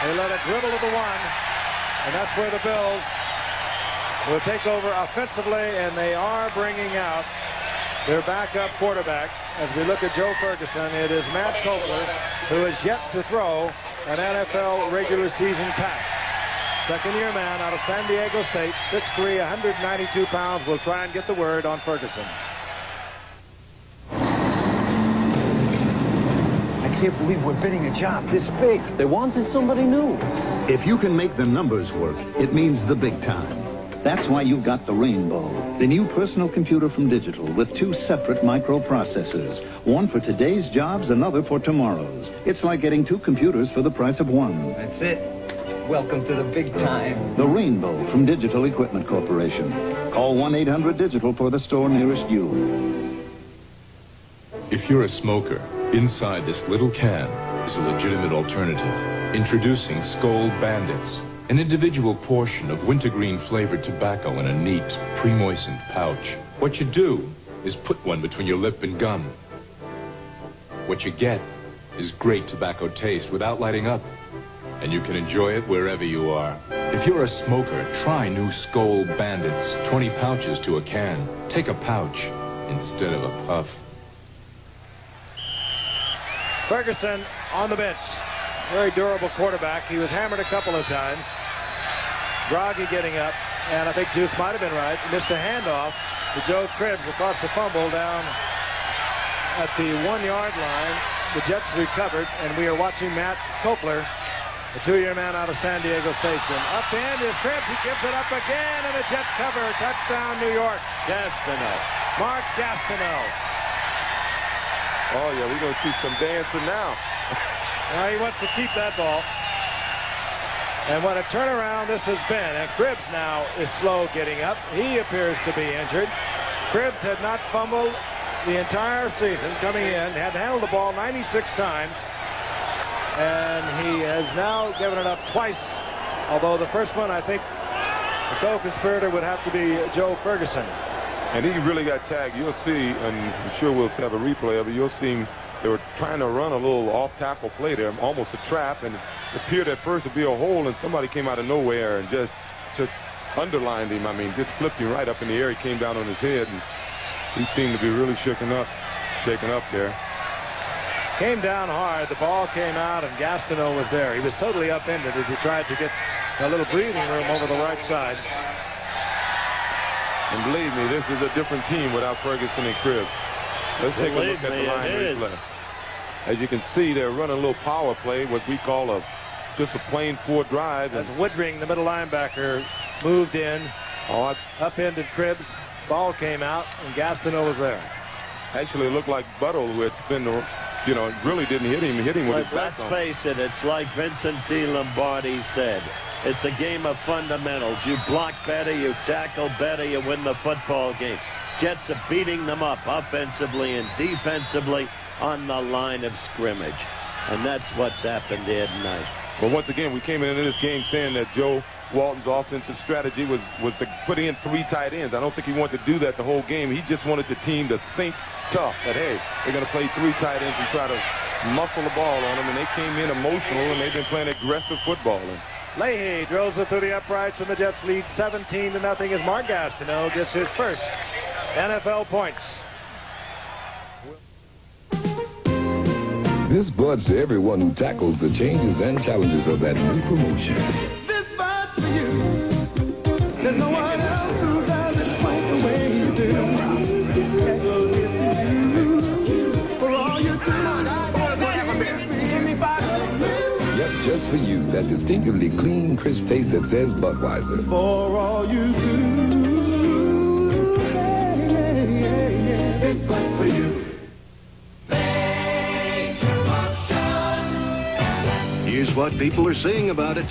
They let it dribble to the 1, and that's where the Bills will take over offensively, and they are bringing out their backup quarterback. As we look at Joe Ferguson, it is Matt Kopler, who is yet to throw an NFL regular season pass. Second-year man out of San Diego State, 6'3", 192 pounds, will try and get the word on Ferguson. I can't believe we're bidding a job this big. They wanted somebody new. If you can make the numbers work, it means the big time. That's why you've got the Rainbow, the new personal computer from Digital with 2 separate microprocessors. One for today's jobs, another for tomorrow's. It's like getting 2 computers for the price of one. That's it. Welcome to the big time. The Rainbow from Digital Equipment Corporation. Call 1-800-DIGITAL for the store nearest you. If you're a smoker, inside this little can is a legitimate alternative. Introducing Skoal Bandits, an individual portion of wintergreen flavored tobacco in a neat, pre-moistened pouch. What you do is put one between your lip and gum. What you get is great tobacco taste without lighting up, and you can enjoy it wherever you are. If you're a smoker, try new Skoal Bandits, 20 pouches to a can. Take a pouch instead of a puff. Ferguson on the bench. Very durable quarterback. He was hammered a couple of times. Groggy getting up, and I think Juice might have been right. Missed a handoff to Joe Cribbs across the fumble down at the 1-yard line. The Jets recovered, and we are watching Matt Kopler, the 2-year man out of San Diego State. And up end is Cribbs. He gives it up again, and the Jets cover. Touchdown, New York. Gastineau. Mark Gastineau. Oh, yeah, we're going to see some dancing now. Now he wants to keep that ball. And what a turnaround this has been. And Cribbs now is slow getting up. He appears to be injured. Cribbs had not fumbled the entire season coming in. Had handled the ball 96 times. And he has now given it up twice. Although the first one, I think, the co-conspirator would have to be Joe Ferguson. And he really got tagged. You'll see, and I'm sure we'll have a replay of it. You'll see him. They were trying to run a little off-tackle play there, almost a trap, and it appeared at first to be a hole, and somebody came out of nowhere and just underlined him. I mean, just flipped him right up in the air. He came down on his head, and he seemed to be really shaken up there. Came down hard. The ball came out, and Gastineau was there. He was totally upended as he tried to get a little breathing room over the right side. And believe me, this is a different team without Ferguson and Cribbs. Let's take a look at the line replay. As you can see, they're running a little power play, what we call just a plain 4 drive. As Woodring, the middle linebacker, moved in, upended Cribbs. Ball came out, and Gastineau was there. Actually, it looked like Buttle, who had been, really didn't hit him with his back on. Let's face it, it's like Vincent T. Lombardi said. It's a game of fundamentals. You block better, you tackle better, you win the football game. Jets are beating them up offensively and defensively on the line of scrimmage. And that's what's happened here tonight. Well, once again, we came into this game saying that Joe Walton's offensive strategy was to put in 3 tight ends. I don't think he wanted to do that the whole game. He just wanted the team to think tough, that, hey, they're going to play 3 tight ends and try to muscle the ball on them. And they came in emotional, and they've been playing aggressive football. Leahy drills it through the uprights, and the Jets lead 17-0 as Mark Gastineau gets his first NFL points. This bud's to everyone who tackles the changes and challenges of that new promotion. This bud's for you. There's no one else who does it quite the way you do. So this is you. For all you do. Yep, just for you, that distinctively clean, crisp taste that says Budweiser. For all you do. This bud's for you. Here's what people are saying about it.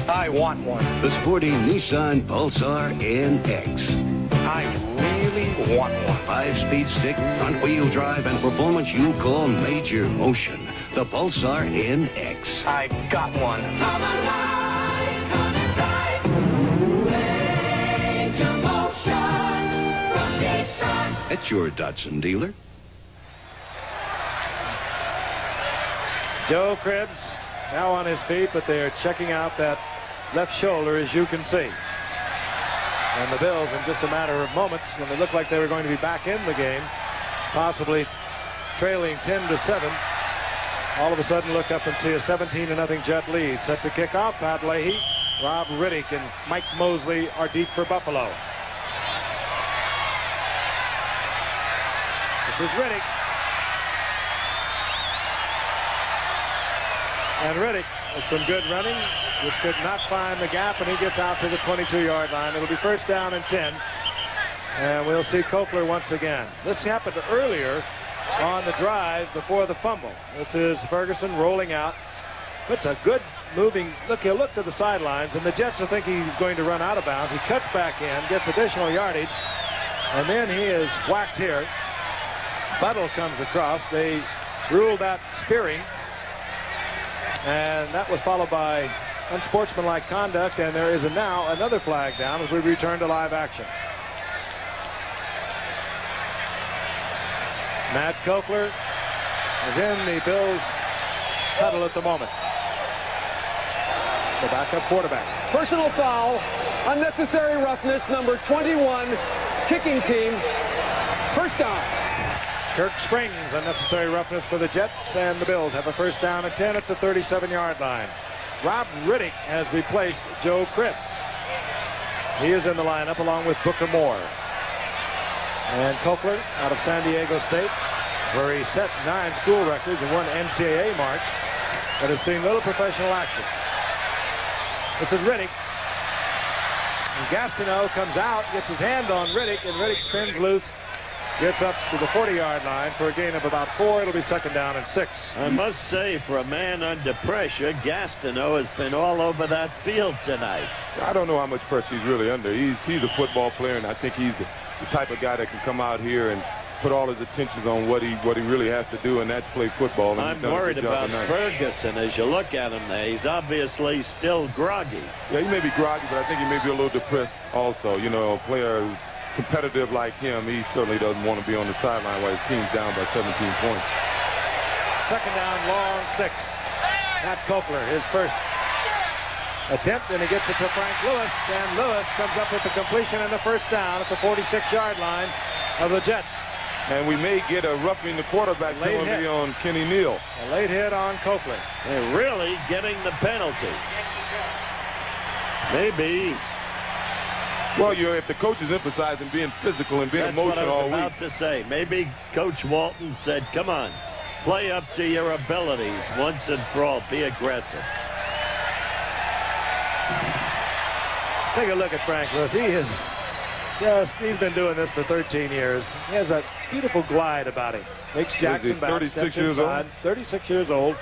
I want one. The sporty Nissan Pulsar NX. I really want one. 5-speed stick, front-wheel drive, and performance you call major motion. The Pulsar NX. I got one. Come alive, come and drive. Major motion from Nissan. That's your Datsun dealer. Joe Cribbs now on his feet, but they're checking out that left shoulder, as you can see. And the Bills, in just a matter of moments, when they looked like they were going to be back in the game, possibly trailing 10-7, all of a sudden look up and see a 17-0 Jet lead. Set to kick off. Pat Leahy, Rob Riddick, and Mike Mosley are deep for Buffalo. This is Riddick. And Riddick with some good running. Just could not find the gap, and he gets out to the 22-yard line. It'll be first down and 10. And we'll see Kopler once again. This happened earlier on the drive before the fumble. This is Ferguson rolling out. Puts a good moving look. He'll look to the sidelines, and the Jets are thinking he's going to run out of bounds. He cuts back in, gets additional yardage, and then he is whacked here. Buttle comes across. They ruled out spearing, and that was followed by unsportsmanlike conduct, and there is now another flag down as we return to live action. Matt Kopler is in the Bills huddle at the moment. The backup quarterback. Personal foul, unnecessary roughness, number 21, kicking team, first down. Kirk Springs, unnecessary roughness for the Jets, and the Bills have a first down and 10 at the 37-yard line. Rob Riddick has replaced Joe Cripps. He is in the lineup along with Booker Moore. And Kopler out of San Diego State, where he set 9 school records and 1 NCAA mark, but has seen little professional action. This is Riddick. And Gastineau comes out, gets his hand on Riddick, and Riddick spins loose, gets up to the 40-yard line for a gain of about 4. It'll be second down and 6. I must say, for a man under pressure, Gastineau has been all over that field tonight. I don't know how much pressure he's really under. He's a football player, and I think he's the type of guy that can come out here and put all his attention on what he really has to do, and that's play football. And I'm worried about Ferguson as you look at him there. He's obviously still groggy. Yeah, he may be groggy, but I think he may be a little depressed also. You know, a player who's competitive like him, he certainly doesn't want to be on the sideline while his team's down by 17 points. Second down, long 6. Matt Kopler, his first attempt, and he gets it to Frank Lewis, and Lewis comes up with the completion and the first down at the 46-yard line of the Jets. And we may get a roughing the quarterback penalty on Kenny Neal. A late hit on Kopler. They're really getting the penalty. Maybe. Well, if the coach is emphasizing being physical and being emotional all week. That's what I was about to say. Maybe Coach Walton said, come on, play up to your abilities once and for all. Be aggressive. Take a look at Frank Lewis. He's been doing this for 13 years. He has a beautiful glide about him. Makes Jackson back. 36 years old? 36 years old.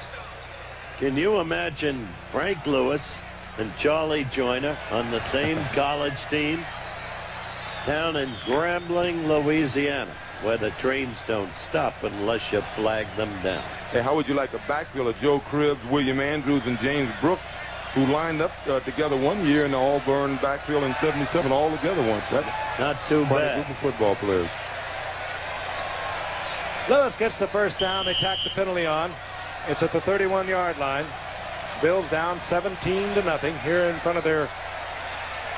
Can you imagine Frank Lewis and Charlie Joyner on the same college team down in Grambling, Louisiana, where the trains don't stop unless you flag them down? Hey, how would you like a backfield of Joe Cribbs, William Andrews, and James Brooks, who lined up together one year in the Auburn backfield in '77, all together once? That's not too bad. Group of football players. Lewis gets the first down. They tack the penalty on. It's at the 31-yard line. Bills down 17-0 here in front of their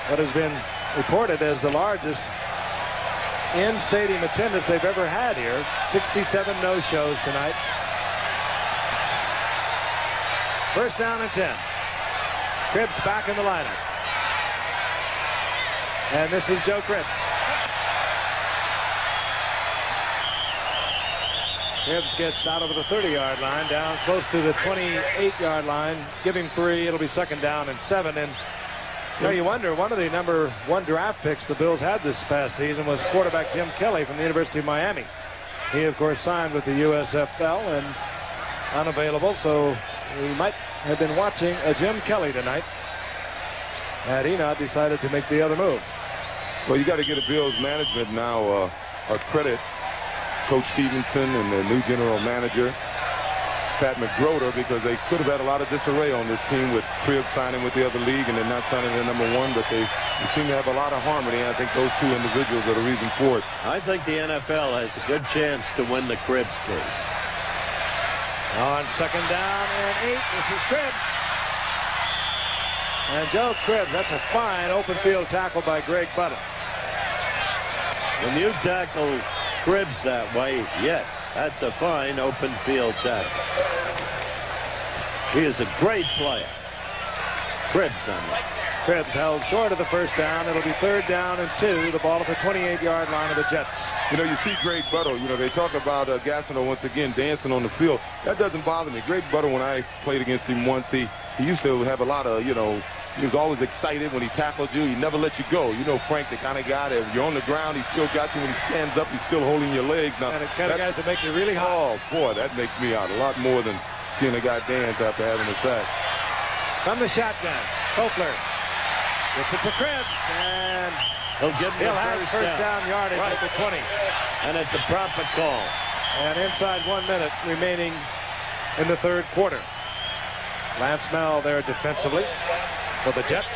what has been reported as the largest in-stadium attendance they've ever had here. 67 no-shows tonight. First down and 10. Cripps back in the lineup. And this is Joe Cripps. Cripps gets out over the 30-yard line, down close to the 28-yard line. Give him 3. It'll be second down and 7. And you wonder, one of the number 1 draft picks the Bills had this past season was quarterback Jim Kelly from the University of Miami. He, of course, signed with the USFL and unavailable, so we might have been watching a Jim Kelly tonight had he not decided to make the other move. Well, you got to get a Bills management now credit Coach Stevenson and the new general manager Pat McGroder, because they could have had a lot of disarray on this team with Cribbs signing with the other league and then not signing the number 1, but they seem to have a lot of harmony, and I think those 2 individuals are the reason for it. I think the NFL has a good chance to win the Cribbs case. On second down and 8, this is Cripps. And Joe Cribbs, that's a fine open field tackle by Greg Butler. When you tackle Cribbs that way, yes, that's a fine open field tackle. He is a great player. Cribbs on it. Cribbs held short of the first down. It'll be 3rd down and 2. The ball at the 28-yard line of the Jets. You know, you see Greg Butler, you know, they talk about Gastineau once again dancing on the field. That doesn't bother me. Greg Butler, when I played against him once, he used to have a lot of, you know, he was always excited when he tackled you. He never let you go. You know, Frank, the kind of guy that if you're on the ground, he still got you. When he stands up, he's still holding your legs. Now, and the kind of guys that make you really hot. Oh, boy, that makes me out a lot more than seeing a guy dance after having a sack. From the shotgun, Kofler gets it to Cribbs, and he'll have first down yardage at the 20. And it's a proper call. And inside 1 minute remaining in the 3rd quarter. Lance Mel there defensively for the Jets.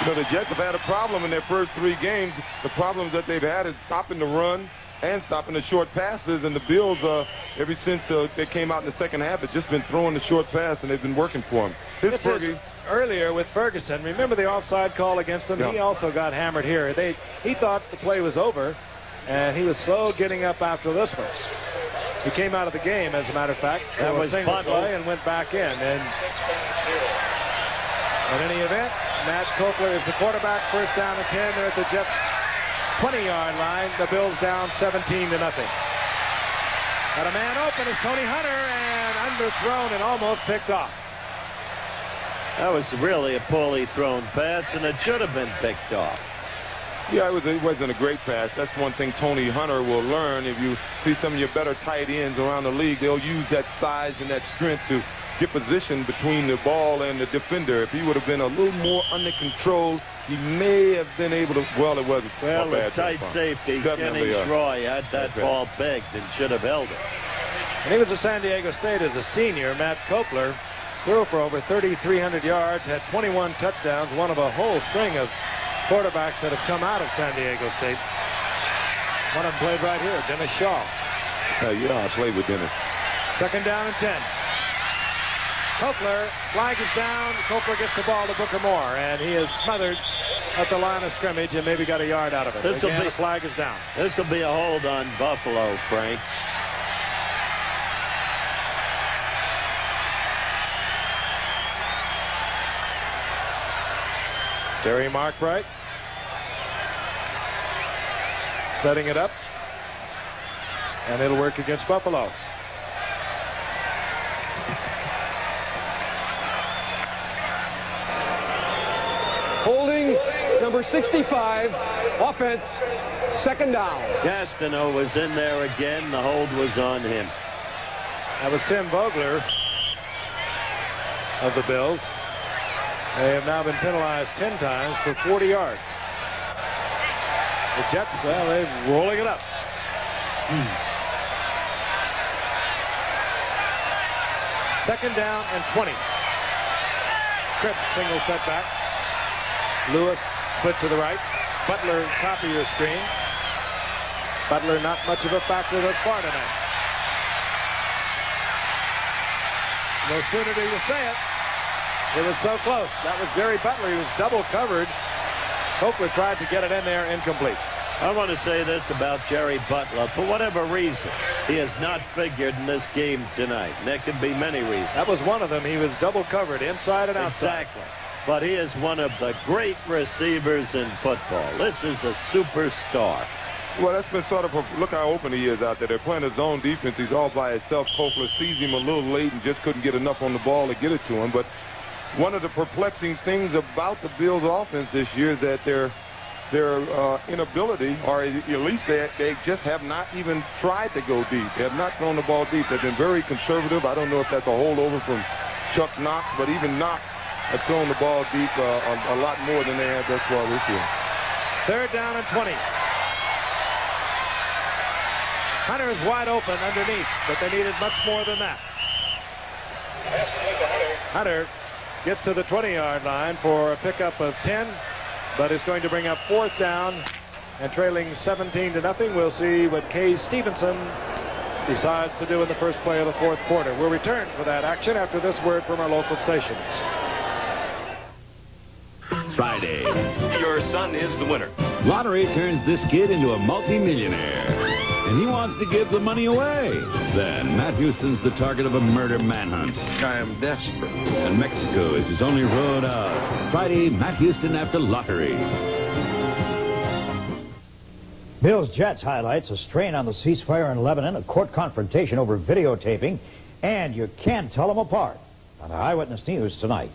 You know, the Jets have had a problem in their first 3 games. The problems that they've had is stopping the run and stopping the short passes. And the Bills, ever since they came out in the second half, have just been throwing the short pass, and they've been working for them. Earlier with Ferguson, remember the offside call against him? Yeah. He also got hammered here. He thought the play was over, and he was slow getting up after this one. He came out of the game, as a matter of fact. That was single play and went back in. And in any event, Matt Kofler is the quarterback. First down and 10. They're at the Jets' 20-yard line. The Bills down 17-0. Got a man open is Tony Hunter, and underthrown and almost picked off. That was really a poorly thrown pass, and it should have been picked off. Yeah, it wasn't a great pass. That's one thing Tony Hunter will learn. If you see some of your better tight ends around the league, they'll use that size and that strength to get position between the ball and the defender. If he would have been a little more under control, he may have been able to. Well, it wasn't. Well, the tight safety, Kenny Schroy, had that ball pegged and should have held it. And he was at San Diego State as a senior. Matt Kofler threw for over 3,300 yards, had 21 touchdowns, one of a whole string of quarterbacks that have come out of San Diego State. One of them played right here, Dennis Shaw. Yeah, I played with Dennis. 2nd down and 10. Kofler, flag is down. Kofler gets the ball to Booker Moore, and he is smothered at the line of scrimmage and maybe got a yard out of it. The flag is down. This will be a hold on Buffalo, Frank. Terry Markbright setting it up, and it'll work against Buffalo. Holding number 65, offense, 2nd down. Gastineau was in there again. The hold was on him. That was Tim Vogler of the Bills. They have now been penalized 10 times for 40 yards. The Jets, well, they're rolling it up. 2nd down and 20. Cripps, single setback. Lewis split to the right. Butler, top of your screen. Butler not much of a factor thus far tonight. No sooner do you say it. It was so close. That was Jerry Butler. He was double covered. Kofler tried to get it in there, incomplete. I want to say this about Jerry Butler. For whatever reason, he has not figured in this game tonight. And there could be many reasons. That was one of them. He was double covered inside and outside. Exactly. But he is one of the great receivers in football. This is a superstar. Well, that's been sort of a look how open he is out there. They're playing his own defense. He's all by himself. Kofler sees him a little late and just couldn't get enough on the ball to get it to him. But one of the perplexing things about the Bills' offense this year is that their inability, or at least they just have not even tried to go deep. They have not thrown the ball deep. They've been very conservative. I don't know if that's a holdover from Chuck Knox, but even Knox have thrown the ball deep a lot more than they have thus far this year. 3rd down and 20. Hunter is wide open underneath, but they needed much more than that. Hunter gets to the 20-yard line for a pickup of 10, but is going to bring up 4th down and trailing 17-0. We'll see what Kay Stevenson decides to do in the first play of the fourth quarter. We'll return for that action after this word from our local stations. Friday. Your son is the winner. Lottery turns this kid into a multi-millionaire, and he wants to give the money away. Then Matt Houston's the target of a murder manhunt. I am desperate. And Mexico is his only road out. Friday, Matt Houston after Lottery. Bills-Jets highlights a strain on the ceasefire in Lebanon, a court confrontation over videotaping, and you can't tell them apart. On Eyewitness News tonight.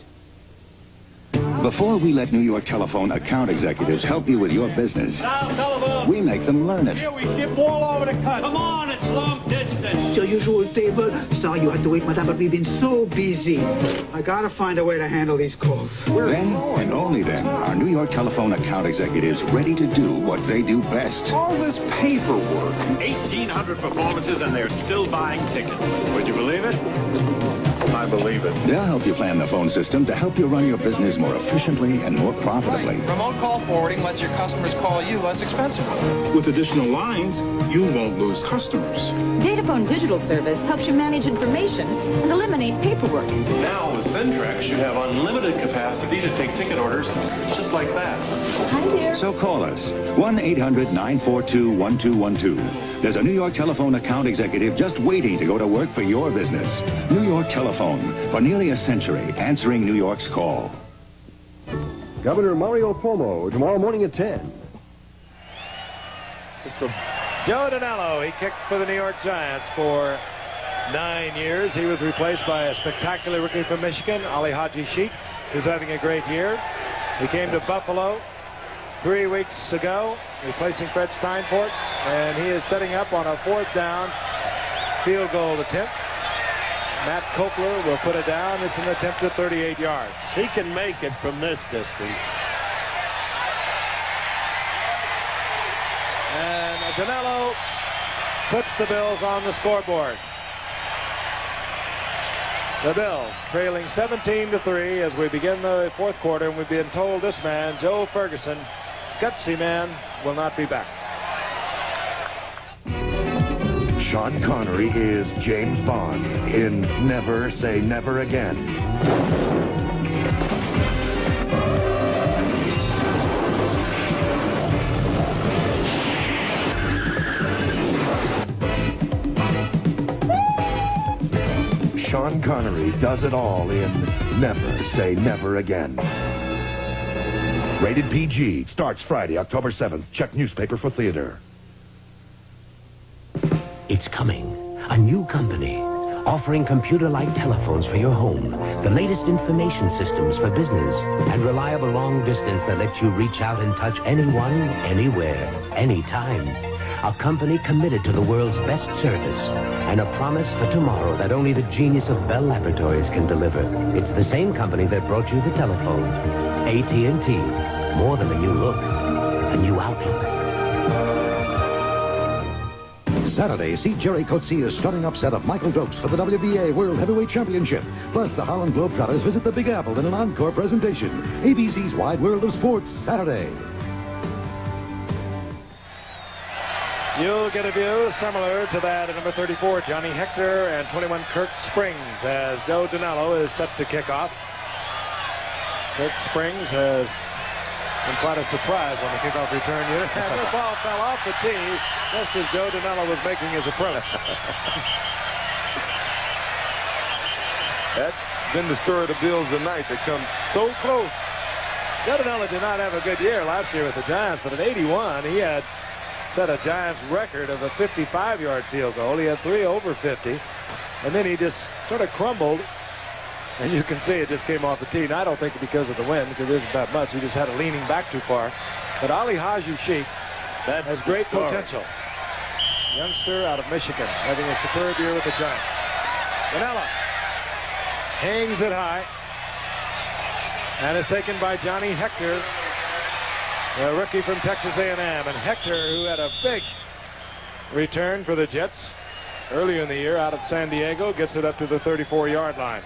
Before we let New York Telephone account executives help you with your business, we make them learn it. Here we ship all over the country. Come on, it's long distance. Your usual table. Sorry you had to wait, madame, but we've been so busy. I gotta find a way to handle these calls. Then, and only then, are New York Telephone account executives ready to do what they do best. All this paperwork. 1,800 performances and they're still buying tickets. Would you believe it? I believe it. They'll help you plan the phone system to help you run your business more efficiently and more profitably. Remote call forwarding lets your customers call you less expensively. With additional lines, you won't lose customers. Dataphone Digital Service helps you manage information and eliminate paperwork. Now with Centrex, you have unlimited capacity to take ticket orders just like that. Hi there. So call us, 1-800-942-1212. There's a New York Telephone account executive just waiting to go to work for your business. New York Telephone, for nearly a century, answering New York's call. Governor Mario Cuomo, tomorrow morning at 10. Joe Danello, he kicked for the New York Giants for 9 years. He was replaced by a spectacular rookie from Michigan, Ali Haji Sheikh, who's having a great year. He came to Buffalo 3 weeks ago, replacing Fred Steinfort, and he is setting up on a fourth down field goal attempt. Matt Kopler will put it down. It's an attempt at 38 yards. He can make it from this distance. And Danello puts the Bills on the scoreboard. The Bills trailing 17-3 as we begin the fourth quarter, and we've been told this man, Joe Ferguson, gutsy man, will not be back. Sean Connery is James Bond in Never Say Never Again. Sean Connery does it all in Never Say Never Again. Rated PG. Starts Friday, October 7th. Check newspaper for theater. It's coming. A new company offering computer-like telephones for your home, the latest information systems for business, and reliable long distance that lets you reach out and touch anyone, anywhere, anytime. A company committed to the world's best service and a promise for tomorrow that only the genius of Bell Laboratories can deliver. It's the same company that brought you the telephone. AT&T. More than a new look, a new outlook. Saturday, see Jerry Coetzee's stunning upset of Michael Dokes for the WBA World Heavyweight Championship. Plus, the Harlem Globetrotters visit the Big Apple in an encore presentation. ABC's Wide World of Sports, Saturday. You'll get a view similar to that at number 34, Johnny Hector, and 21, Kirk Springs, as Joe Danello is set to kick off. Kirk Springs has been quite a surprise on the kickoff return unit. And the ball fell off the tee just as Joe Danello was making his approach. That's been the story of the Bills tonight. They come so close. Joe Danello did not have a good year last year with the Giants, but at 81, he had set a Giants record of a 55-yard field goal. He had 3 over 50, and then he just sort of crumbled. And you can see it just came off the tee. And I don't think because of the wind, because it isn't that much. He just had it leaning back too far. But Ali Haji Sheikh has great potential. Youngster out of Michigan, having a superb year with the Giants. Danello hangs it high. And is taken by Johnny Hector, a rookie from Texas A&M. And Hector, who had a big return for the Jets earlier in the year out of San Diego, gets it up to the 34-yard line.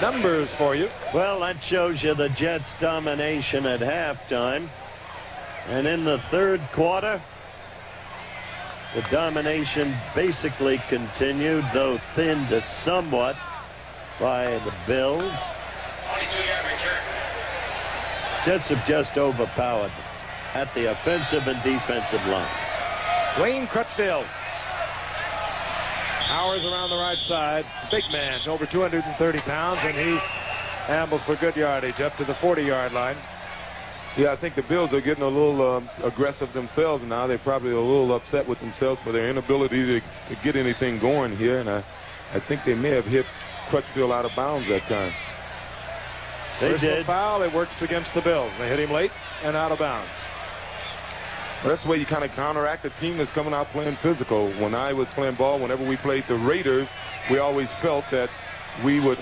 Numbers for you. Well, that shows you the Jets' domination at halftime. And in the third quarter, The domination basically continued, though thinned somewhat by the Bills. Jets have just overpowered at the offensive and defensive lines. Wayne Crutchfield. Powers around the right side. Big man, over 230 pounds, and he ambles for good yardage up to the 40-yard line. Yeah, I think the Bills are getting a little aggressive themselves now. They're probably a little upset with themselves for their inability to get anything going here, and I think they may have hit Crutchfield out of bounds that time. They did. Foul. It works against the Bills. They hit him late and out of bounds. Well, that's the way you kind of counteract a team that's coming out playing physical. When I was playing ball, whenever we played the Raiders, we always felt that we would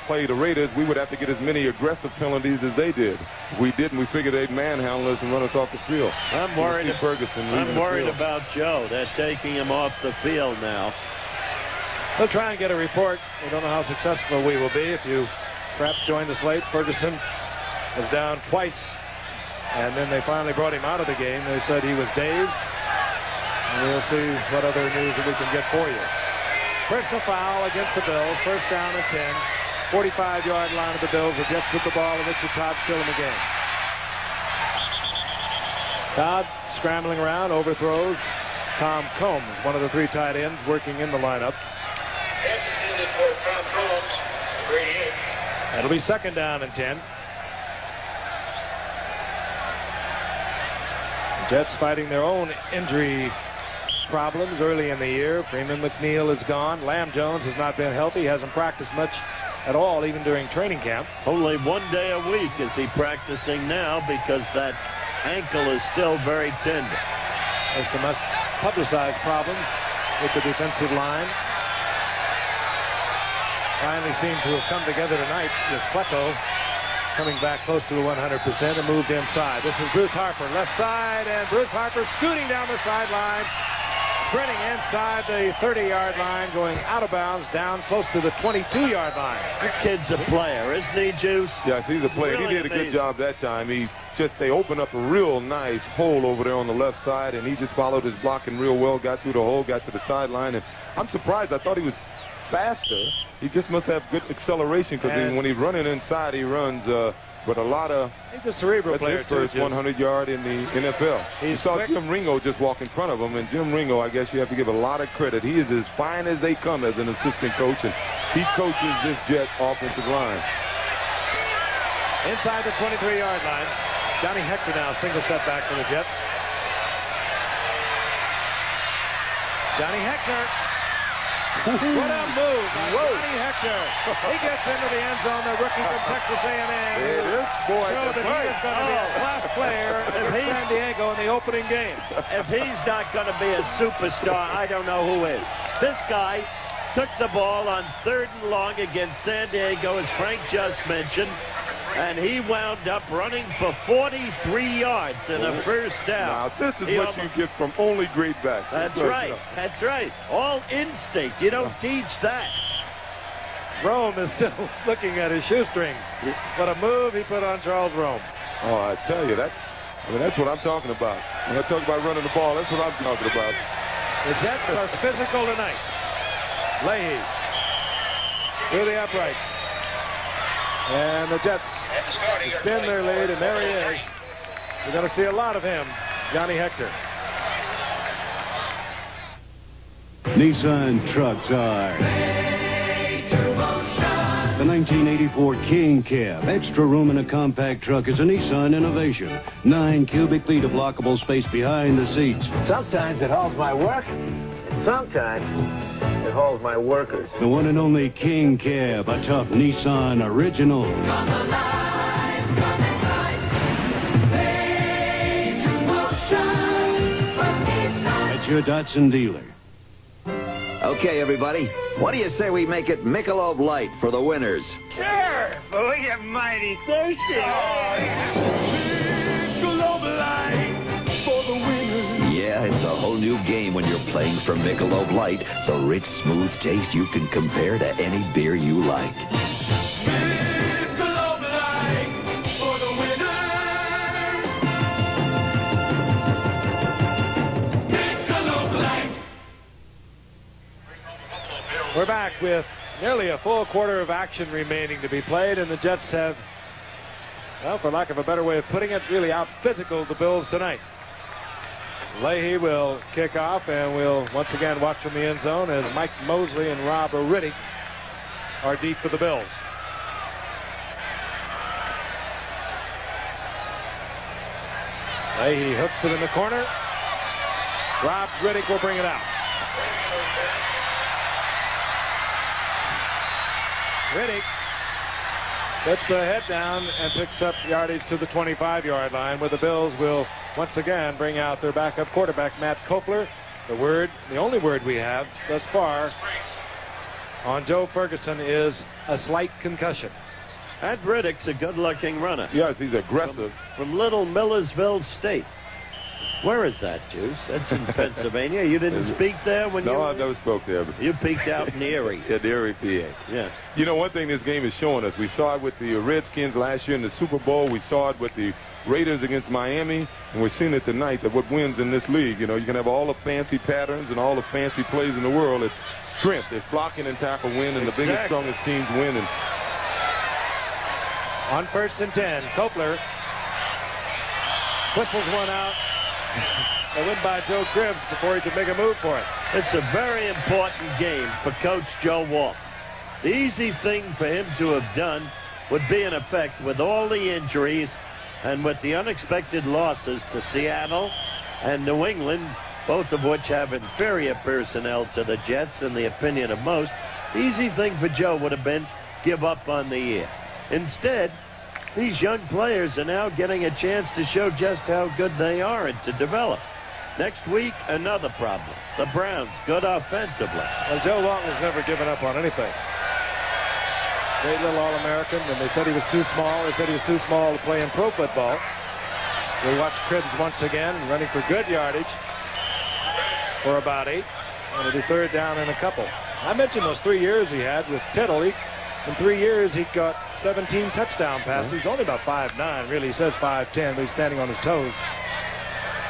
play the Raiders, we would have to get as many aggressive penalties as they did. If we didn't, we figured they'd manhandle us and run us off the field. I'm worried about Joe. They're taking him off the field now. We'll try and get a report. We don't know how successful we will be. If you perhaps joined us late, Ferguson was down twice, and then they finally brought him out of the game. They said he was dazed, and we'll see what other news that we can get for you. Personal foul against the Bills. First down and 10. 45-yard line of the Bills. The Jets with the ball, and Richard Todd still in the game. Todd scrambling around, overthrows Tom Combs, one of the three tight ends working in the lineup. It'll be second down and 10. The Jets fighting their own injury problems early in the year. Freeman McNeil is gone. Lamb Jones has not been healthy. He hasn't practiced much at all, even during training camp. Only 1 day a week is he practicing now because that ankle is still very tender. There's the most publicized problems with the defensive line. Finally seem to have come together tonight with Pleco coming back close to the 100% and moved inside. This is Bruce Harper, left side, and Bruce Harper scooting down the sideline, sprinting inside the 30-yard line, going out of bounds down close to the 22-yard line. The kid's a player, isn't he, Juice? Yes, he's a player. Really he did a good job that time. They opened up a real nice hole over there on the left side, and he just followed his blocking real well, got through the hole, got to the sideline, and I'm surprised. I thought he was faster. He just must have good acceleration because when he's running inside, he runs with a lot of. He's a cerebral player. First 100-yard in the NFL. You saw quick. Jim Ringo just walk in front of him, and Jim Ringo, I guess you have to give a lot of credit. He is as fine as they come as an assistant coach, and he coaches this Jet offensive line. Inside the 23-yard line, Johnny Hector now single setback for the Jets. Johnny Hector. What a move by Johnny Hector. He gets into the end zone, the rookie from Texas A&M. This boy showed that he is going to be a class player in San Diego in the opening game. If he's not going to be a superstar, I don't know who is. This guy took the ball on 3rd and long against San Diego, as Frank just mentioned, and he wound up running for 43 yards in a first down. Now, this is what you get from only great backs. That's right. That's right. All instinct. You don't teach that. Rome is still looking at his shoestrings. What a move he put on Charles Rome. Oh, I tell you, that's what I'm talking about. When I talk about running the ball, that's what I'm talking about. The Jets are physical tonight. Leahy through the uprights. And the Jets extend their lead, and there he is. We're going to see a lot of him, Johnny Hector. Nissan trucks are the 1984 King Cab. Extra room in a compact truck is a Nissan innovation. 9 cubic feet of lockable space behind the seats. Sometimes it hauls my work, and sometimes it hauls my workers. The one and only King Cab, a tough Nissan original. Come alive, come and drive. Made to motion from Nissan. At your Datsun dealer. Okay, everybody, what do you say we make it Michelob Light for the winners? Sure, but we get mighty thirsty. Michelob Light for the winners. Yeah, it's a whole new game when you're playing for Michelob Light, the rich, smooth taste you can compare to any beer you like. Michelob Light for the winners. Michelob We're back with nearly a full quarter of action remaining to be played, and the Jets have, well, for lack of a better way of putting it, really out-physical the Bills tonight. Leahy will kick off, and we'll once again watch from the end zone as Mike Mosley and Rob Riddick are deep for the Bills. Leahy hooks it in the corner. Rob Riddick will bring it out. Riddick puts the head down and picks up yardage to the 25-yard line, where the Bills will once again bring out their backup quarterback, Matt Kofler. The only word we have thus far on Joe Ferguson is a slight concussion. And Riddick's a good-looking runner. Yes, he's aggressive. From Little Millersville State. Where is that, Juice? That's in Pennsylvania. You didn't speak there when you... No, I never spoke there. You peeked out in Erie. Yeah, the Erie, PA. Yeah. You know, one thing this game is showing us, we saw it with the Redskins last year in the Super Bowl. We saw it with the Raiders against Miami, and we're seeing it tonight, that what wins in this league, you know, you can have all the fancy patterns and all the fancy plays in the world. It's strength. It's blocking and tackle win, and the biggest, strongest teams win. And on 1st and 10, Kofler whistles one out. A win by Joe Cribbs before he could make a move for it. It's a very important game for Coach Joe Wolf. The easy thing for him to have done would be, in effect, with all the injuries and with the unexpected losses to Seattle and New England, both of which have inferior personnel to the Jets in the opinion of most, the easy thing for Joe would have been give up on the year. Instead, these young players are now getting a chance to show just how good they are and to develop. Next week, another problem. The Browns, good offensively. Well, Joe Walton's never given up on anything. Great little All-American, and they said he was too small. They said he was too small to play in pro football. We watch Cribbs once again running for good yardage for about 8. And it'll be 3rd down and a couple. I mentioned those 3 years he had with Tittle. In 3 years, he got 17 touchdown passes. He's only about 5'9", really. He says 5'10", but he's standing on his toes.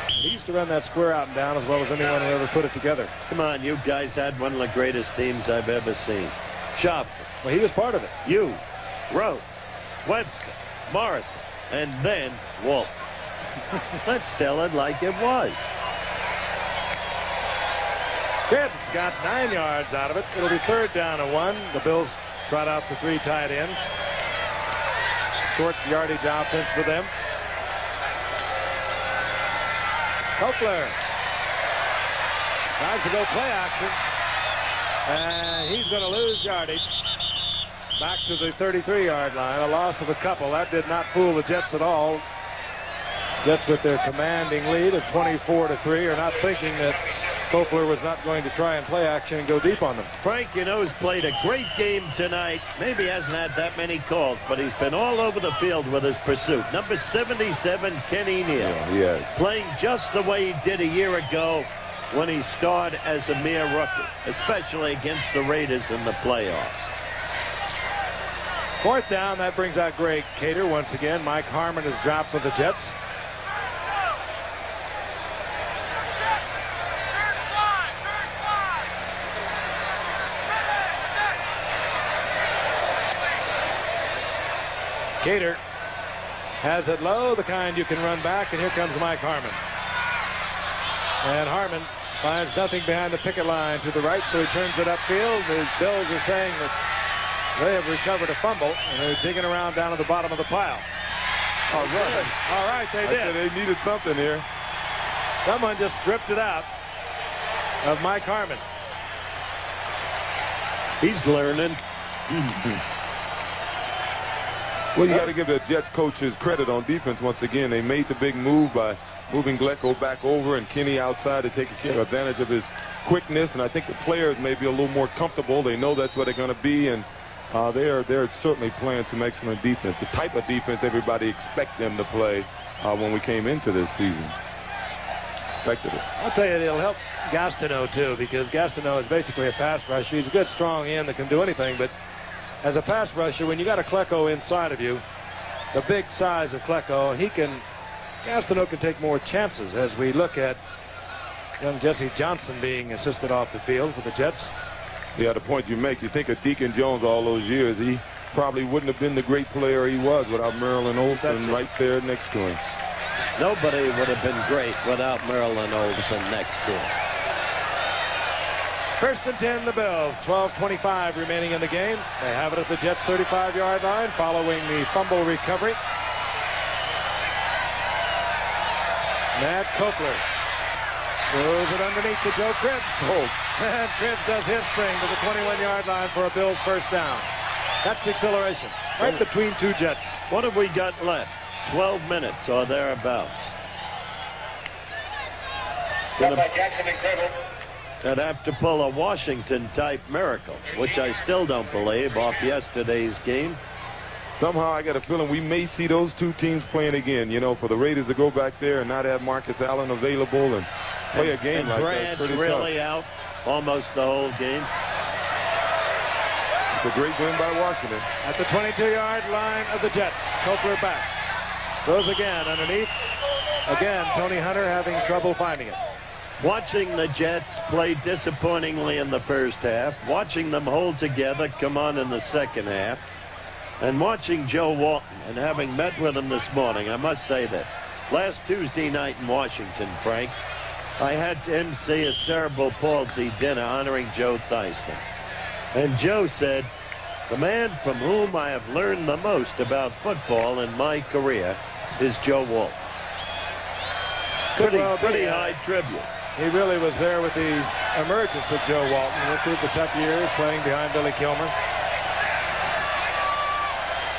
He used to run that square out and down as well as anyone who ever put it together. Come on, you guys had one of the greatest teams I've ever seen. Shop. Well, he was part of it. You, Rhodes, Webster, Morrison, and then Wolf. Let's tell it like it was. Cribbs got 9 yards out of it. It'll be 3rd down and 1. The Bills trot out the 3 tight ends. Short yardage offense for them. Kofler tries to go play action, and he's going to lose yardage back to the 33-yard line. A loss of a couple. That did not fool the Jets at all. Jets, with their commanding lead of 24-3, are not thinking that Kofler was not going to try and play action and go deep on them. Frank, you know, has played a great game tonight. Maybe hasn't had that many calls, but he's been all over the field with his pursuit. Number 77, Kenny Neal. Yeah, yes. Playing just the way he did a year ago when he starred as a mere rookie, especially against the Raiders in the playoffs. 4th down, that brings out Greg Cater once again. Mike Harmon is dropped for the Jets. Cater has it low, the kind you can run back, and here comes Mike Harmon. And Harmon finds nothing behind the picket line to the right, so he turns it upfield. The Bills are saying that they have recovered a fumble, and they're digging around down at the bottom of the pile. Oh, good. All right, they did. They needed something here. Someone just stripped it out of Mike Harmon. He's learning. Well, you got to give the Jets coaches credit on defense once again. They made the big move by moving Glecko back over and Kenny outside to take advantage of his quickness. And I think the players may be a little more comfortable. They know that's what they're going to be, and they're certainly playing some excellent defense. The type of defense everybody expect them to play when we came into this season. Expected it. I'll tell you, it'll help Gastineau, too, because Gastineau is basically a pass rusher. He's a good, strong end that can do anything, but as a pass rusher, when you got a Klecko inside of you, the big size of Klecko, Gastineau can take more chances as we look at young Jesse Johnson being assisted off the field for the Jets. Yeah, the point you make, you think of Deacon Jones all those years, he probably wouldn't have been the great player he was without Marilyn Olsen right there next to him. Nobody would have been great without Marilyn Olsen next to him. 1st and 10, the Bills. 12:25 remaining in the game. They have it at the Jets' 35-yard line following the fumble recovery. Matt Kopler throws it underneath to Joe Cribbs. And Cribbs does his thing to the 21-yard line for a Bills first down. That's acceleration right between two Jets. What have we got left? 12 minutes or thereabouts. It's They'd have to pull a Washington-type miracle, which I still don't believe, off yesterday's game. Somehow I got a feeling we may see those two teams playing again. You know, for the Raiders to go back there and not have Marcus Allen available and play a game like that. Brad's really out almost the whole game. It's a great win by Washington. At the 22-yard line of the Jets, Kopler back. Goes again underneath. Again, Tony Hunter having trouble finding it. Watching the Jets play disappointingly in the first half, watching them hold together, come on in the second half, and watching Joe Walton, and having met with him this morning, I must say this. Last Tuesday night in Washington, Frank, I had to MC a cerebral palsy dinner honoring Joe Theismann. And Joe said, the man from whom I have learned the most about football in my career is Joe Walton. Pretty high tribute. He really was there with the emergence of Joe Walton. Went through the tough years playing behind Billy Kilmer.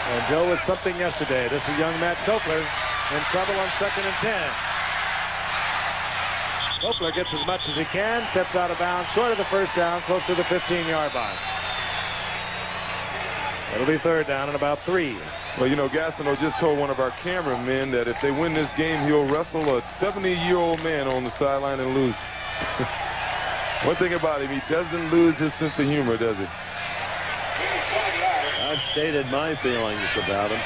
And Joe was something yesterday. This is young Matt Kopler in trouble on 2nd and 10. Kopler gets as much as he can, steps out of bounds, short of the first down, close to the 15-yard line. It'll be 3rd down and about 3. Well, you know, Gastineau just told one of our cameramen that if they win this game, he'll wrestle a 70-year-old man on the sideline and lose. One thing about him, he doesn't lose his sense of humor, does he? I've stated my feelings about him.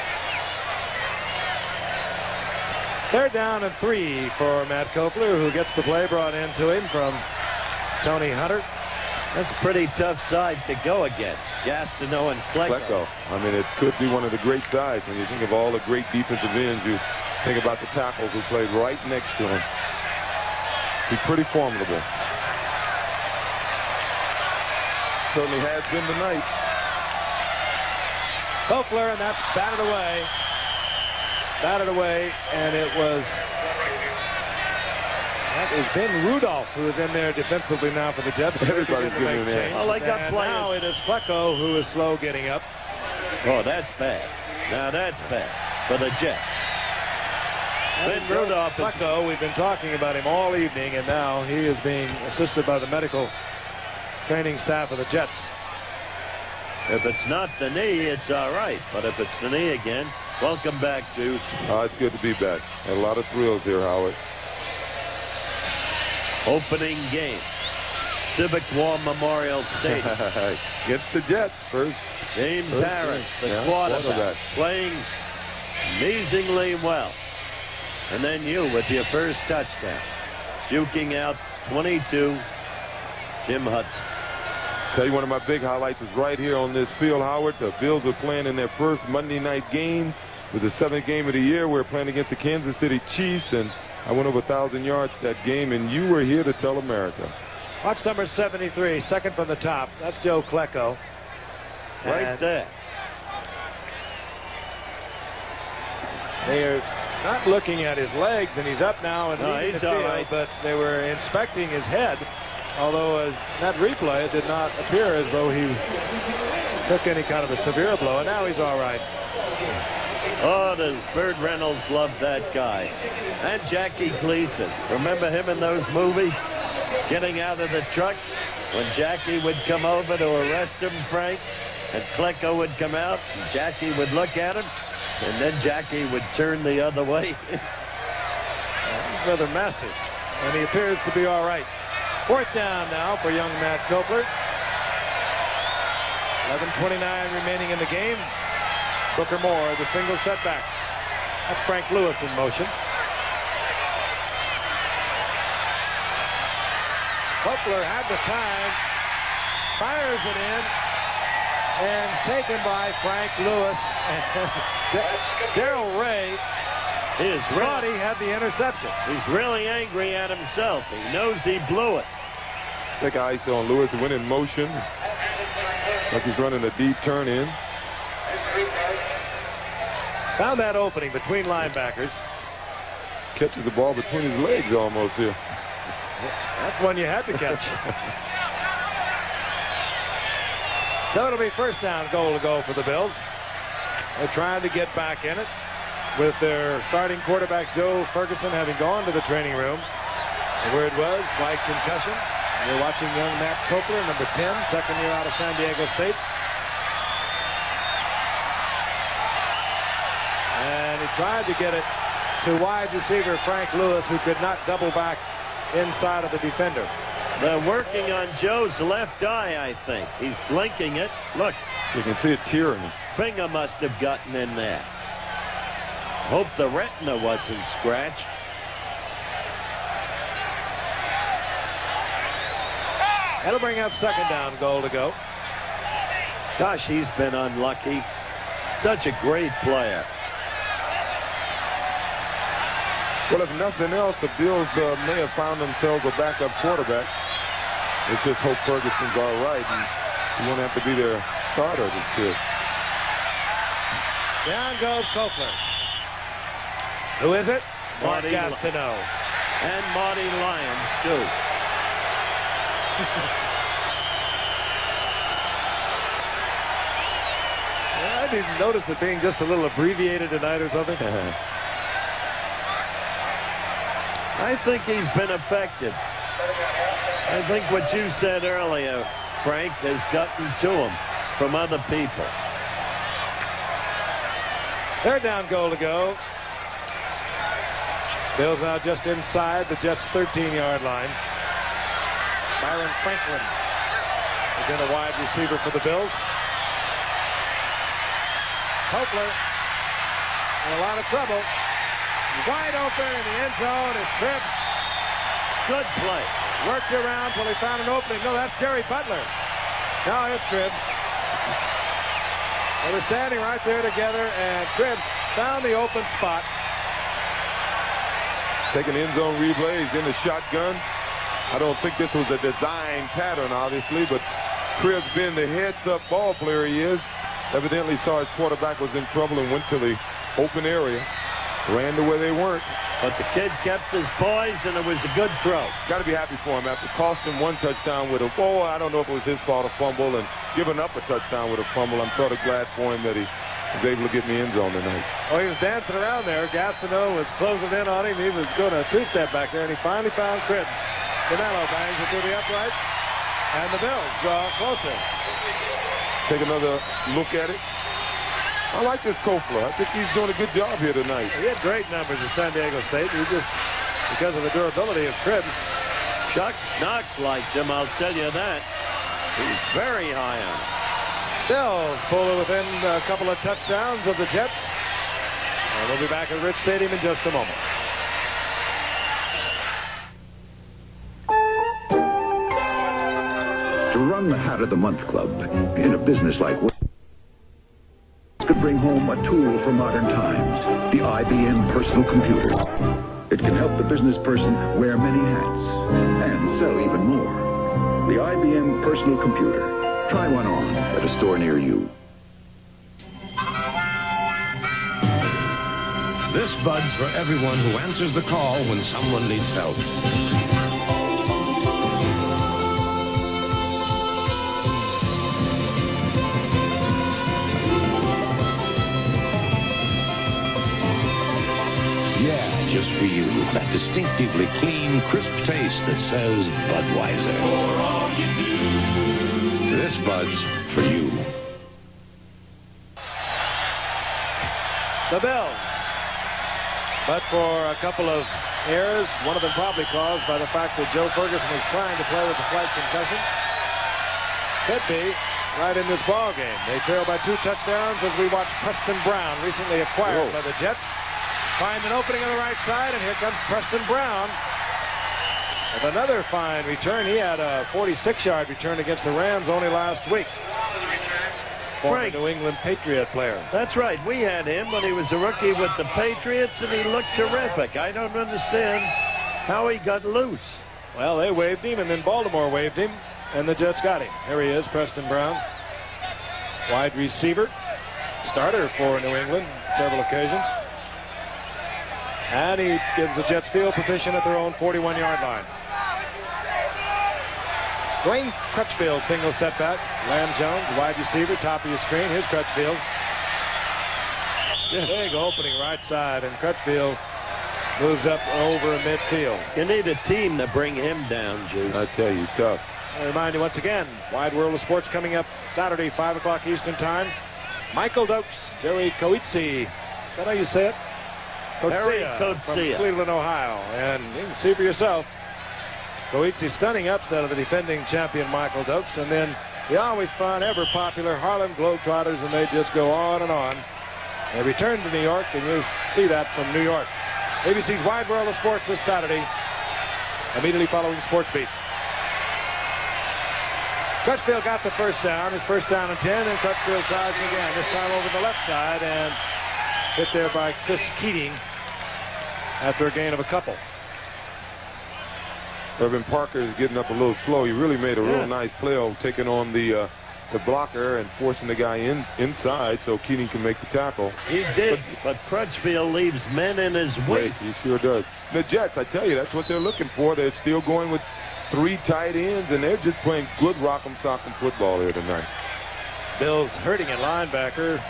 3rd down and 3 for Matt Kopler, who gets the play brought into him from Tony Hunter. That's a pretty tough side to go against. Gastineau and Klecko. I mean, it could be one of the great sides. When you think of all the great defensive ends, you think about the tackles who played right next to him. He's pretty formidable. Certainly has been tonight. Kopler, and that's batted away. Batted away, and it was... That is Ben Rudolph, who is in there defensively now for the Jets. Everybody's getting in there. Oh, they got players. Now it is Klecko who is slow getting up. Oh, that's bad. Now that's bad for the Jets. Ben Rudolph is... Klecko, we've been talking about him all evening, and now he is being assisted by the medical training staff of the Jets. If it's not the knee, it's all right. But if it's the knee again, welcome back, Juice. It's good to be back. Had a lot of thrills here, Howard. Opening game. Civic War Memorial Stadium. Against the Jets first. James Harris, the quarterback, playing amazingly well. And then you with your first touchdown. Juking out 22, Jim Hudson. Tell you one of my big highlights is right here on this field, Howard. The Bills are playing in their first Monday night game. It was the 7th game of the year. We're playing against the Kansas City Chiefs, and I went over 1,000 yards that game, and you were here to tell America. Watch number 73, second from the top. That's Joe Klecko. Right there. They are not looking at his legs, and he's up now and leaving the field, all right. but they were inspecting his head, although in that replay it did not appear as though he took any kind of a severe blow, and now he's all right. Oh, does Burt Reynolds love that guy. And Jackie Gleason. Remember him in those movies? Getting out of the truck when Jackie would come over to arrest him, Frank, and Klecko would come out, and Jackie would look at him, and then Jackie would turn the other way. He's rather massive, and he appears to be all right. 4th down now for young Matt Kopler. 11:29 remaining in the game. Booker Moore, the single setback. That's Frank Lewis in motion. Kopler had the time. fires it in, and taken by Frank Lewis. Darrell Ray thought he had the interception. He's really angry at himself. He knows he blew it. Take ice on Lewis. Went in motion. Like he's running a deep turn in. Found that opening between linebackers. Catches the ball between his legs almost here. That's one you had to catch. So it'll be first down goal to go for the Bills. They're trying to get back in it with their starting quarterback Joe Ferguson having gone to the training room. The word was slight concussion. You're watching young Matt Kopler, number 10, second year out of San Diego State. And he tried to get it to wide receiver Frank Lewis, who could not double back inside of the defender. They're working on Joe's left eye, I think. He's blinking it. Look. You can see it tearing. Finger must have gotten in there. Hope the retina wasn't scratched. That'll bring up second down goal to go. Gosh, he's been unlucky. Such a great player. Well, if nothing else, the Bills may have found themselves a backup quarterback. Let's just hope Ferguson's all right, and he won't have to be their starter this kid. Down goes Kopler. Who is it? Marty Gastineau. And Marty Lyons, too. I didn't notice it being just a little abbreviated tonight or something. I think he's been effective. I think what you said earlier, Frank, has gotten to him from other people. Third down goal to go. Bills now just inside the Jets' 13-yard line. Byron Franklin is in a wide receiver for the Bills. Kopler in a lot of trouble. Wide open in the end zone is Cribbs. Good play. Worked around till he found an opening. No, that's Jerry Butler. Now here's Cribbs. They were standing right there together, and Cribbs found the open spot. Taking end zone replays in the shotgun. I don't think this was a design pattern, obviously, but Cribbs, being the heads-up ball player he is, evidently saw his quarterback was in trouble and went to the open area. Ran to where they weren't. But the kid kept his poise, and it was a good throw. Got to be happy for him after costing one touchdown with a, I don't know if it was his fault, a fumble, and giving up a touchdown with a fumble. I'm sort of glad for him that he was able to get in the end zone tonight. Oh, he was dancing around there. Gastineau was closing in on him. He was doing a two-step back there, and he finally found Cribbs. Canelo bangs it through the uprights, and the Bills draw closer. Take another look at it. I like this Kopler. I think he's doing a good job here tonight. He had great numbers at San Diego State. He just, because of the durability of Cribbs. Chuck Knox liked him, I'll tell you that. He's very high on him. Bills pull within a couple of touchdowns of the Jets. And we'll be back at Rich Stadium in just a moment. To run the Hat of the Month Club in a business like could bring home a tool for modern times, the IBM personal computer. It can help the business person wear many hats and sell even more. The IBM personal computer. Try one on at a store near you. This Bud's for everyone who answers the call when someone needs help. Yeah, just for you. That distinctively clean, crisp taste that says Budweiser. For all you do. This Bud's for you. The Bills. But for a couple of errors, one of them probably caused by the fact that Joe Ferguson was trying to play with a slight concussion. Could be right in this ball game. They trail by 2 touchdowns as we watch Preston Brown, recently acquired by the Jets. Find an opening on the right side, and here comes Preston Brown. with another fine return. He had a 46-yard return against the Rams only last week. Former New England Patriot player. That's right. We had him when he was a rookie with the Patriots, and he looked terrific. I don't understand how he got loose. Well, they waived him, and then Baltimore waived him, and the Jets got him. Here he is, Preston Brown. Wide receiver. Starter for New England several occasions. And he gives the Jets field position at their own 41-yard line. Dwayne Crutchfield, single setback. Lamb Jones, wide receiver, top of your screen. Here's Crutchfield. Big opening right side, and Crutchfield moves up over midfield. You need a team to bring him down, Juice. I tell you, he's tough. I remind you once again, Wide World of Sports coming up Saturday, 5 o'clock Eastern Time. Michael Dokes, Jerry Coetzee. Is that how you say it? Coetzee from Cleveland, Ohio. And you can see for yourself. Coetzee stunning upset of the defending champion Michael Dokes, and then the always fun, ever popular Harlem Globetrotters, and they just go on and on. They return to New York, and you'll see that from New York. ABC's Wide World of Sports this Saturday, immediately following Sports Beat. Crutchfield got the first down, his first down and 10, and Crutchfield tries again, this time over the left side, and hit there by Chris Keating after a gain of a couple. Urban Parker is getting up a little slow. He really made a real nice play on taking on the blocker and forcing the guy inside so Keating can make the tackle. He did, but Crutchfield leaves men in his wake. He sure does. The Jets, I tell you, that's what they're looking for. They're still going with 3 tight ends, and they're just playing good rock'em sock'em football here tonight. Bills hurting at linebacker.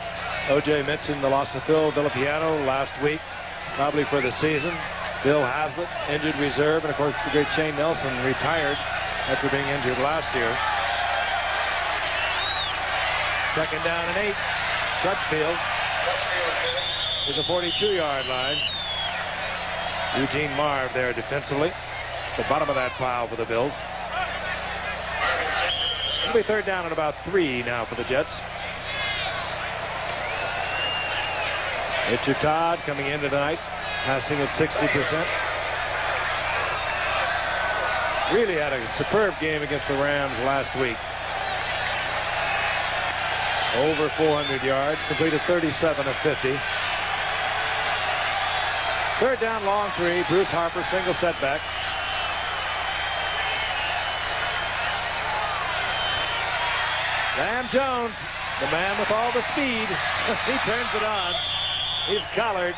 O.J. mentioned the loss of Phil Villapiano last week, probably for the season. Bill Haslett, injured reserve, and of course the great Shane Nelson retired after being injured last year. Second down and 8. Crutchfield to the 42-yard line. Eugene Marv there defensively. The bottom of that pile for the Bills. It'll be third down and about 3 now for the Jets. Richard Todd coming in tonight, passing at 60%. Really had a superb game against the Rams last week. Over 400 yards, completed 37 of 50. Third down, long 3. Bruce Harper, single setback. Lamb Jones, the man with all the speed. He turns it on. He's collared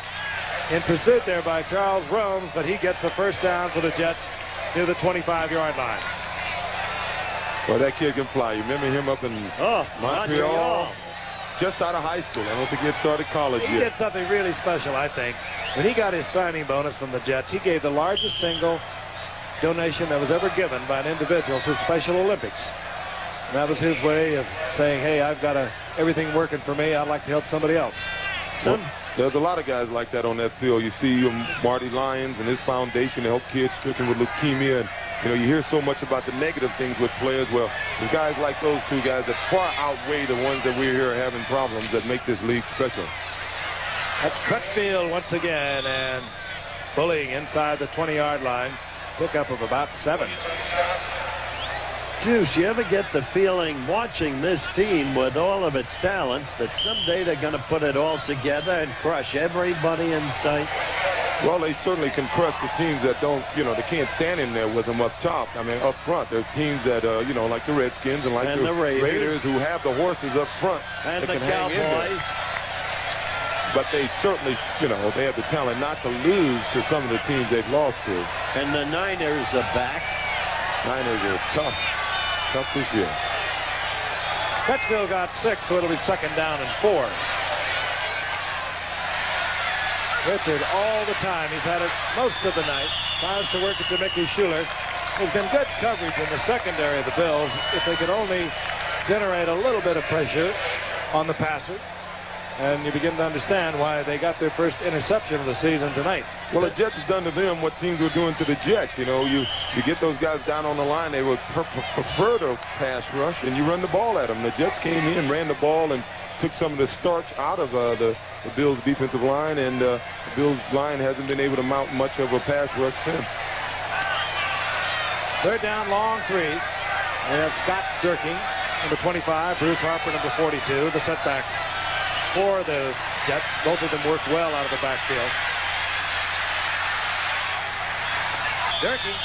in pursuit there by Charles Romes, but he gets the first down for the Jets near the 25-yard line. Well, that kid can fly. You remember him up in Montreal? Just out of high school. I don't think he had started college yet. He did something really special, I think. When he got his signing bonus from the Jets, he gave the largest single donation that was ever given by an individual to Special Olympics. And that was his way of saying, hey, I've got everything working for me. I'd like to help somebody else. Well, there's a lot of guys like that on that field. You see Marty Lyons and his foundation to help kids stricken with leukemia. And, you hear so much about the negative things with players. Well, there's guys like those two guys that far outweigh the ones that we're here having problems that make this league special. That's Crutchfield once again, and bullying inside the 20-yard line. Pickup of about 7. Juice, you ever get the feeling watching this team with all of its talents that someday they're going to put it all together and crush everybody in sight? Well, they certainly can crush the teams that don't, they can't stand in there with them up top. I mean, up front. There are teams that, like the Redskins and like the Raiders who have the horses up front. And the Cowboys. But they certainly, they have the talent not to lose to some of the teams they've lost to. And the Niners are back. Niners are tough this year. Crutchfield got 6, so it'll be second down and 4. Richard all the time. He's had it most of the night. Tries to work it to Mickey Schuler. There's been good coverage in the secondary of the Bills. If they could only generate a little bit of pressure on the passer. And you begin to understand why they got their first interception of the season tonight. Well, the Jets has done to them what teams were doing to the Jets. You get those guys down on the line, they would prefer to pass rush, and you run the ball at them. The Jets came in, ran the ball, and took some of the starch out of the Bills' defensive line, and the Bills' line hasn't been able to mount much of a pass rush since. Third down, long 3. We have Scott Durking, number 25, Bruce Harper, number 42. The setbacks for the Jets. Both of them work well out of the backfield. Durking.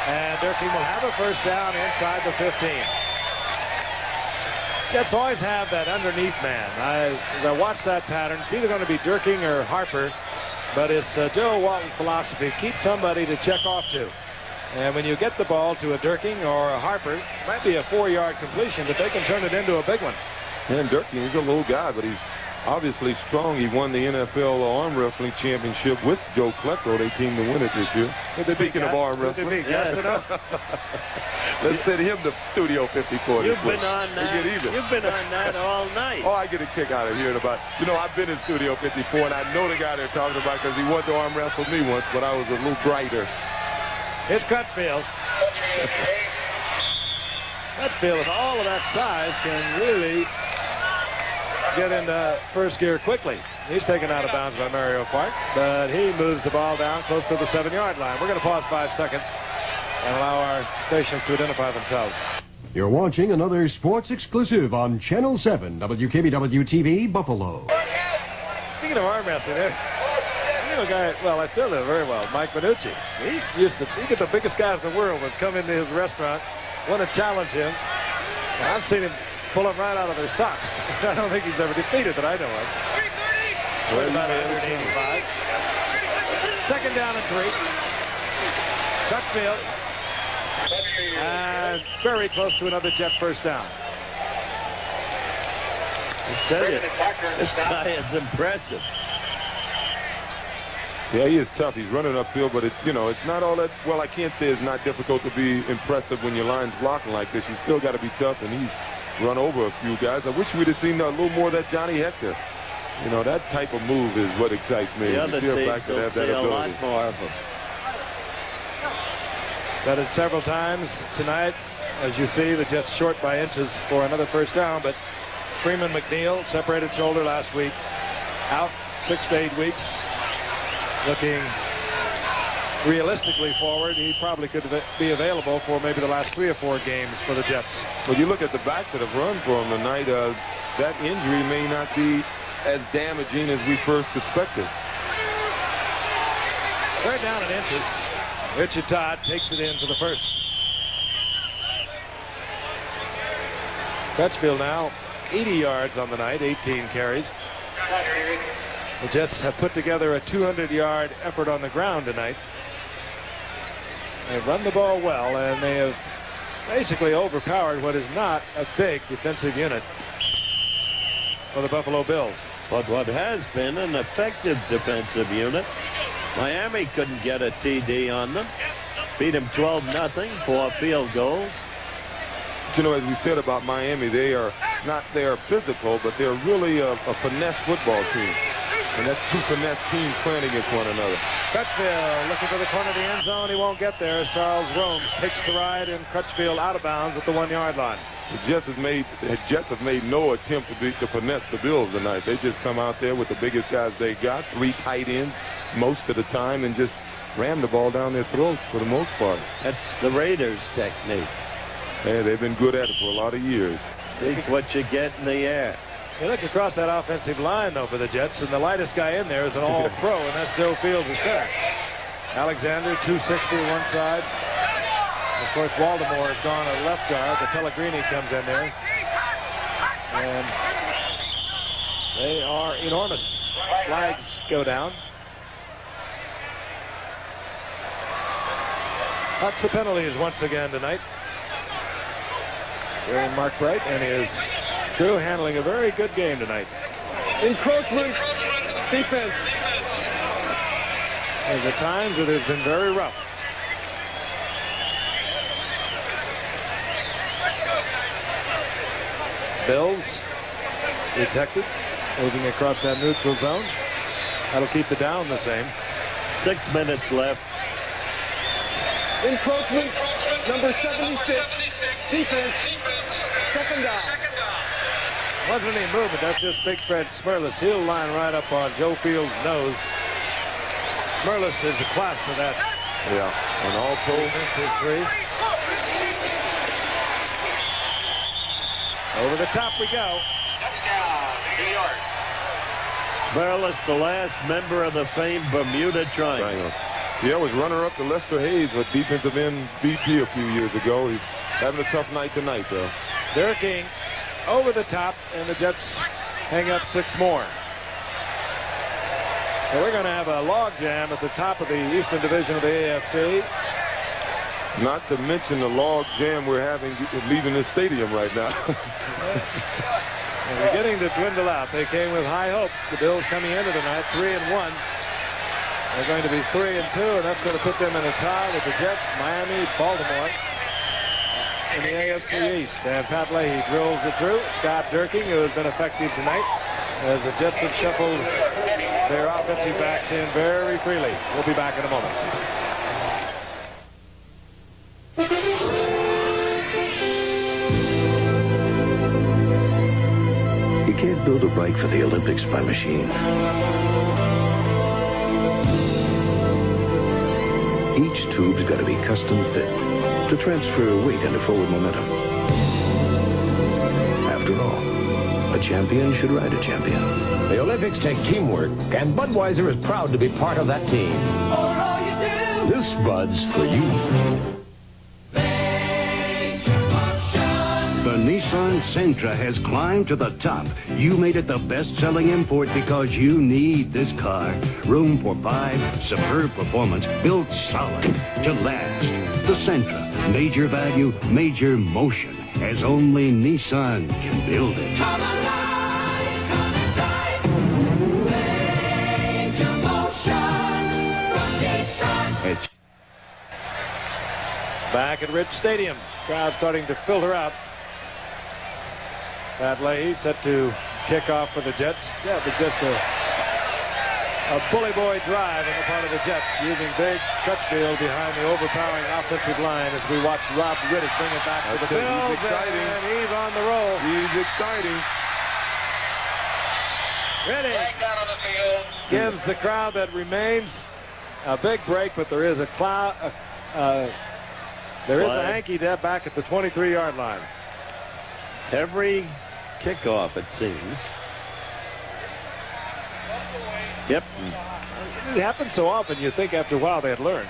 And Durking will have a first down inside the 15. Jets always have that underneath man. As I watch that pattern, it's either going to be Durking or Harper, but it's Joe Walton's philosophy. Keep somebody to check off to. And when you get the ball to a Durking or a Harper, it might be a 4-yard completion, but they can turn it into a big one. And Durking, he's a little guy, but he's obviously strong. He won the NFL arm wrestling championship with Joe Klecko. They teamed to win it this year. Speaking of arm wrestling, let's send him to Studio 54. You've been on that. You've been on that all night. Oh, I get a kick out of hearing about. You know, I've been in Studio 54, and I know the guy they're talking about because he wanted to arm wrestle me once, but I was a little brighter. Here's Cutfield. Cutfield, with all of that size, can really get into first gear quickly. He's taken out of bounds by Mario Park, but he moves the ball down close to the 7-yard line. We're going to pause 5 seconds and allow our stations to identify themselves. You're watching another sports exclusive on Channel 7, WKBW-TV, Buffalo. Speaking of arm wrestling, you know a guy, well, I still know very well, Mike Minucci. He get the biggest guys in the world would come into his restaurant, want to challenge him. And I've seen him pull them right out of their socks. I don't think he's ever defeated that I know of. We're about 185. Second down and 3. Cutfield. And very close to another Jet first down. I tell you, this guy is impressive. Yeah, he is tough. He's running upfield, but it's not all that. Well, I can't say it's not difficult to be impressive when your line's blocking like this. You still got to be tough, and he's run over a few guys. I wish we'd have seen a little more of that Johnny Hector. You know, that type of move is what excites me. The other teams will see a lot more of them. Said it several times tonight. As you see, the Jets short by inches for another first down, but Freeman McNeil, separated shoulder last week, out 6 to 8 weeks. Looking realistically forward, he probably could be available for maybe the last 3 or 4 games for the Jets. Well, you look at the backs that have run for him tonight, that injury may not be as damaging as we first suspected. Third down in inches. Richard Todd takes it in for the first. Crutchfield now 80 yards on the night, 18 carries. The Jets have put together a 200-yard effort on the ground tonight. They've run the ball well, and they have basically overpowered what is not a big defensive unit for the Buffalo Bills. But what has been an effective defensive unit. Miami couldn't get a TD on them. Beat them 12-0, 4 field goals. But you know, as we said about Miami, they are physical, but they're really a finesse football team. And that's 2 finesse teams playing against one another. Crutchfield looking for the corner of the end zone. He won't get there as Charles Romes takes the ride, and Crutchfield out of bounds at the 1-yard line. The Jets have made no attempt to finesse the Bills tonight. They just come out there with the biggest guys they got, 3 tight ends most of the time, and just ram the ball down their throats for the most part. That's the Raiders' technique. Yeah, they've been good at it for a lot of years. Take what you get in the air. You look across that offensive line, though, for the Jets, and the lightest guy in there is an all-pro, and that's Joe Fields, the center. Alexander, 260 one side. Of course, Waldemore has gone to left guard. The Pellegrini comes in there. And they are enormous. Flags go down. Lots of penalties once again tonight. Jerry Mark Bright and his crew handling a very good game tonight. Encroachment, defense. There's at times it has been very rough. Bills detected, moving across that neutral zone. That'll keep the down the same. 6 minutes left. Encroachment, number 76. Defense, second down. Wasn't any movement. That's just Big Fred Smirlis. He'll line right up on Joe Fields' nose. Smirlis is a class of that Yeah, and all pro. Defensive three. Over the top we go. Touchdown, New York. Smerlis, the last member of the famed Bermuda Triangle. Yeah, was runner-up to Lester Hayes with defensive end VP a few years ago. He's having a tough night tonight, though. Durking over the top, and the Jets hang up 6 more. So we're going to have a log jam at the top of the Eastern Division of the AFC. Not to mention the log jam we're having leaving this stadium right now. And beginning to dwindle out. They came with high hopes. The Bills coming into tonight 3-1. They're going to be 3-2, and that's going to put them in a tie with the Jets, Miami, Baltimore in the AFC East. And Pat Leahy drills it through. Scott Durking, who has been effective tonight, as the Jets have shuffled their offensive backs in very freely. We'll be back in a moment. You can't build a bike for the Olympics by machine. Each tube's got to be custom fit to transfer weight and forward momentum. After all, a champion should ride a champion. The Olympics take teamwork, and Budweiser is proud to be part of that team. This Bud's for you. The Nissan Sentra has climbed to the top. You made it the best-selling import because you need this car. Room for 5, superb performance, built solid to last. The Sentra, major value, major motion, as only Nissan can build it. Come alive, come and drive. Major motion from Nissan. Back at Rich Stadium. Crowd starting to filter out. Pat Leahy set to kick off for the Jets. Yeah, but just a bully boy drive on the part of the Jets, using big Crutchfield behind the overpowering offensive line as we watch Rob Riddick bring it back to the Bills. He's exciting. And he's on the roll. He's exciting. Riddick gives the crowd that remains a big break, but there is a cloud. There is a hanky back at the 23-yard line. Every kickoff, it seems. Yep. It happens so often, you think after a while they had learned.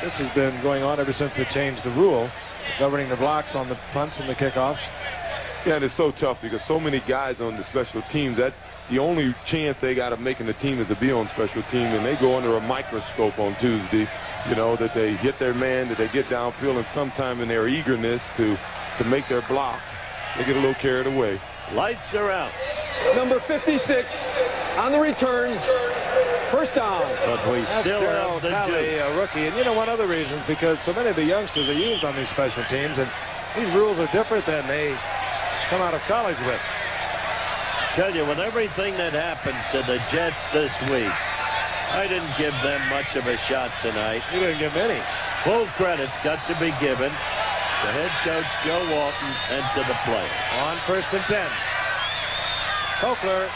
This has been going on ever since they changed the rule, governing the blocks on the punts and the kickoffs. Yeah, and it's so tough because so many guys on the special teams, that's the only chance they got of making the team is to be on special team, and they go under a microscope on Tuesday, you know, that they hit their man, that they get downfield, and sometime in their eagerness to make their block, they get a little carried away. Lights are out. Number 56 on the return. First down. But we That's still Darryl have the Talley, juice. a rookie. And you know, one other reason, because so many of the youngsters are used on these special teams, and these rules are different than they come out of college with. Tell you, with everything that happened to the Jets this week, I didn't give them much of a shot tonight. You didn't give any. Full credit's got to be given to head coach Joe Walton and to the players. On 1st and 10. Cochler,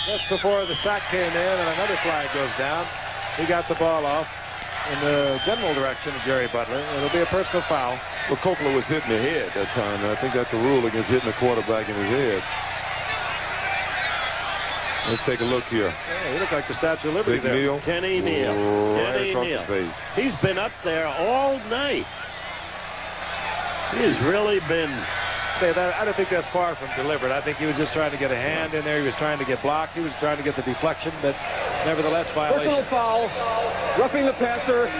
just before the sack came in and another flag goes down, he got the ball off in the general direction of Jerry Butler. It'll be a personal foul. Well, Cochler was hitting the head that time, and I think that's a rule against hitting the quarterback in his head. Let's take a look here. Yeah, he looked like the Statue of Liberty Big there. Neal. Kenny Neal. Right Kenny across Neal. the face. He's been up there all night. He's really been... I don't think that's far from deliberate. I think he was just trying to get a hand in there. He was trying to get blocked. He was trying to get the deflection, but nevertheless, violation. Personal foul. Roughing the passer.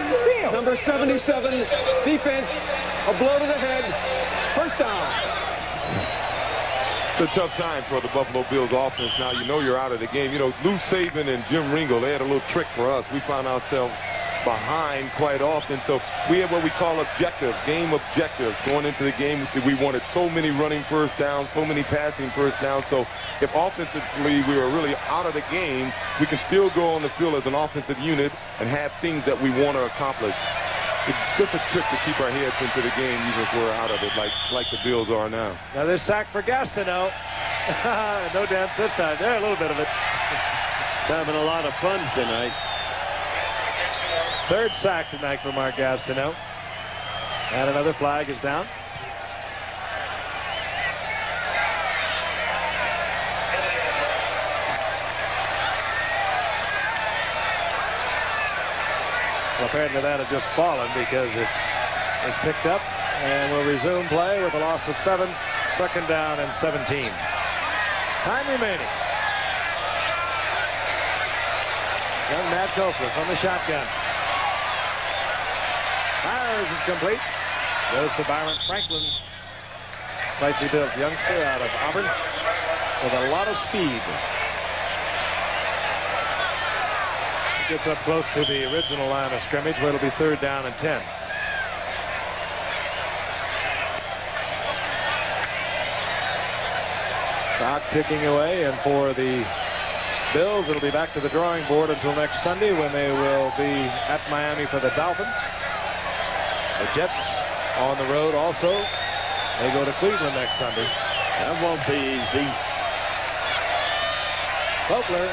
Number 77. Defense. A blow to the head. First down. It's a tough time for the Buffalo Bills offense. Now, you know you're out of the game. You know, Lou Saban and Jim Ringo, they had a little trick for us. We found ourselves behind quite often. So we have what we call objectives, game objectives. Going into the game, we wanted so many running first downs, so many passing first downs. So if offensively we were really out of the game, we can still go on the field as an offensive unit and have things that we want to accomplish. It's just a trick to keep our heads into the game even if we're out of it, like the Bills are now. Now there's sack for Gastineau. No dance this time. There, a little bit of it. Having a lot of fun tonight. Third sack tonight for Mark Gastineau. And another flag is down. Well, apparently that had just fallen because it was picked up, and we'll resume play with a loss of 7. Second down and 17. Time remaining. Young Matt Copeland from the shotgun. Fires is complete. Goes to Byron Franklin. Slightly built youngster out of Auburn with a lot of speed. Gets up close to the original line of scrimmage where it'll be third down and 10. Clock ticking away, and for the Bills, it'll be back to the drawing board until next Sunday when they will be at Miami for the Dolphins. The Jets on the road also. They go to Cleveland next Sunday. That won't be easy. Poplar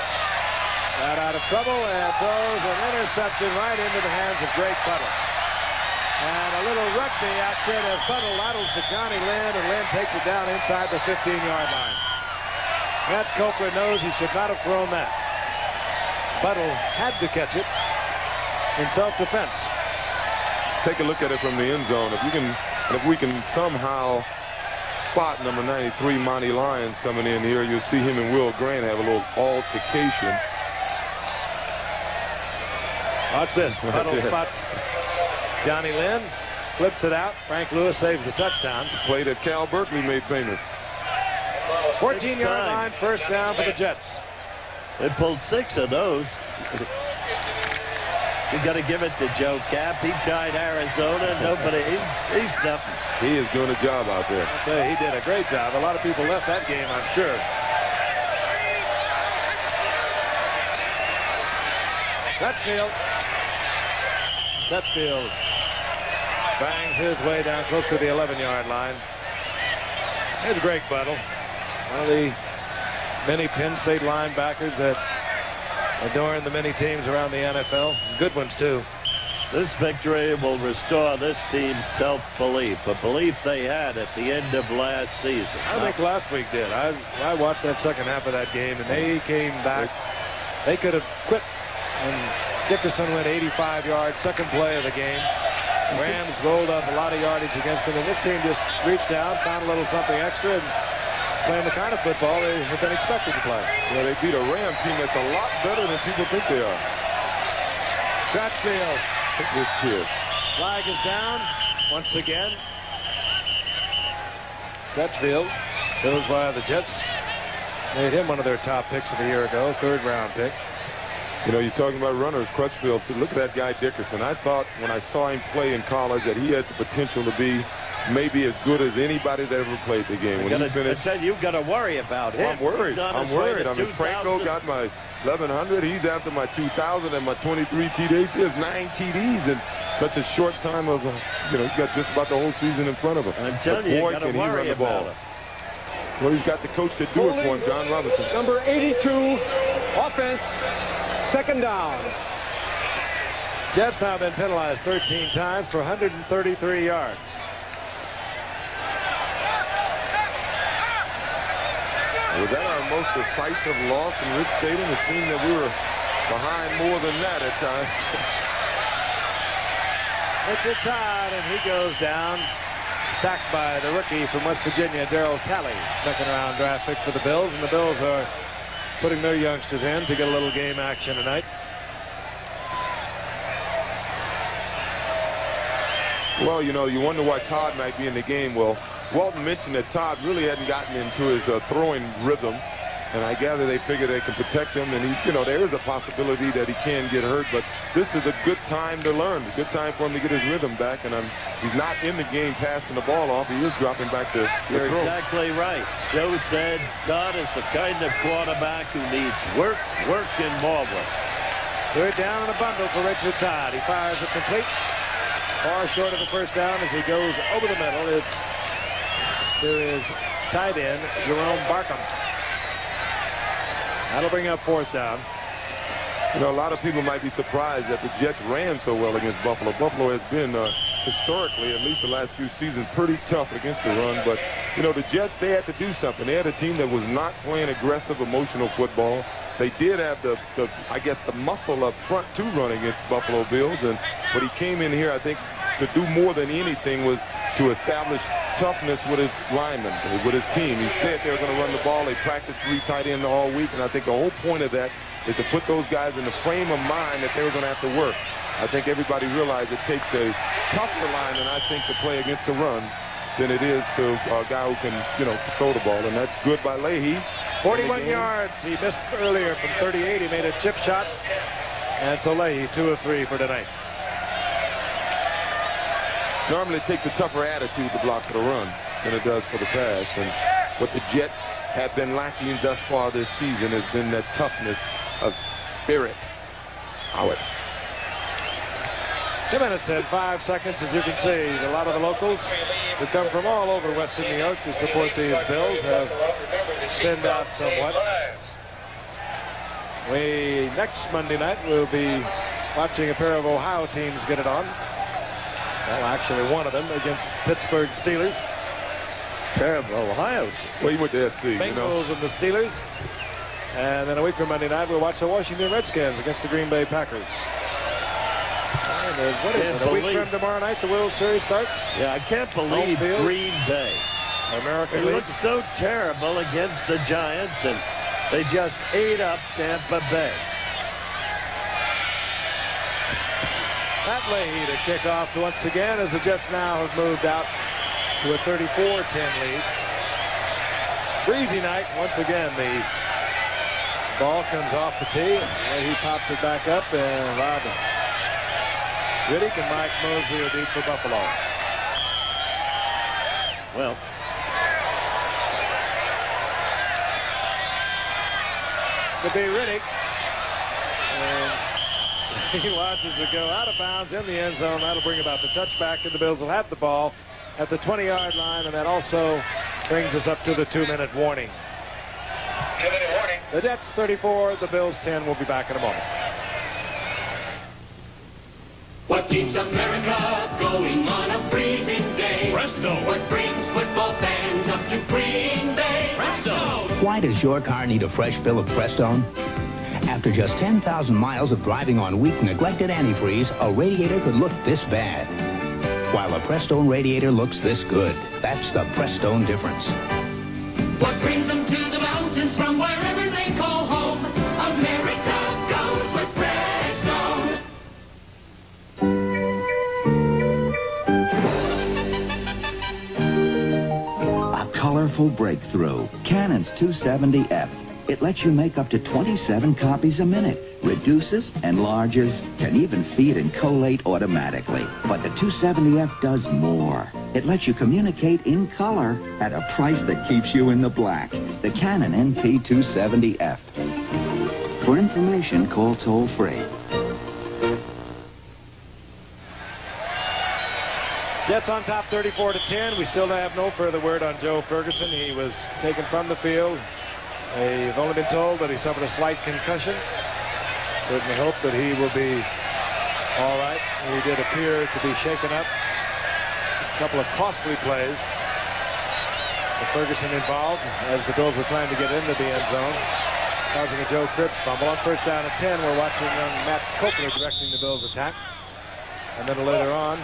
got out of trouble and throws an interception right into the hands of Greg Buttle. And a little rugby action as Buttle laterals to Johnny Lynn, and Lynn takes it down inside the 15-yard line. Matt Copeland knows he should not have thrown that. Buttle had to catch it in self-defense. Take a look at it from the end zone. If we can somehow spot number 93, Monty Lyons, coming in here, you'll see him and Will Grant have a little altercation. Watch this. Buttle spots Johnny Lynn, flips it out. Frank Lewis saves the touchdown. Play that Cal Berkeley made famous. 14-yard line, first down for the Jets. They pulled 6 of those. You got to give it to Joe Cap. He tied Arizona. Nobody. He's something. He is doing a job out there. I'll tell you, he did a great job. A lot of people left that game, I'm sure. Dutchfield bangs his way down close to the 11-yard line. Here's Greg Buttle, one of the many Penn State linebackers that adorn the many teams around the NFL. Good ones, too. This victory will restore this team's self-belief, a belief they had at the end of last season. I think last week did. I watched that second half of that game, and they came back. They could have quit, and Dickerson went 85 yards, second play of the game. Rams rolled up a lot of yardage against them, and this team just reached down, found a little something extra, and playing the kind of football they have been expected to play. Yeah, they beat a Ram team that's a lot better than people think they are. Dutchfield. This kid. Flag is down once again. Dutchfield shows why the Jets made him one of their top picks of the year ago, third-round pick. You know, you're talking about runners, Crutchfield. Look at that guy, Dickerson. I thought when I saw him play in college that he had the potential to be maybe as good as anybody that ever played the game. When he finished, I said you've got to worry about him. I'm worried. I'm worried. I mean, Franco got my 1,100. He's after my 2,000 and my 23 TDs. He has 9 TDs in such a short time of, you know, he's got just about the whole season in front of him. I'm telling you, boy, you got to can he run worry the ball. about it. Well, he's got the coach to do it for him, John Robinson. Number 82, offense, second down. Jets now been penalized 13 times for 133 yards. Was that our most decisive loss in Rich Stadium? It seemed that we were behind more than that at times. Richard Todd, and he goes down. Sacked by the rookie from West Virginia, Darryl Talley. Second-round draft pick for the Bills, and the Bills are putting their youngsters in to get a little game action tonight. Well, you know, you wonder why Todd might be in the game. Well, Walton mentioned that Todd really hadn't gotten into his throwing rhythm, and I gather they figure they can protect him, and he, you know, there is a possibility that he can get hurt, but this is a good time to learn, a good time for him to get his rhythm back, and he's not in the game passing the ball off. He is dropping back to You're throw. exactly right. Joe said Todd is the kind of quarterback who needs work, and more work. Third down and a bundle for Richard Todd. He fires it complete. Far short of the first down as he goes over the middle. It's to his tight end, Jerome Barkham. That'll bring up fourth down. You know, a lot of people might be surprised that the Jets ran so well against Buffalo. Buffalo has been historically, at least the last few seasons, pretty tough against the run. But, you know, the Jets, they had to do something. They had a team that was not playing aggressive, emotional football. They did have I guess, the muscle up front to run against Buffalo Bills. But he came in here, I think, to do more than anything was to establish toughness with his linemen, with his team. He said they were going to run the ball. They practiced 3 tight ends all week. And I think the whole point of that is to put those guys in the frame of mind that they were going to have to work. I think everybody realized it takes a tougher line than I think to play against the run than it is to a guy who can, you know, throw the ball. And that's good by Leahy. 41 yards. He missed earlier from 38. He made a chip shot. And so Leahy, 2 of 3 for tonight. Normally it takes a tougher attitude to block for the run than it does for the pass. And what the Jets have been lacking thus far this season has been that toughness of spirit. Howard. 2 minutes and 5 seconds, as you can see. A lot of the locals who come from all over Western New York to support these Bills have thinned out somewhat. Next Monday night, we'll be watching a pair of Ohio teams get it on. Well, actually one of them against Pittsburgh Steelers. Pair of Ohio. Well, you went to SC, Bengals, you know. And the Steelers. And then a week from Monday night, we'll watch the Washington Redskins against the Green Bay Packers. And what is it? A week from tomorrow night, the World Series starts? Yeah, I can't believe Green Bay. American They League. looked so terrible against the Giants, and they just ate up Tampa Bay. Matt Leahy to kick off once again as the Jets now have moved out to a 34-10 lead. Breezy night once again. The ball comes off the tee. Leahy pops it back up, and Robin Riddick and Mike Mosley are deep for Buffalo. Well, to be Riddick, and he watches it go out of bounds in the end zone. That'll bring about the touchback, and the Bills will have the ball at the 20-yard line, and that also brings us up to the 2-minute warning. 2-minute warning. The Jets 34, the Bills 10. We'll be back in a moment. What keeps America going on a freezing day? Presto. What brings football fans up to Green Bay? Presto. Why does your car need a fresh fill of Prestone? After just 10,000 miles of driving on weak, neglected antifreeze, a radiator could look this bad, while a Prestone radiator looks this good. That's the Prestone difference. What brings them to the mountains from wherever they call home? America goes with Prestone. A colorful breakthrough. Canon's 270F. It lets you make up to 27 copies a minute, reduces, enlarges, can even feed and collate automatically. But the 270F does more. It lets you communicate in color at a price that keeps you in the black. The Canon NP270F. For information, call toll-free. Jets on top 34-10. We still have no further word on Joe Ferguson. He was taken from the field. They've only been told that he suffered a slight concussion. Certainly hope that he will be all right. He did appear to be shaken up. A couple of costly plays with Ferguson involved as the Bills were trying to get into the end zone, causing a Joe Cribbs fumble. On first down and 10, we're watching young Matt Copeland directing the Bills' attack. And then later on,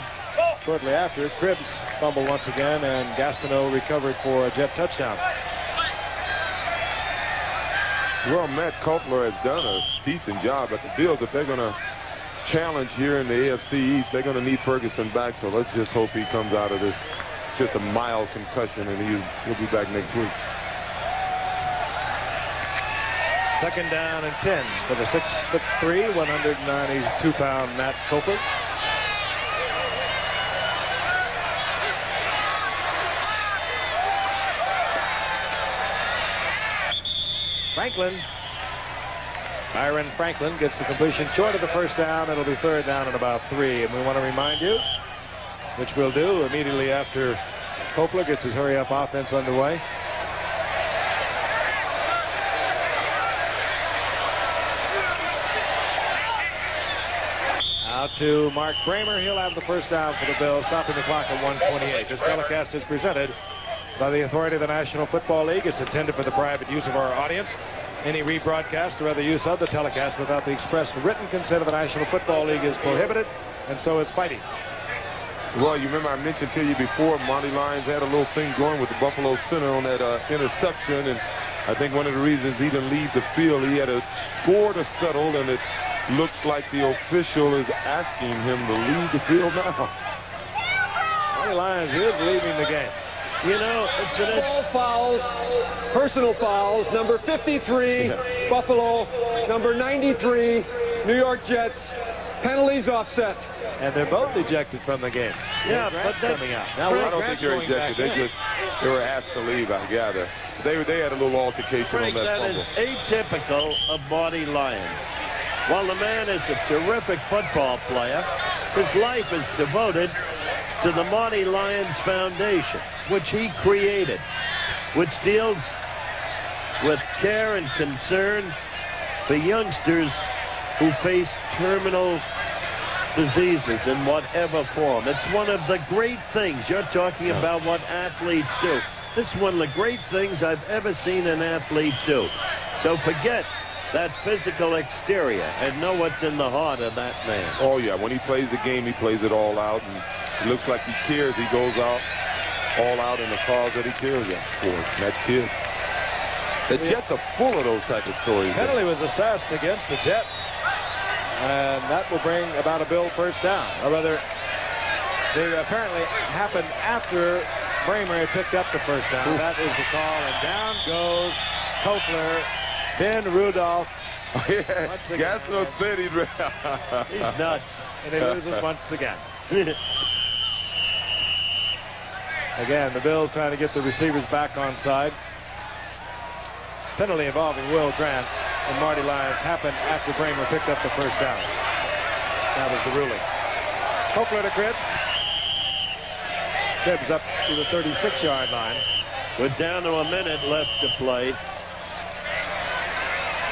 shortly after, Cribbs fumbled once again, and Gastineau recovered for a Jet touchdown. Well, Matt Copeland has done a decent job at the Bills. If they're going to challenge here in the AFC East, they're going to need Ferguson back. So let's just hope he comes out of this just a mild concussion, and he'll be back next week. Second down and 10 for the 6'3", 192-pound Matt Copeland. Byron Franklin gets the completion short of the first down. It'll be third down and about 3. And we want to remind you, which we'll do immediately after Copeland gets his hurry-up offense underway. to Mark Bramer. He'll have the first down for the Bills, stopping the clock at 1:28. This telecast is presented by the authority of the National Football League. It's intended for the private use of our audience. Any rebroadcast or other use of the telecast without the express written consent of the National Football League is prohibited, and so is fighting. Well, you remember I mentioned to you before, Monty Lyons had a little thing going with the Buffalo center on that interception, and I think one of the reasons he didn't leave the field, he had a score to settle, and it looks like the official is asking him to leave the field now. Monty Lyons is leaving the game. You know, it's all fouls, personal fouls, number 53, Buffalo, number 93, New York Jets, penalties offset. And they're both ejected from the game. Yeah, but that's coming out. Now, I don't think they're ejected. They were asked to leave, I gather. They had a little altercation Frank, on that that fumble. is atypical of Marty Lyons. While the man is a terrific football player, his life is devoted to the Marty Lyons Foundation, which he created, which deals with care and concern for youngsters who face terminal diseases in whatever form. It's one of the great things. You're talking about what athletes do. This is one of the great things I've ever seen an athlete do. So forget that physical exterior and know what's in the heart of that man. Oh, yeah. When he plays the game, he plays it all out, and it looks like he cares. He goes out all out in the cause that he cares for, and that's kids. The Jets are full of those type of stories. Penalty was assessed against the Jets, and that will bring about a Bill first down. Or rather, they apparently happened after Bramer had picked up the first down. That is the call, and down goes Kofler. Ben Rudolph. Oh, yeah. Gassner said he's nuts. And he loses once again. Again, the Bills trying to get the receivers back on side. Penalty involving Will Grant and Marty Lyons happened after Bramer picked up the first down. That was the ruling. Kofler to Cribbs. Cribbs up to the 36-yard line. We're down to a minute left to play.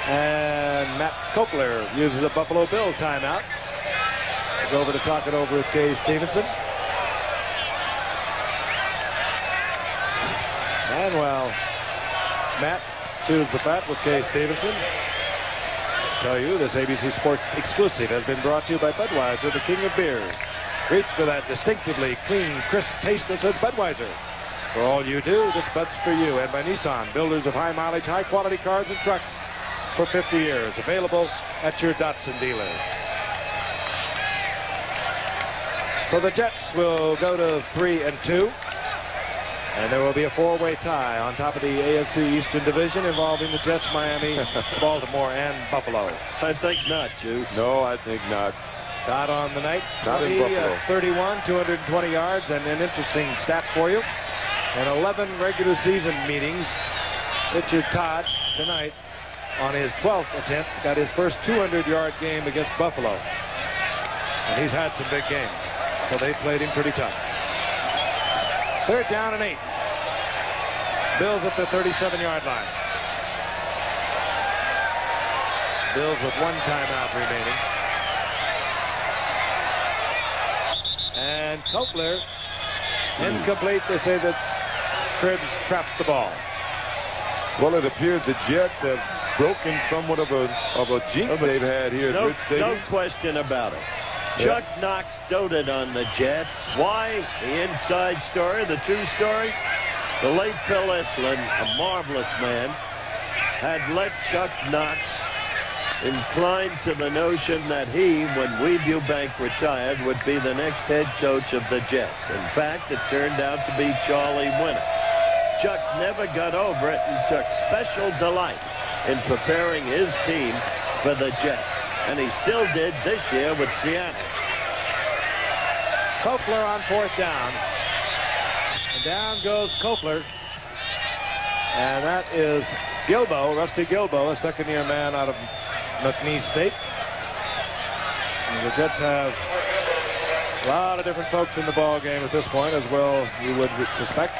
And Matt Kofler uses a Buffalo Bill timeout. He's over to talk it over with Kay Stevenson. And well, Matt chews the fat with Kay Stevenson. I tell you, this ABC Sports exclusive has been brought to you by Budweiser, the king of beers. Reach for that distinctively clean, crisp taste that says Budweiser. For all you do, this Bud's for you. And by Nissan, builders of high mileage, high quality cars and trucks for 50 years. Available at your Datsun dealer. So the Jets will go to 3-2. And there will be a four-way tie on top of the AFC Eastern Division involving the Jets, Miami, Baltimore, and Buffalo. I think not, Juice. No, I think not. Todd on the night. Not in Buffalo. 31, 220 yards, and an interesting stat for you. In 11 regular season meetings, Richard Todd tonight on his 12th attempt got his first 200-yard game against Buffalo. And he's had some big games, so they played him pretty tough. Third down and 8. Bills at the 37-yard line. Bills with one timeout remaining. And Kofler, incomplete. They say that Cribbs trapped the ball. Well, it appears the Jets have broken somewhat of a jinx they've had here at Rich Stadium. No question about it. Chuck Knox doted on the Jets. Why? The inside story, the true story. The late Phil Estlin, a marvelous man, had let Chuck Knox incline to the notion that he, when Weeb Eubank retired, would be the next head coach of the Jets. In fact, it turned out to be Charlie Winner. Chuck never got over it and took special delight in preparing his team for the Jets. And he still did this year with Seattle. Kofler on fourth down. And down goes Kofler. And that is Gilbo, Rusty Gilbo, a second-year man out of McNeese State. And the Jets have a lot of different folks in the ball game at this point, as well you would suspect.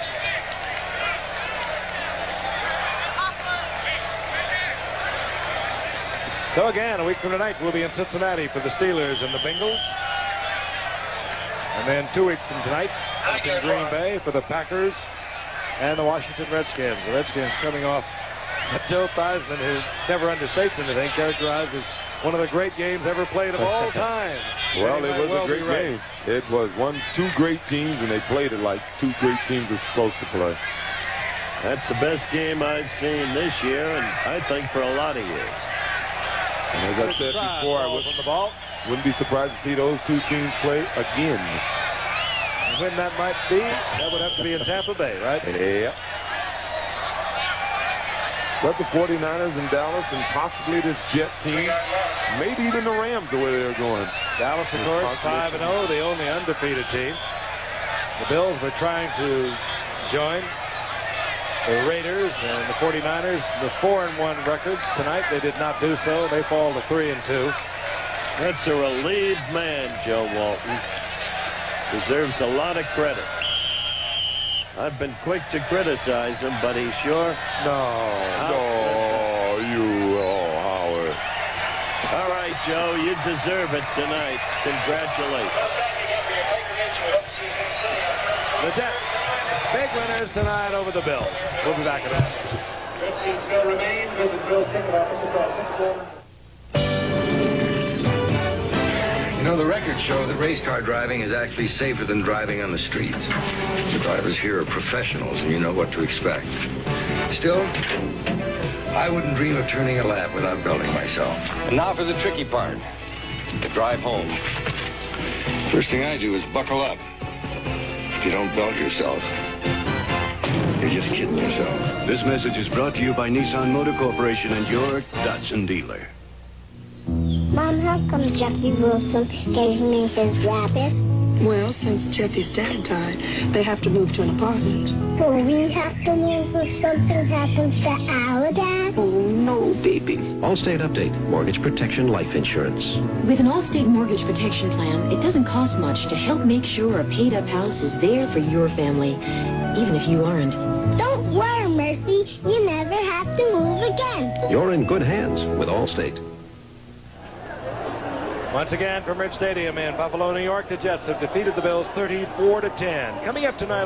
So again, a week from tonight, we'll be in Cincinnati for the Steelers and the Bengals. And then 2 weeks from tonight, up in Green Bay for the Packers and the Washington Redskins. The Redskins coming off Joe Theismann, who never understates anything, characterized as one of the great games ever played of all time. Well, it was a great game. It was two great teams, and they played it like two great teams are supposed to play. That's the best game I've seen this year, and I think for a lot of years. And as I said before, I wouldn't be surprised to see those two teams play again. And when that might be, that would have to be in Tampa Bay, right? Yeah. But the 49ers and Dallas and possibly this Jet team, maybe even the Rams, the way they're going. Dallas, of course, 5-0, the only undefeated team. The Bills were trying to join the Raiders and the 49ers, the 4-1 records. Tonight they did not do so. They fall to 3-2. That's a relieved man, Joe Walton. Deserves a lot of credit. I've been quick to criticize him, but he sure... Howard. All right, Joe, you deserve it tonight. Congratulations. The Jets, big winners tonight over the Bills. We'll be back in a You know, the records show that race car driving is actually safer than driving on the streets. The drivers here are professionals, and you know what to expect. Still, I wouldn't dream of turning a lap without belting myself. And now for the tricky part, the drive home. First thing I do is buckle up. If you don't belt yourself, you're just kidding yourself. This message is brought to you by Nissan Motor Corporation and your Datsun dealer. Mom, how come Jeffy Wilson gave me his rabbit? Well, since Jeffy's dad died, they have to move to an apartment. Will we have to move if something happens to our dad? Oh, no, baby. Allstate Update. Mortgage Protection Life Insurance. With an Allstate Mortgage Protection Plan, it doesn't cost much to help make sure a paid-up house is there for your family, even if you aren't. Don't worry, Murphy. You never have to move again. You're in good hands with Allstate. Once again from Rich Stadium in Buffalo, New York, the Jets have defeated the Bills 34-10. Coming up tonight